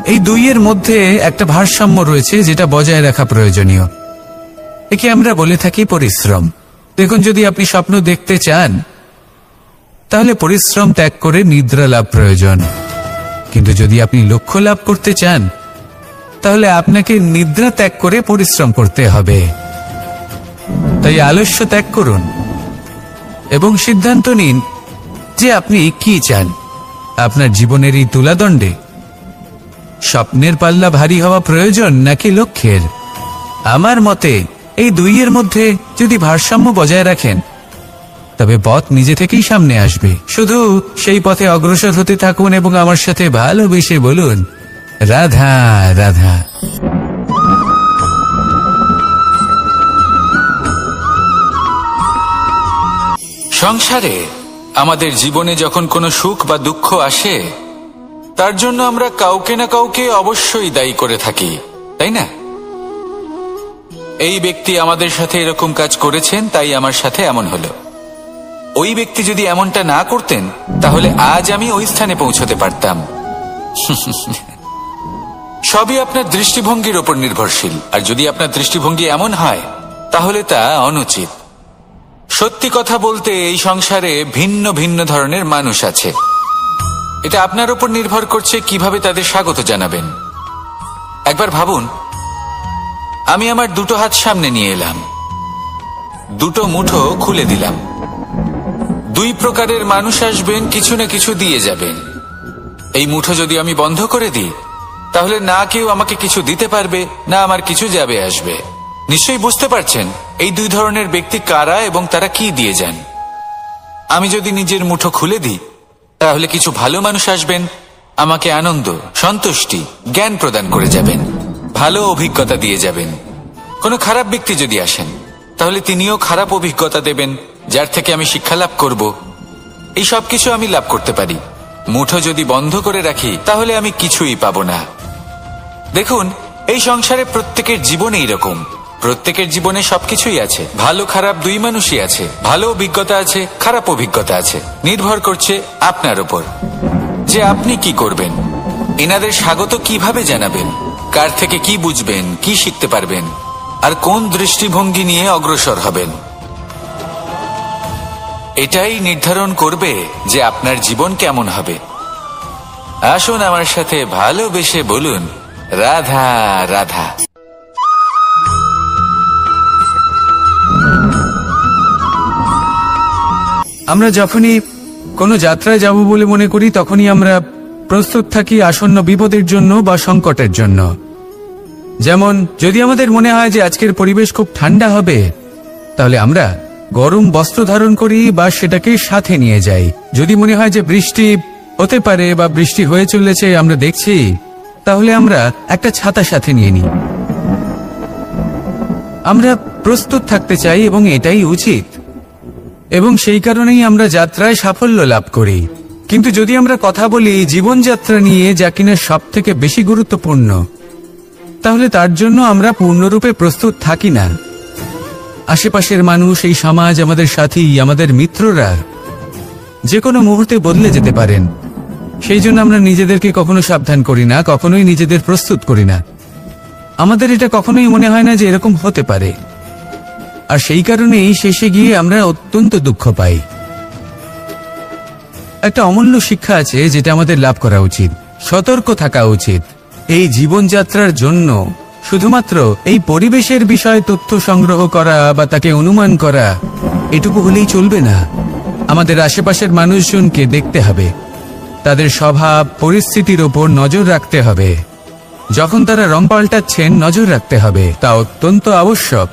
এই দুইয়ের মধ্যে একটা ভারসাম্য রয়েছে যেটা বজায় রাখা প্রয়োজনীয়। একে আমরা বলে থাকি পরিশ্রম। দেখুন, যদি আপনি স্বপ্ন দেখতে চান, তাহলে পরিশ্রম ত্যাগ করে নিদ্রা লাভ প্রয়োজন। কিন্তু যদি আপনি লক্ষ্য লাভ করতে চান, তাহলে আপনাকে নিদ্রা ত্যাগ করে পরিশ্রম করতে হবে। তাই আলস্য ত্যাগ করুন এবং সিদ্ধান্ত নিন যে আপনি কি চান। আপনার জীবনের এই তুলাদণ্ডে স্বপ্নের পাল্লা ভারী হওয়া প্রয়োজন নাকি লক্ষ্যের? আমার মতে এই দুইয়ের মধ্যে যদি ভারসাম্য বজায় রাখেন, তবে পথ নিজে থেকেই সামনে আসবে। শুধু সেই পথে অগ্রসর হতে থাকুন এবং আমার সাথে ভালোবেসে বলুন, রাধা রাধা। সংসারে আমাদের জীবনে যখন কোনো সুখ বা দুঃখ আসে, তার জন্য আমরা কাউকে না কাউকে অবশ্যই দায়ী করে থাকি, তাই না? এই ব্যক্তি আমাদের সাথে এরকম কাজ করেছেন, তাই আমার সাথে এমন হলো। ওই ব্যক্তি যদি এমনটা না করতেন, তাহলে আজ আমি ওই স্থানে পৌঁছতে পারতাম। সবই আপনার দৃষ্টিভঙ্গির উপর নির্ভরশীল। আর যদি আপনার দৃষ্টিভঙ্গি এমন হয়, তাহলে তা অনুচিত। সত্যি কথা বলতে, এই সংসারে ভিন্ন ভিন্ন ধরনের মানুষ আছে। এটা আপনার উপর নির্ভর করছে কিভাবে তাদের স্বাগত জানাবেন। একবার ভাবুন, আমি আমার দুটো হাত সামনে নিয়ে এলাম। দুটো মুঠো খুলে দিলাম। দুই প্রকারের মানুষ আসবেন, কিছু না কিছু দিয়ে যাবেন। এই মুঠো যদি আমি বন্ধ করে দিই, তাহলে না কেউ আমাকে কিছু দিতে পারবে, না আমার কিছু যাবে আসবে। নিশ্চয়ই বুঝতে পারছেন এই দুই ধরনের ব্যক্তি কারা এবং তারা কি দিয়ে যান। আমি যদি নিজের মুঠো খুলে দিই, তাহলে কিছু ভালো মানুষ আসবেন, আমাকে আনন্দ, সন্তুষ্টি, জ্ঞান প্রদান করে যাবেন, ভালো অভিজ্ঞতা দিয়ে যাবেন। কোনো খারাপ ব্যক্তি যদি আসেন, তাহলে তিনিও খারাপ অভিজ্ঞতা দেবেন, যার থেকে আমি শিক্ষা লাভ করব। এই সব কিছু আমি লাভ করতে পারি। মুঠো যদি বন্ধ করে রাখি, তাহলে আমি কিছুই পাবো না। দেখুন, এই সংসারে প্রত্যেকের জীবনে এইরকম। প্রত্যেকের জীবনে সবকিছুই আছে, ভালো খারাপ দুই মানুষই আছে, ভালো অভিজ্ঞতা আছে, খারাপ অভিজ্ঞতা আছে। নির্ভর করছে আপনার উপর যে আপনি কি করবেন, এনাদের স্বাগত কিভাবে জানাবেন, কার থেকে কি বুঝবেন, কি শিখতে পারবেন, আর কোন দৃষ্টিভঙ্গি নিয়ে অগ্রসর হবেন। এটাই নির্ধারণ করবে যে আপনার জীবন কেমন হবে। আসুন আমার সাথে ভালোবেসে বলুন, রাধা রাধা। আমরা যখনই কোনো যাত্রায় যাব বলে মনে করি, তখনই আমরা প্রস্তুত থাকি আসন্ন বিপদের জন্য বা সংকটের জন্য। যেমন যদি আমাদের মনে হয় যে আজকের পরিবেশ খুব ঠান্ডা হবে, তাহলে আমরা গরম বস্ত্র ধারণ করি বা সেটাকে সাথে নিয়ে যাই। যদি মনে হয় যে বৃষ্টি হতে পারে বা বৃষ্টি হয়ে চলেছে আমরা দেখছি, তাহলে আমরা একটা ছাতা সাথে নিয়ে নিই। আমরা প্রস্তুত থাকতে চাই এবং এটাই উচিত, এবং সেই কারণেই আমরা যাত্রায় সাফল্য লাভ করি। কিন্তু যদি আমরা কথা বলি জীবনযাত্রা নিয়ে, যা কিনা সব থেকে বেশি গুরুত্বপূর্ণ, তাহলে তার জন্য আমরা পূর্ণরূপে প্রস্তুত থাকি না। আশেপাশের মানুষ, এই সমাজ, আমাদের সাথী, আমাদের মিত্ররা যে কোনো মুহূর্তে বদলে যেতে পারেন। সেই জন্য আমরা নিজেদেরকে কখনো সাবধান করি না, কখনোই নিজেদের প্রস্তুত করি না। আমাদের এটা কখনোই মনে হয় না যে এরকম হতে পারে, আর সেই কারণেই শেষে গিয়ে আমরা অত্যন্ত দুঃখ পাই। একটা অমূল্য শিক্ষা আছে যেটা আমাদের লাভ করা উচিত। সতর্ক থাকা উচিত। এই জীবনযাত্রার জন্য শুধুমাত্র এই পরিবেশের বিষয়ে তথ্য সংগ্রহ করা বা তাকে অনুমান করা, এটুকু হলেই চলবে না। আমাদের আশেপাশের মানুষজনকে দেখতে হবে, তাদের স্বভাব পরিস্থিতির ওপর নজর রাখতে হবে। যখন তারা রং পাল্টাচ্ছেন, নজর রাখতে হবে, তা অত্যন্ত আবশ্যক।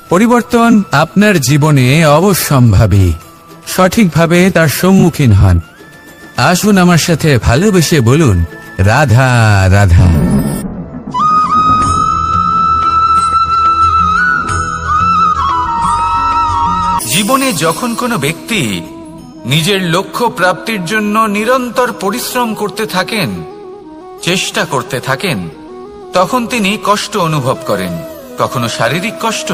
পরিবর্তন আপনার জীবনে অবশ্যম্ভাবী। সঠিকভাবে তার সম্মুখীন হন। আসুন আমার সাথে ভালোবেসে বলুন, রাধা রাধা। জীবনে যখন কোনো ব্যক্তি নিজের লক্ষ্য প্রাপ্তির জন্য নিরন্তর পরিশ্রম করতে থাকেন, চেষ্টা করতে থাকেন, তখন তিনি কষ্ট অনুভব করেন। কখনো শারীরিক কষ্ট,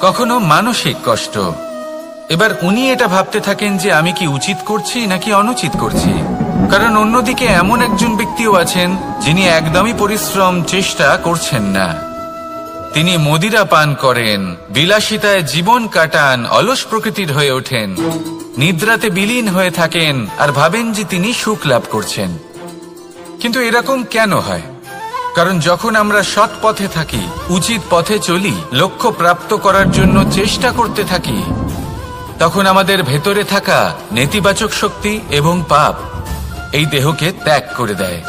কখনো মানসিক কষ্ট। এবার উনি এটা ভাবতে থাকেন যে আমি কি উচিত করছি নাকি অনুচিত করছি। কারণ অন্যদিকে এমন একজন ব্যক্তিও আছেন যিনি একদমই পরিশ্রম, চেষ্টা করছেন না। তিনি মদিরা পান করেন, বিলাসিতায় জীবন কাটান, অলস প্রকৃতির হয়ে ওঠেন, নিদ্রাতে বিলীন হয়ে থাকেন আর ভাবেন যে তিনি সুখ লাভ করছেন। কিন্তু এরকম কেন হয়? কারণ যখন আমরা সৎ পথে থাকি, উচিত পথে চলি, লক্ষ্য প্রাপ্ত করার জন্য চেষ্টা করতে থাকি, তখন আমাদের ভেতরে থাকা নেতিবাচক শক্তি এবং পাপ এই দেহকে ত্যাগ করে দেয়।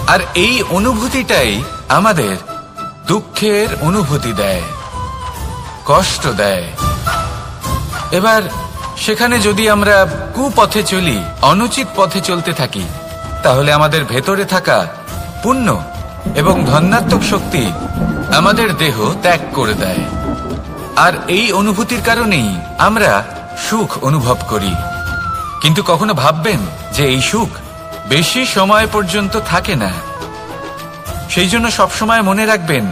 আর এই অনুভূতিটাই আমাদের দুঃখের অনুভূতি দেয়, কষ্ট দেয়। এবার সেখানে যদি আমরা কুপথে চলি, অনুচিত পথে চলতে থাকি, তাহলে আমাদের ভেতরে থাকা পুণ্য এবং ধনাত্মক শক্তি আমাদের দেহ ত্যাগ করে দেয়। আর এই অনুভূতির কারণেই আমরা সুখ অনুভব করি। কিন্তু কখনো ভাববেন যে এই সুখ বেশি সময় পর্যন্ত থাকে না। সেই জন্য সবসময় মনে রাখবেন,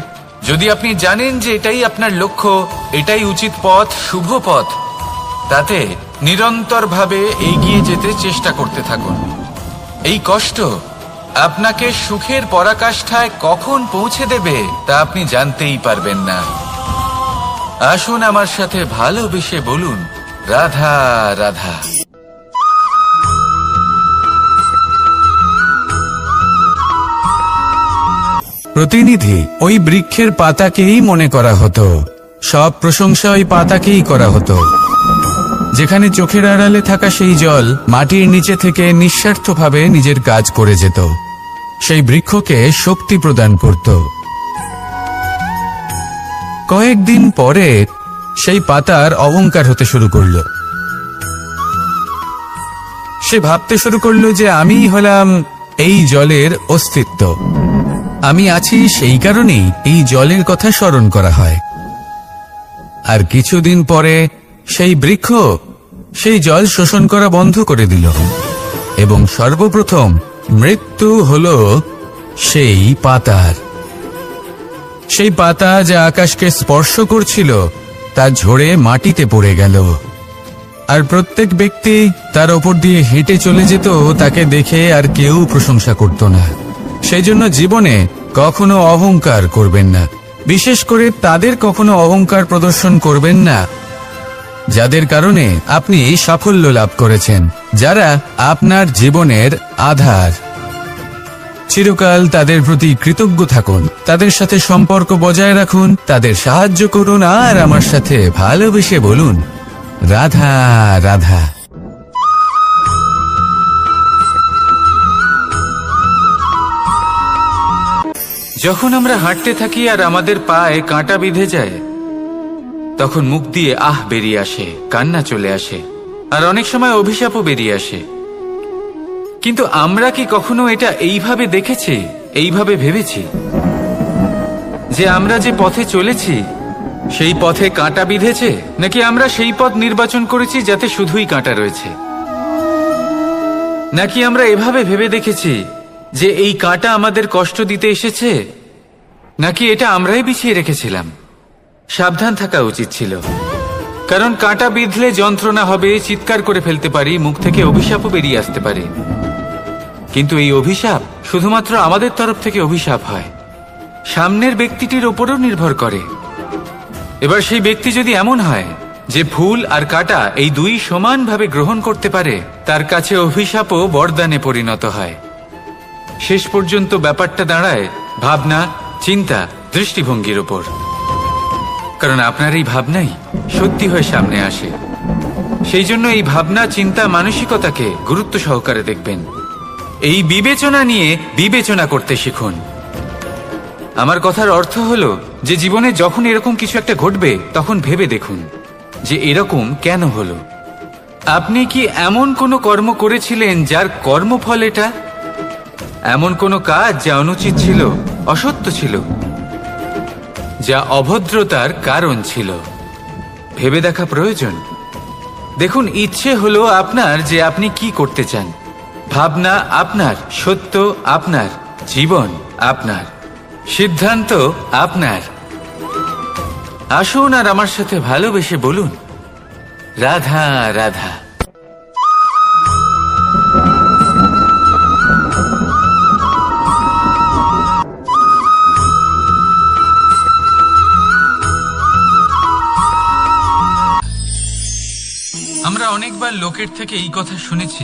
যদি আপনি জানেন যে এটাই আপনার লক্ষ্য, এটাই উচিত পথ, শুভ পথ, তাতে নিরন্তরভাবে এগিয়ে যেতে চেষ্টা করতে থাকুন। এই কষ্ট আপনাকে সুখের পরাকাষ্ঠায় কখন পৌঁছে দেবে তা আপনি জানতেই পারবেন না। আসুন আমার সাথে ভালোবেসে বলুন, রাধা রাধা। প্রতিনিধি ওই বৃক্ষের পাতাকেই মনে করা হতো। সব প্রশংসা ওই পাতাকেই করা হতো। যেখানে চোখের আড়ালে থাকা সেই জল মাটির নিচে থেকে নিঃস্বার্থভাবে নিজের কাজ করে যেত, সেই বৃক্ষকে শক্তি প্রদান করত। কয়েকদিন পরে সেই পাতার অহংকার হতে শুরু করল। সে ভাবতে শুরু করলো যে আমিই হলাম এই জলের অস্তিত্ব, আমি আছি সেই কারণেই এই জলের কথা স্মরণ করা হয়। আর কিছুদিন পরে সেই বৃক্ষ সেই জল শোষণ করা বন্ধ করে দিল এবং সর্বপ্রথম মৃত্যু হলো সেই পাতার। সেই পাতা যা আকাশকে স্পর্শ করছিল তা ঝরে মাটিতে পড়ে গেল। আর প্রত্যেক ব্যক্তি তার ওপর দিয়ে হেঁটে চলে যেত, তাকে দেখে আর কেউ প্রশংসা করত না। সেই জন্য জীবনে কখনো অহংকার করবেন না, বিশেষ করে তাদের কখনো অহংকার প্রদর্শন করবেন না যাদের কারণে আপনি সাফল্য লাভ করেছেন, যারা আপনার জীবনের আধার। চিরকাল তাদের প্রতি কৃতজ্ঞ থাকুন, তাদের সাথে সম্পর্ক বজায় রাখুন, তাদের সাহায্য করুন আর আমার সাথে ভালোবেসে বলুন, রাধা রাধা। যখন আমরা হাঁটতে থাকি আর আমাদের পায়ে কাঁটা বিঁধে যায়, তখন মুখ দিয়ে আহ বেরিয়ে আসে, কান্না চলে আসে, আর অনেক সময় অভিশাপও বেরিয়ে আসে। কিন্তু আমরা কি কখনো এটা এইভাবে দেখেছি, এইভাবে ভেবেছি যে আমরা যে পথে চলেছি সেই পথে কাঁটা বিঁধেছে, নাকি আমরা সেই পথ নির্বাচন করেছি যাতে শুধুই কাঁটা রয়েছে? নাকি আমরা এভাবে ভেবে দেখেছি যে এই কাঁটা আমাদের কষ্ট দিতে এসেছে, নাকি এটা আমরাই বিছিয়ে রেখেছিলাম? সাবধান থাকা উচিত ছিল, কারণ কাঁটা বিঁধলে যন্ত্রণা হবে, চিৎকার করে ফেলতে পারি, মুখ থেকে অভিশাপও বেরিয়ে আসতে পারে। কিন্তু এই অভিশাপ শুধুমাত্র আমাদের তরফ থেকে অভিশাপ হয়, সামনের ব্যক্তিটির ওপরও নির্ভর করে। এবার সেই ব্যক্তি যদি এমন হয় যে ফুল আর কাঁটা এই দুই সমানভাবে গ্রহণ করতে পারে, তার কাছে অভিশাপও বরদানে পরিণত হয়। শেষ পর্যন্ত ব্যাপারটা দাঁড়ায় ভাবনা, চিন্তা, দৃষ্টিভঙ্গির ওপর। কারণ আপনার এই ভাবনাই সত্যি হয়ে সামনে আসে। সেই জন্য এই ভাবনা, চিন্তা, মানসিকতাকে গুরুত্ব সহকারে দেখবেন। এই বিবেচনা নিয়ে বিবেচনা করতে শিখুন। আমার কথার অর্থ হলো যে জীবনে যখন এরকম কিছু একটা ঘটবে, তখন ভেবে দেখুন যে এরকম কেন হলো। আপনি কি এমন কোনো কর্ম করেছিলেন যার কর্মফল এটা? এমন কোনো কাজ যা অনুচিত ছিল, অসত্য ছিল, যা অভদ্রতার কারণ ছিল? ভেবে দেখা প্রয়োজন। দেখুন, ইচ্ছে হলো আপনার যে আপনি কি করতে চান, ভাবনা আপনার, সত্য আপনার, জীবন আপনার, সিদ্ধান্ত আপনার। আসুন আর আমার সাথে ভালোবেসে বলুন, রাধা রাধা। আমরা অনেকবার লোকের থেকে এই কথা শুনেছি